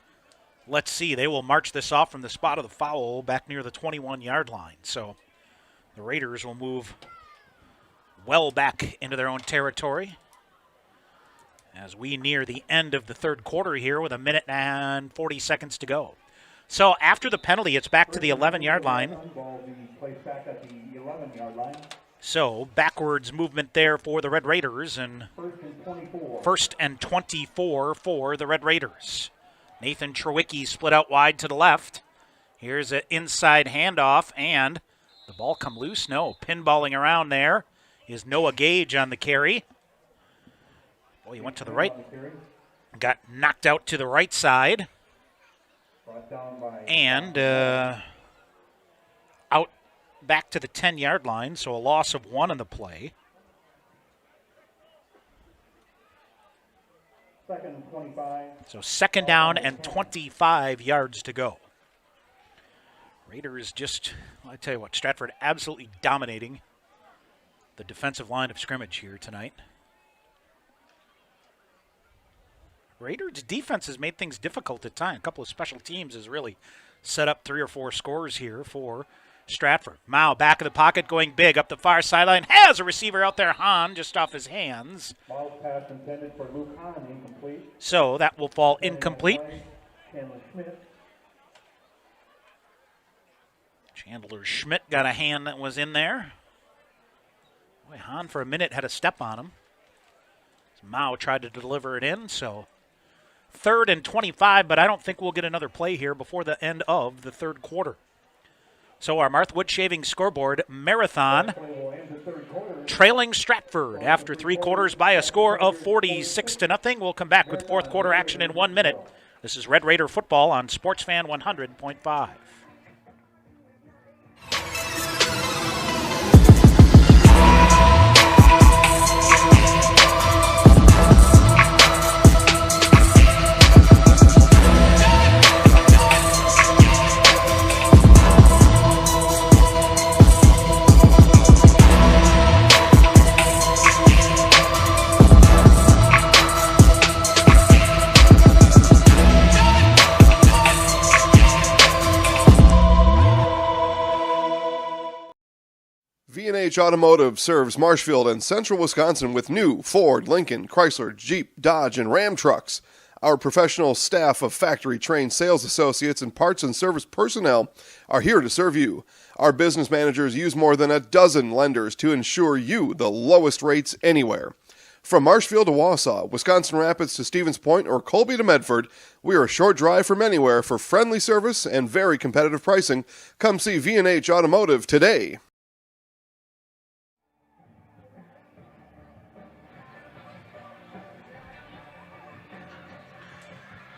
Speaker 1: let's see, they will march this off from the spot of the foul back near the 21-yard line. So the Raiders will move well back into their own territory as we near the end of the third quarter here with 1 minute and 40 seconds to go. So after the penalty, it's back to the 11-yard line. So backwards movement there for the Red Raiders, and 1st and 24 for the Red Raiders. Nathan Trewicki split out wide to the left. Here's an inside handoff, and the ball come loose. No, pinballing around there is Noah Gage on the carry. Boy, he went to the right. Got knocked out to the right side. And out back to the 10-yard line, so a loss of 1 in the play.
Speaker 11: 2nd and 25.
Speaker 1: So 2nd down and 25 yards to go. Raiders just, I tell you what, Stratford absolutely dominating the defensive line of scrimmage here tonight. Raiders' defense has made things difficult at times. A couple of special teams has really set up 3 or 4 scores here for Stratford. Mao back in the pocket, going big up the far sideline. Has a receiver out there, Hahn, just off his hands.
Speaker 11: Ball pass intended for Luke Hahn, incomplete.
Speaker 1: So that will fall incomplete. Chandler Schmidt got a hand that was in there. Boy, Hahn for a minute had a step on him. Mao tried to deliver it in, so 3rd and 25, but I don't think we'll get another play here before the end of the third quarter. So our Martha Wood Shaving scoreboard, Marathon trailing Stratford after 3 quarters by a score of 46-0. We'll come back with fourth quarter action in 1 minute. This is Red Raider football on Sportsfan 100.5.
Speaker 2: V&H Automotive serves Marshfield and Central Wisconsin with new Ford, Lincoln, Chrysler, Jeep, Dodge, and Ram trucks. Our professional staff of factory-trained sales associates and parts and service personnel are here to serve you. Our business managers use more than a dozen lenders to ensure you the lowest rates anywhere. From Marshfield to Wausau, Wisconsin Rapids to Stevens Point, or Colby to Medford, we are a short drive from anywhere for friendly service and very competitive pricing. Come see V&H Automotive today.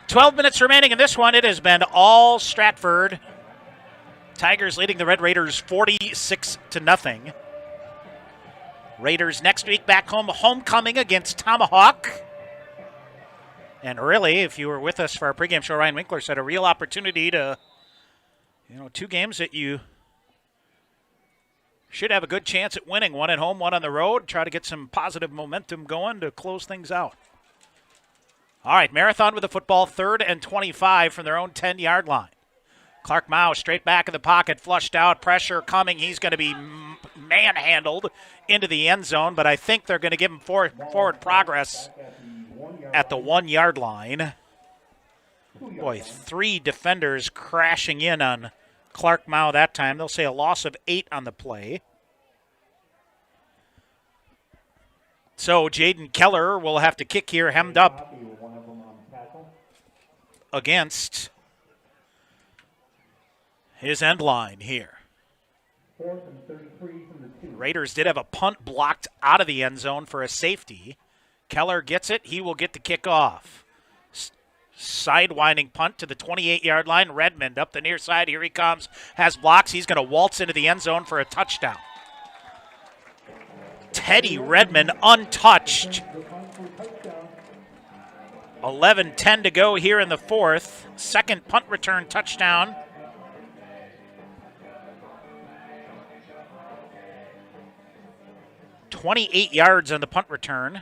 Speaker 1: "12 minutes remaining in this one. It has been all Stratford. Tigers leading the Red Raiders 46-0. Raiders next week back home, homecoming against Tomahawk. And really, if you were with us for our pregame show, Ryan Winkler said a real opportunity to, 2 games that you should have a good chance at winning. One at home, one on the road. Try to get some positive momentum going to close things out. All right, Marathon with the football, 3rd and 25 from their own 10-yard line. Clark Mao straight back in the pocket, flushed out, pressure coming. He's going to be manhandled into the end zone, but I think they're going to give him forward progress at the 1-yard line. Boy, 3 defenders crashing in on Clark Mao that time. They'll say a loss of 8 on the play. So Jaden Keller will have to kick here, hemmed up against his end line here. Raiders did have a punt blocked out of the end zone for a safety. Keller gets it. He will get the kickoff. Sidewinding punt to the 28-yard line. Redmond up the near side. Here he comes. Has blocks. He's going to waltz into the end zone for a touchdown. Teddy Redmond untouched. 11:10 to go here in the 4th. Second punt return touchdown. .28 yards on the punt return.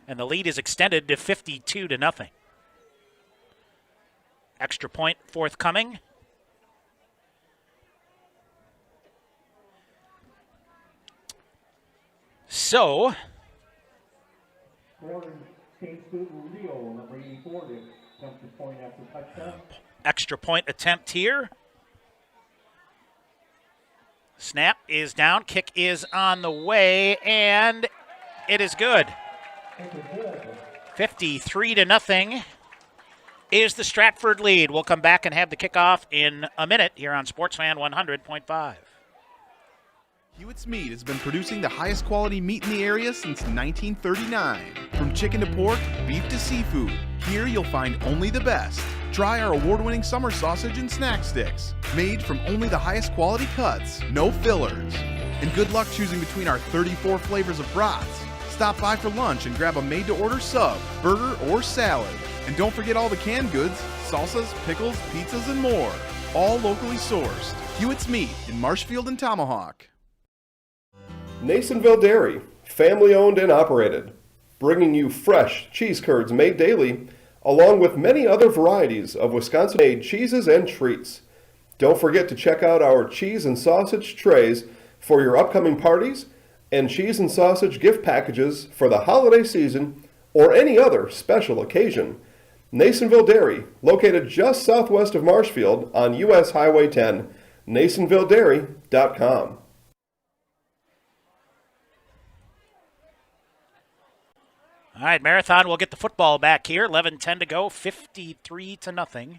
Speaker 1: And the lead is extended to 52-0. Extra point forthcoming. So, extra point attempt here. Snap is down, kick is on the way, and it is good. 53-0 is the Stratford lead. We'll come back and have the kickoff in a minute here on Sportsfan 100.5.
Speaker 3: Hewitt's Meat has been producing the highest quality meat in the area since 1939. From chicken to pork, beef to seafood, here you'll find only the best. Try our award-winning summer sausage and snack sticks, made from only the highest quality cuts, no fillers. And good luck choosing between our 34 flavors of brats. Stop by for lunch and grab a made-to-order sub, burger, or salad. And don't forget all the canned goods, salsas, pickles, pizzas, and more. All locally sourced. Hewitt's Meat in Marshfield and Tomahawk.
Speaker 2: Nasonville Dairy, family owned and operated, bringing you fresh cheese curds made daily, along with many other varieties of Wisconsin-made cheeses and treats. Don't forget to check out our cheese and sausage trays for your upcoming parties and cheese and sausage gift packages for the holiday season or any other special occasion. Nasonville Dairy, located just southwest of Marshfield on US Highway 10, NasonvilleDairy.com.
Speaker 1: All right, Marathon will get the football back here. 11:10 to go, 53-0.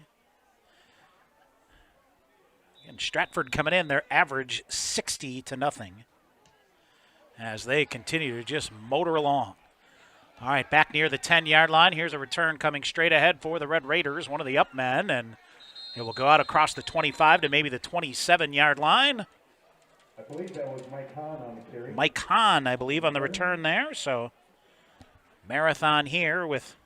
Speaker 1: And Stratford coming in, their average 60-0 as they continue to just motor along. All right, back near the 10-yard line. Here's a return coming straight ahead for the Red Raiders, one of the up men, and it will go out across the 25 to maybe the 27-yard line.
Speaker 11: I believe that was Mike Hahn on the carry.
Speaker 1: Mike Hahn, I believe, on the return there. So Marathon here with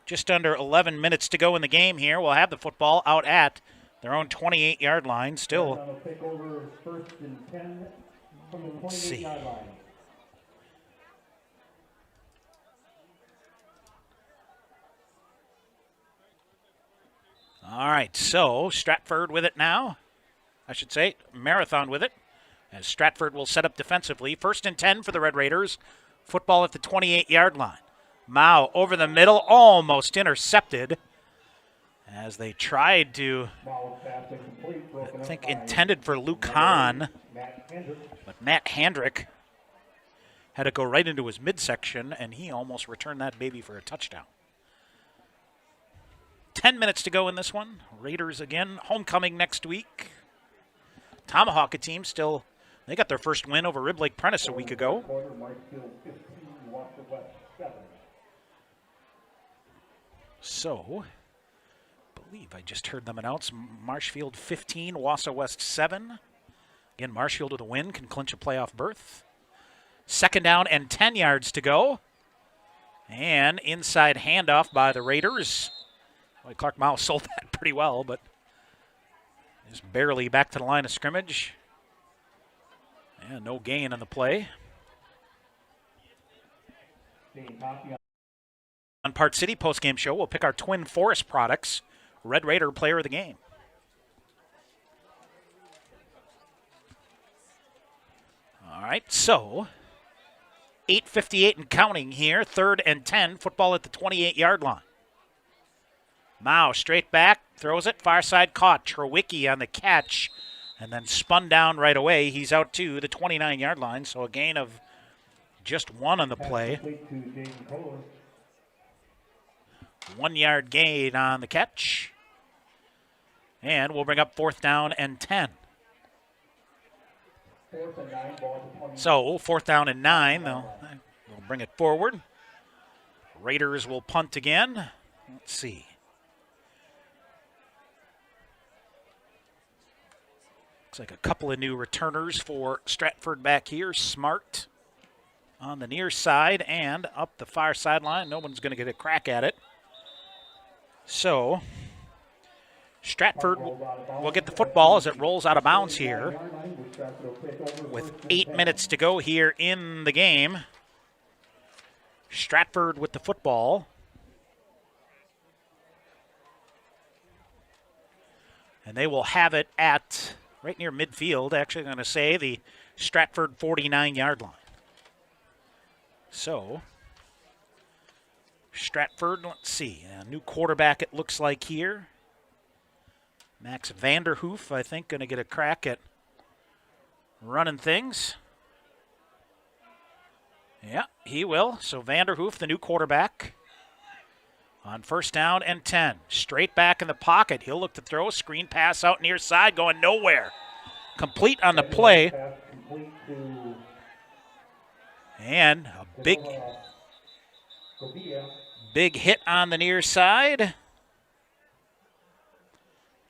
Speaker 1: just under 11 minutes to go in the game here. We'll have the football out at their own 28-yard line. Still,
Speaker 11: Take over first and 10 from the 28-yard line.
Speaker 1: All right, so Stratford with it now. I should say, Marathon with it, as Stratford will set up defensively. 1st and 10 for the Red Raiders. Football at the 28-yard line. Mao over the middle, almost intercepted as they tried to, I think, intended for Luke Hahn, but Matt Handrick had to go right into his midsection, and he almost returned that baby for a touchdown. 10 minutes to go in this one. Raiders again, homecoming next week. Tomahawk team still, they got their first win over Rib Lake Prentice a week ago. So, I believe I just heard them announce Marshfield 15, Wausau West 7. Again, Marshfield with a win can clinch a playoff berth. 2nd down and 10 yards to go. And inside handoff by the Raiders. Well, Clark Mao sold that pretty well, but just barely back to the line of scrimmage. And no gain on the play. On Part City postgame show, we'll pick our Twin Forest products. Red Raider player of the game. All right, so 8:58 and counting here. 3rd and 10, football at the 28-yard line. Mao straight back, throws it, far side caught. Trewicki on the catch, and then spun down right away. He's out to the 29-yard line, so a gain of just 1 on the play. 1-yard gain on the catch. And we'll bring up 4th down and 10. So 4th down and 9. They'll bring it forward. Raiders will punt again. Let's see. Looks like a couple of new returners for Stratford back here. Smart on the near side and up the far sideline. No one's going to get a crack at it. So Stratford will get the football as it rolls out of bounds here with 8 minutes to go here in the game. Stratford with the football. And they will have it at right near midfield. Actually, I'm going to say the Stratford 49-yard line. So Stratford, let's see, a new quarterback it looks like here. Max Vanderhoof, I think, going to get a crack at running things. Yeah, he will. So Vanderhoof, the new quarterback, on 1st down and 10. Straight back in the pocket. He'll look to throw. Screen pass out near side, going nowhere. Complete on the play. And a big hit on the near side.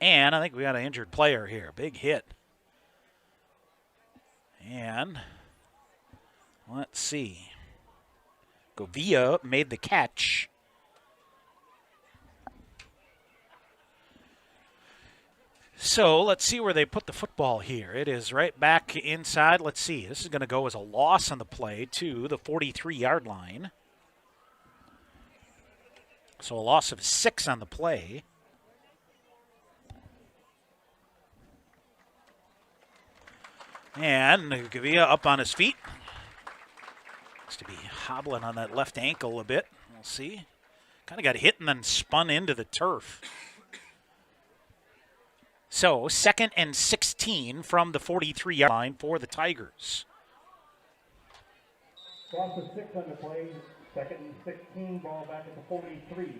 Speaker 1: And I think we got an injured player here. Big hit. And let's see. Govia made the catch. So let's see where they put the football here. It is right back inside. Let's see. This is going to go as a loss on the play to the 43-yard line. So a loss of 6 on the play. And Gavia up on his feet. Looks to be hobbling on that left ankle a bit. We'll see. Kind of got hit and then spun into the turf. So 2nd and 16 from the 43-yard line for the Tigers.
Speaker 11: Loss of 6 on the play. 2nd and 16, ball back at the 43.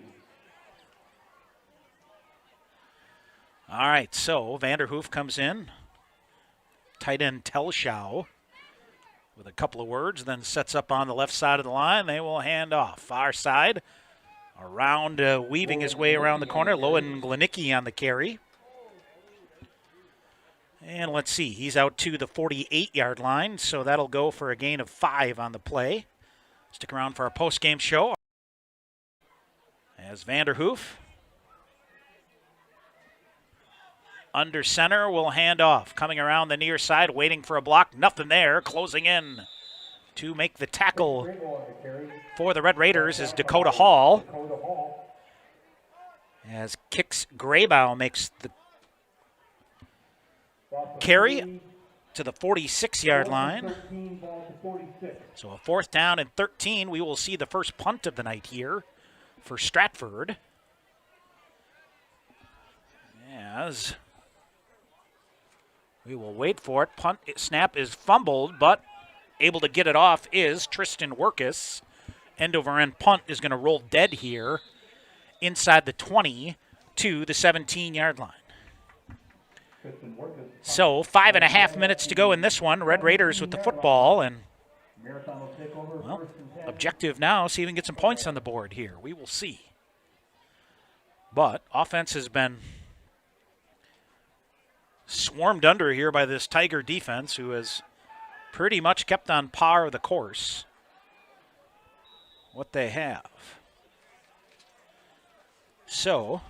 Speaker 1: All right, so Vanderhoof comes in. Tight end Telshaw with a couple of words, then sets up on the left side of the line. They will hand off. Far side, around, weaving his way around the corner. Lowen Glenicki on the carry. And let's see, he's out to the 48-yard line, so that'll go for a gain of 5 on the play. Stick around for our post-game show. As Vanderhoof under center will hand off. Coming around the near side, waiting for a block. Nothing there. Closing in to make the tackle for the Red Raiders is Dakota Hall. As Kix Graybow makes the carry to the 46-yard line. So a 4th down and 13. We will see the first punt of the night here for Stratford. As we will wait for it. Punt snap is fumbled, but able to get it off is Tristan Workus. End over end punt is going to roll dead here inside the 20 to the 17-yard line. So 5.5 minutes to go in this one. Red Raiders with the football, and well, objective now, see if we can get some points on the board here. We will see. But offense has been swarmed under here by this Tiger defense, who has pretty much kept on par of the course what they have. So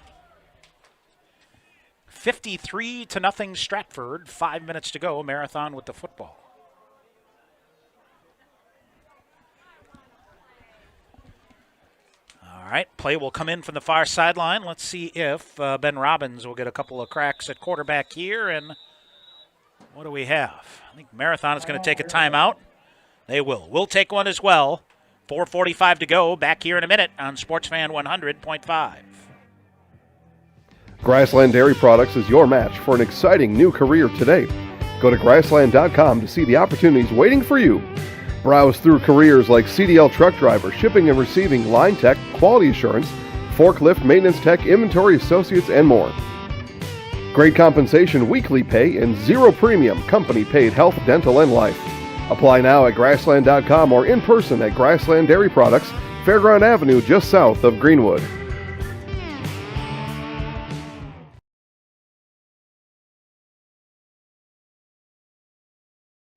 Speaker 1: 53-0 Stratford, 5 minutes to go. Marathon with the football. All right, play will come in from the far sideline. Let's see if Ben Robbins will get a couple of cracks at quarterback here. And what do we have? I think Marathon is going to take a timeout. They will. We'll take one as well. 4:45 to go. Back here in a minute on Sportsfan 100.5.
Speaker 2: Grassland Dairy Products is your match for an exciting new career today. Go to grassland.com to see the opportunities waiting for you. Browse through careers like CDL truck driver, shipping and receiving, line tech, quality assurance, forklift, maintenance tech, inventory associates, and more. Great compensation, weekly pay, and zero premium, company paid health, dental, and life. Apply now at grassland.com or in person at Grassland Dairy Products, Fairground Avenue, just south of Greenwood.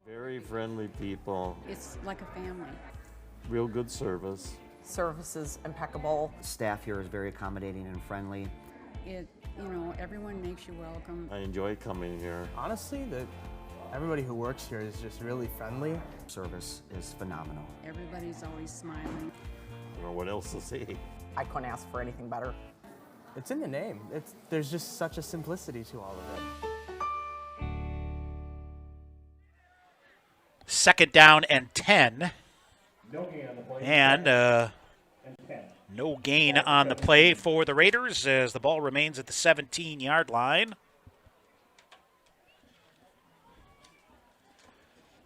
Speaker 15: Very friendly people.
Speaker 16: It's like a family.
Speaker 15: Real good service.
Speaker 17: Service is impeccable.
Speaker 18: Staff here is very accommodating and friendly.
Speaker 16: Everyone makes you welcome.
Speaker 15: I enjoy coming here.
Speaker 19: Honestly, everybody who works here is just really friendly.
Speaker 18: Service is phenomenal.
Speaker 16: Everybody's always smiling.
Speaker 15: I don't know what else to say.
Speaker 17: I couldn't ask for anything better.
Speaker 19: It's in the name. There's just such a simplicity to all of it.
Speaker 1: 2nd down and 10. And no gain on the play for the Raiders as the ball remains at the 17-yard line.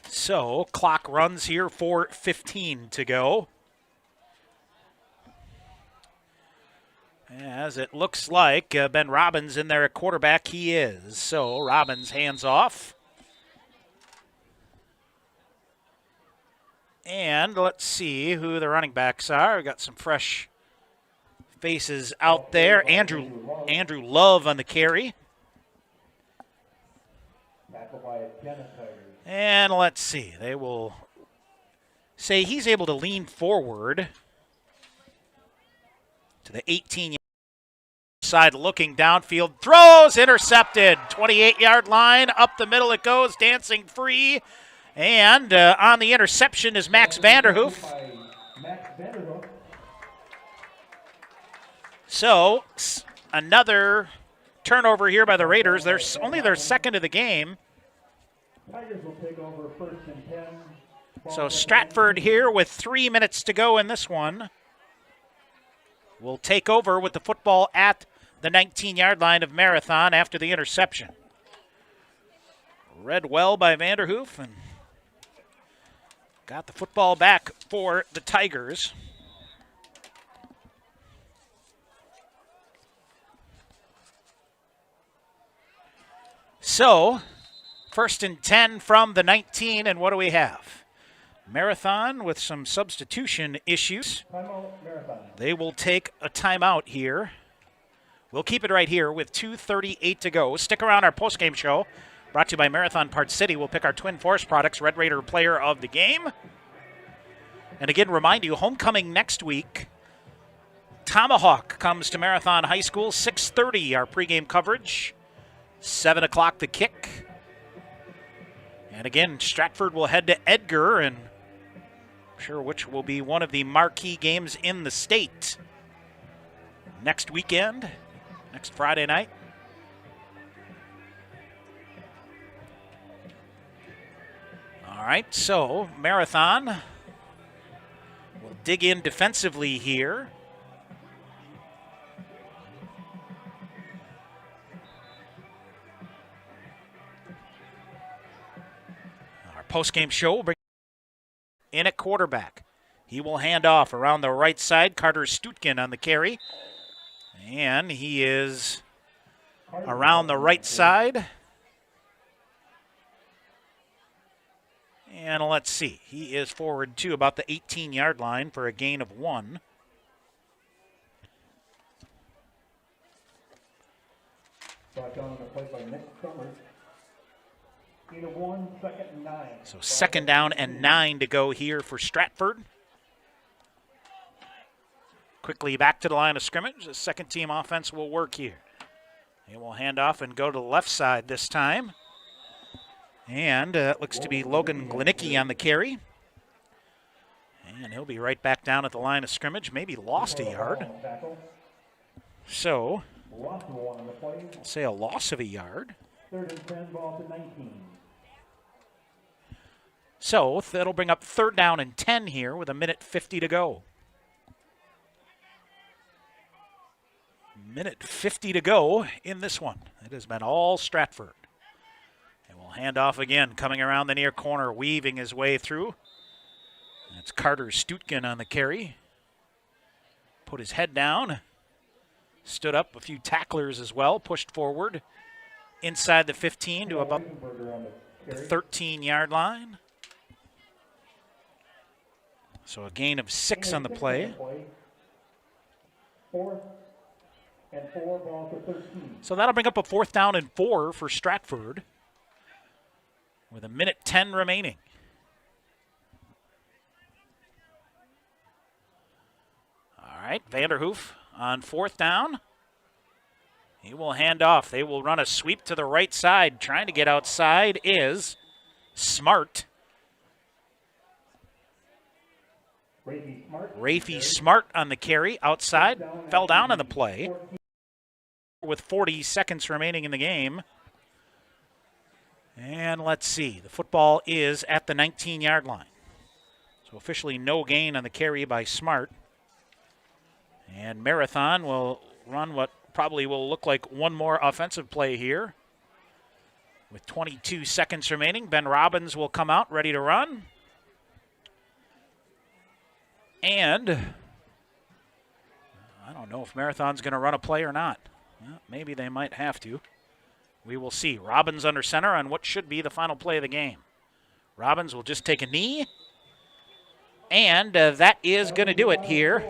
Speaker 1: So clock runs here for 15 to go. As it looks like Ben Robbins in there at quarterback, he is. So Robbins hands off. And let's see who the running backs are. We've got some fresh faces out there. Andrew Love on the carry. And let's see. They will say he's able to lean forward to the 18-yard side, looking downfield. Throws, intercepted. 28-yard line. Up the middle it goes, dancing free. And on the interception is Max Vanderhoof. So another turnover here by the Raiders. They're only their second of the game.
Speaker 11: Tigers will take over 1st and 10.
Speaker 1: So Stratford here with 3 minutes to go in this one will take over with the football at the 19-yard line of Marathon after the interception. Read well by Vanderhoof and got the football back for the Tigers. So, 1st and 10 from the 19, and what do we have? Marathon with some substitution issues. They will take a timeout here. We'll keep it right here with 2:38 to go. Stick around our postgame show. Brought to you by Marathon Parts City. We'll pick our Twin Force products, Red Raider player of the game. And again, remind you, homecoming next week. Tomahawk comes to Marathon High School, 6:30, our pregame coverage. 7 o'clock the kick. And again, Stratford will head to Edgar, and I'm sure which will be one of the marquee games in the state. Next weekend, next Friday night. right, so Marathon will dig in defensively here. Our post-game show will bring in at quarterback. He will hand off around the right side. Carter Stutkin on the carry. And he is around the right side. And let's see. He is forward to about the 18-yard line for a gain of 1.
Speaker 11: Brought down on the play by Nick Summers. Gain of 1, 2nd and 9.
Speaker 1: So 2nd down and 9 to go here for Stratford. Quickly back to the line of scrimmage. The second team offense will work here. They will hand off and go to the left side this time. And it looks to be Logan Glenicki on the carry. And he'll be right back down at the line of scrimmage. Maybe lost a yard. So, I'll say a loss of a yard.
Speaker 11: 3rd and 10, ball to 19.
Speaker 1: So, that'll bring up 3rd down and 10 here with 1:50 to go. 1:50 to go in this one. It has been all Stratford. And we'll hand off again, coming around the near corner, weaving his way through. That's Carter Stutkin on the carry. Put his head down. Stood up, a few tacklers as well, pushed forward. Inside the 15 to about the 13-yard line. So a gain of 6 on the play.
Speaker 11: 4th and 4, ball to 13.
Speaker 1: So that'll bring up a 4th down and 4 for Stratford with 1:10 remaining. All right, Vanderhoof on 4th down. He will hand off. They will run a sweep to the right side. Trying to get outside is Smart. Rafe Smart on the carry. Outside. Fell down on the play. With 40 seconds remaining in the game. And let's see. The football is at the 19-yard line. So officially no gain on the carry by Smart. And Marathon will run what probably will look like one more offensive play here. With 22 seconds remaining, Ben Robbins will come out ready to run. And I don't know if Marathon's going to run a play or not. Well, maybe they might have to. We will see. Robbins under center on what should be the final play of the game. Robbins will just take a knee. And that is going to do it here.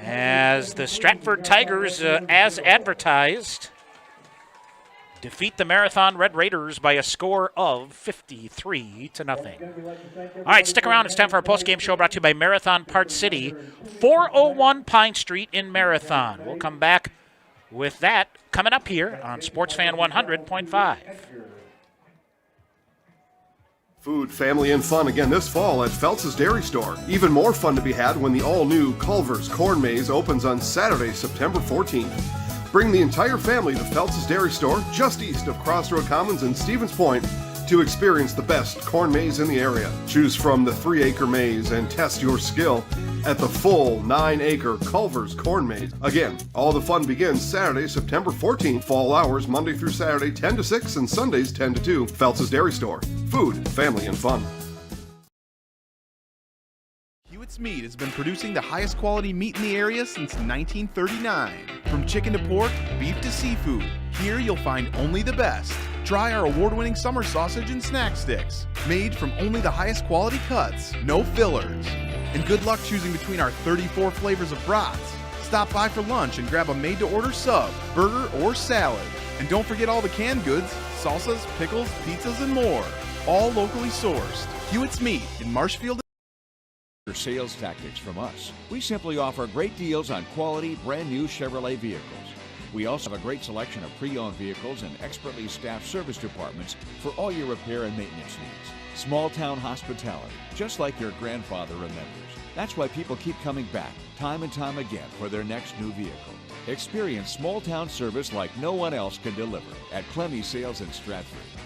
Speaker 1: As the Stratford Tigers, as advertised, defeat the Marathon Red Raiders by a score of 53-0. All right, stick around. It's time for our post-game show brought to you by Marathon Parts City, 401 Pine Street in Marathon. We'll come back with that coming up here on SportsFan 100.5.
Speaker 2: Food, family, and fun again this fall at Phelps' Dairy Store. Even more fun to be had when the all-new Culver's Corn Maze opens on Saturday, September 14th. Bring the entire family to Phelps' Dairy Store, just east of Crossroad Commons and Stevens Point, to experience the best corn maze in the area. Choose from the 3-acre maze and test your skill at the full 9-acre Culver's Corn Maze. Again, all the fun begins Saturday, September 14th. Fall hours Monday through Saturday, 10 to 6, and Sundays 10 to 2. Phelps' Dairy Store. Food, family, and fun.
Speaker 3: Hewitt's Meat has been producing the highest quality meat in the area since 1939. From chicken to pork, beef to seafood, here you'll find only the best. Try our award-winning summer sausage and snack sticks, made from only the highest quality cuts, no fillers. And good luck choosing between our 34 flavors of brats. Stop by for lunch and grab a made-to-order sub, burger, or salad. And don't forget all the canned goods, salsas, pickles, pizzas, and more. All locally sourced. Hewitt's Meat in Marshfield.
Speaker 4: Sales tactics from us. We simply offer great deals on quality, brand new Chevrolet vehicles. We also have a great selection of pre-owned vehicles and expertly staffed service departments for all your repair and maintenance needs. Small town hospitality, just like your grandfather remembers. That's why people keep coming back, time and time again, for their next new vehicle. Experience small town service like no one else can deliver at Clemmy Sales in Stratford.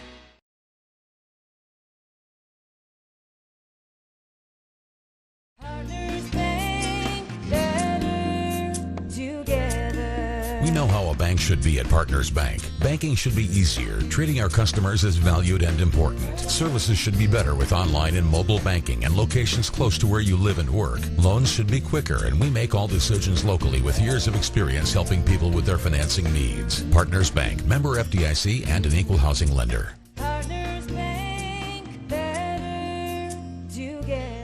Speaker 8: We know how a bank should be at Partners Bank. Banking should be easier, treating our customers as valued and important. Services should be better with online and mobile banking and locations close to where you live and work. Loans should be quicker, and we make all decisions locally with years of experience helping people with their financing needs. Partners Bank, member FDIC, and an equal housing lender.
Speaker 10: Partners Bank, better together.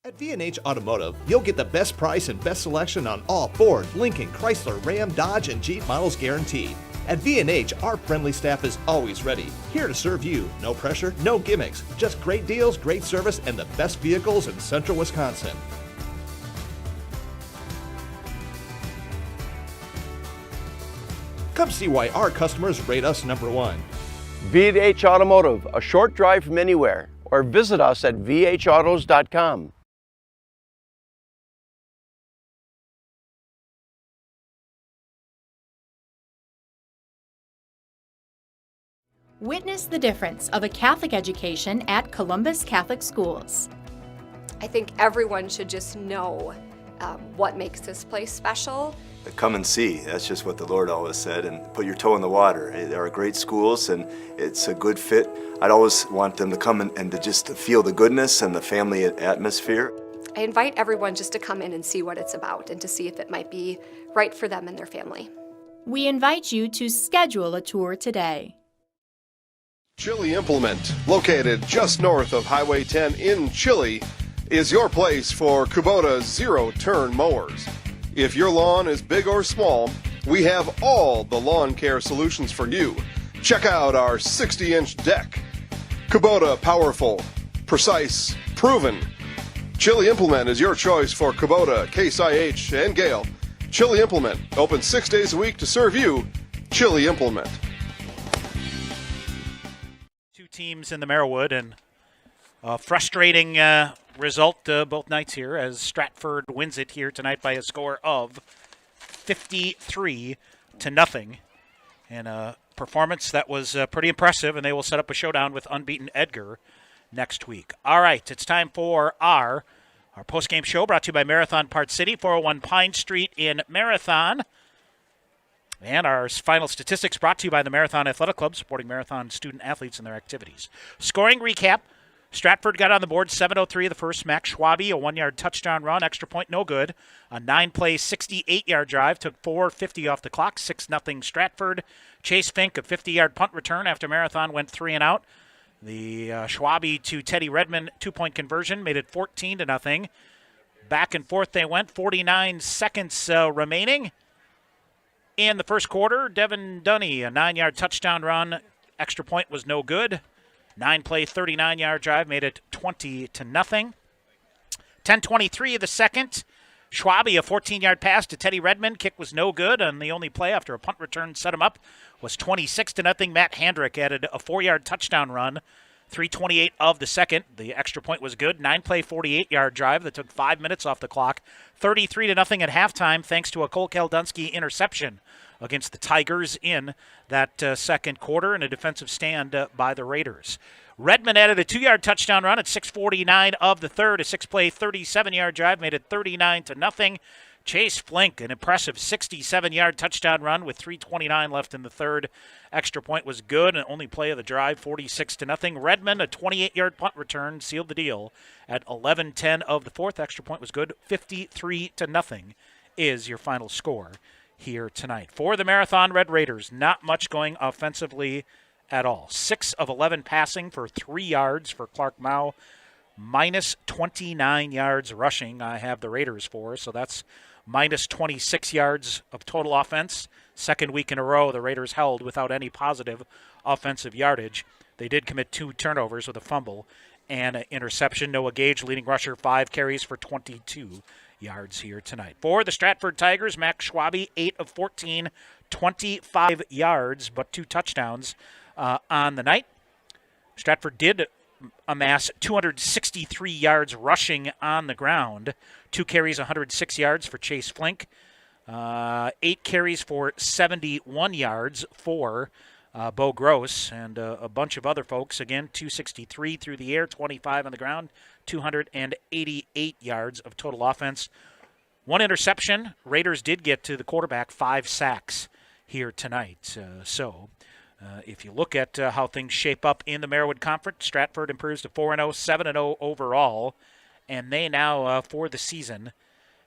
Speaker 6: At V&H Automotive, you'll get the best price and best selection on all Ford, Lincoln, Chrysler, Ram, Dodge, and Jeep models guaranteed. At V&H, our friendly staff is always ready, here to serve you. No pressure, no gimmicks, just great deals, great service, and the best vehicles in central Wisconsin. Come see why our customers rate us #1.
Speaker 7: V&H Automotive, a short drive from anywhere, or visit us at vhautos.com.
Speaker 21: Witness the difference of a Catholic education at Columbus Catholic Schools.
Speaker 22: I think everyone should just know what makes this place special.
Speaker 23: Come and see. That's just what the Lord always said, and put your toe in the water. There are great schools, and it's a good fit. I'd always want them to come and to just feel the goodness and the family atmosphere.
Speaker 22: I invite everyone just to come in and see what it's about and to see if it might be right for them and their family.
Speaker 21: We invite you to schedule a tour today.
Speaker 2: Chili Implement, located just north of Highway 10 in Chili, is your place for Kubota zero-turn mowers. If your lawn is big or small, we have all the lawn care solutions for you. Check out our 60-inch deck. Kubota powerful, precise, proven. Chili Implement is your choice for Kubota, Case IH, and Gale. Chili Implement, open 6 days a week to serve you. Chili Implement.
Speaker 1: Two teams in the Marawood, and a frustrating result both nights here as Stratford wins it here tonight by a score of 53-0. And a performance that was pretty impressive, and they will set up a showdown with unbeaten Edgar next week. All right, it's time for our post-game show brought to you by Marathon Parts City, 401 Pine Street in Marathon. And our final statistics brought to you by the Marathon Athletic Club, supporting Marathon student athletes in their activities. Scoring recap, Stratford got on the board 7:03 of the first. Max Schwabe, a 1-yard touchdown run, extra point no good. A 9-play, 68-yard drive, took 4:50 off the clock, 6-0 Stratford. Chase Fink, a 50-yard punt return after Marathon went 3 and out. The Schwabe to Teddy Redmond 2-point conversion made it 14-0. Back and forth they went, 49 seconds remaining. In the first quarter, Devin Dunny, a 9-yard touchdown run. Extra point was no good. 9-play, 39-yard drive made it 20-0. 10:23 of the second. Schwabe, a 14-yard pass to Teddy Redmond. Kick was no good, and the only play after a punt return set him up was 26-0. Matt Handrick added a 4-yard touchdown run. 3:28 of the second. The extra point was good. 9-play, 48-yard drive that took 5 minutes off the clock. 33-0 at halftime thanks to a Cole Kaldunsky interception against the Tigers in that second quarter and a defensive stand by the Raiders. Redmond added a 2-yard touchdown run at 6:49 of the third. A 6-play, 37-yard drive made it 39-0. Chase Flink, an impressive 67-yard touchdown run with 3:29 left in the third. Extra point was good, and only play of the drive, 46-0. Redmond, a 28-yard punt return, sealed the deal at 11:10 of the fourth. Extra point was good, 53-0 is your final score here tonight. For the Marathon Red Raiders, not much going offensively at all. 6 of 11 passing for 3 yards for Clark Mao. Minus 29 yards rushing I have the Raiders for, so that's minus 26 yards of total offense. Second week in a row the Raiders held without any positive offensive yardage. They did commit 2 turnovers with a fumble and an interception. Noah Gage, leading rusher, 5 carries for 22 yards here tonight. For the Stratford Tigers, Max Schwabe, 8 of 14, 25 yards, but 2 touchdowns on the night. Stratford did amass 263 yards rushing on the ground. 2 carries, 106 yards for Chase Flink. 8 carries for 71 yards for Bo Gross, and a bunch of other folks. Again, 263 through the air, 25 on the ground, 288 yards of total offense. 1 interception. Raiders did get to the quarterback, 5 sacks here tonight. If you look at how things shape up in the Marawood Conference, Stratford improves to 4-0, 7-0 overall, and they now, for the season,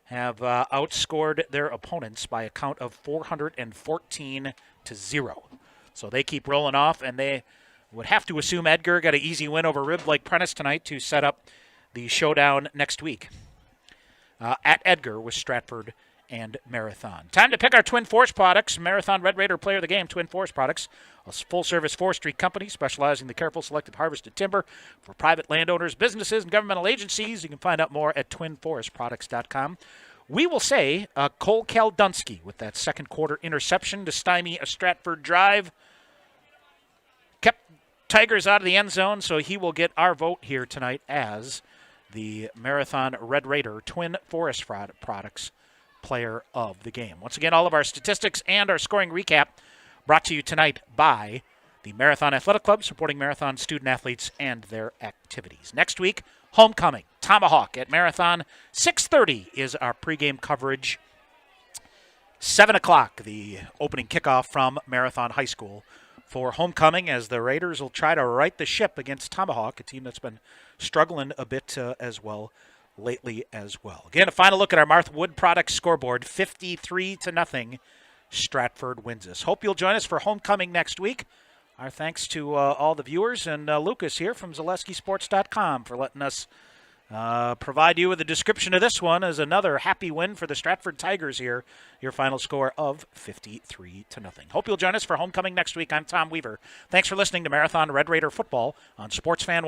Speaker 1: have outscored their opponents by a count of 414-0. So they keep rolling off, and they would have to assume Edgar got an easy win over Rib Lake Prentice tonight to set up the showdown next week at Edgar with Stratford and Marathon. Time to pick our Twin Forest products. Marathon Red Raider Player of the Game, Twin Forest Products, a full-service forestry company specializing in the careful selective harvested timber for private landowners, businesses, and governmental agencies. You can find out more at twinforestproducts.com. We will say Cole Kaldunsky with that second quarter interception to stymie a Stratford drive. Kept Tigers out of the end zone, so he will get our vote here tonight as the Marathon Red Raider Twin Forest Products Player of the Game. Once again, all of our statistics and our scoring recap brought to you tonight by the Marathon Athletic Club, supporting Marathon student athletes and their activities. Next week, homecoming, Tomahawk at Marathon. 6:30 is our pregame coverage. 7 o'clock, the opening kickoff from Marathon High School for homecoming, as the Raiders will try to right the ship against Tomahawk, a team that's been struggling a bit as well lately as well. Again, a final look at our Marawood Products scoreboard, 53-0. Stratford wins this. Hope you'll join us for homecoming next week. Our thanks to all the viewers, and Lucas here from ZaleskiSports.com for letting us provide you with a description of this one as another happy win for the Stratford Tigers here. Your final score of 53-0. Hope you'll join us for homecoming next week. I'm Tom Weaver. Thanks for listening to Marathon Red Raider Football on Sports Fan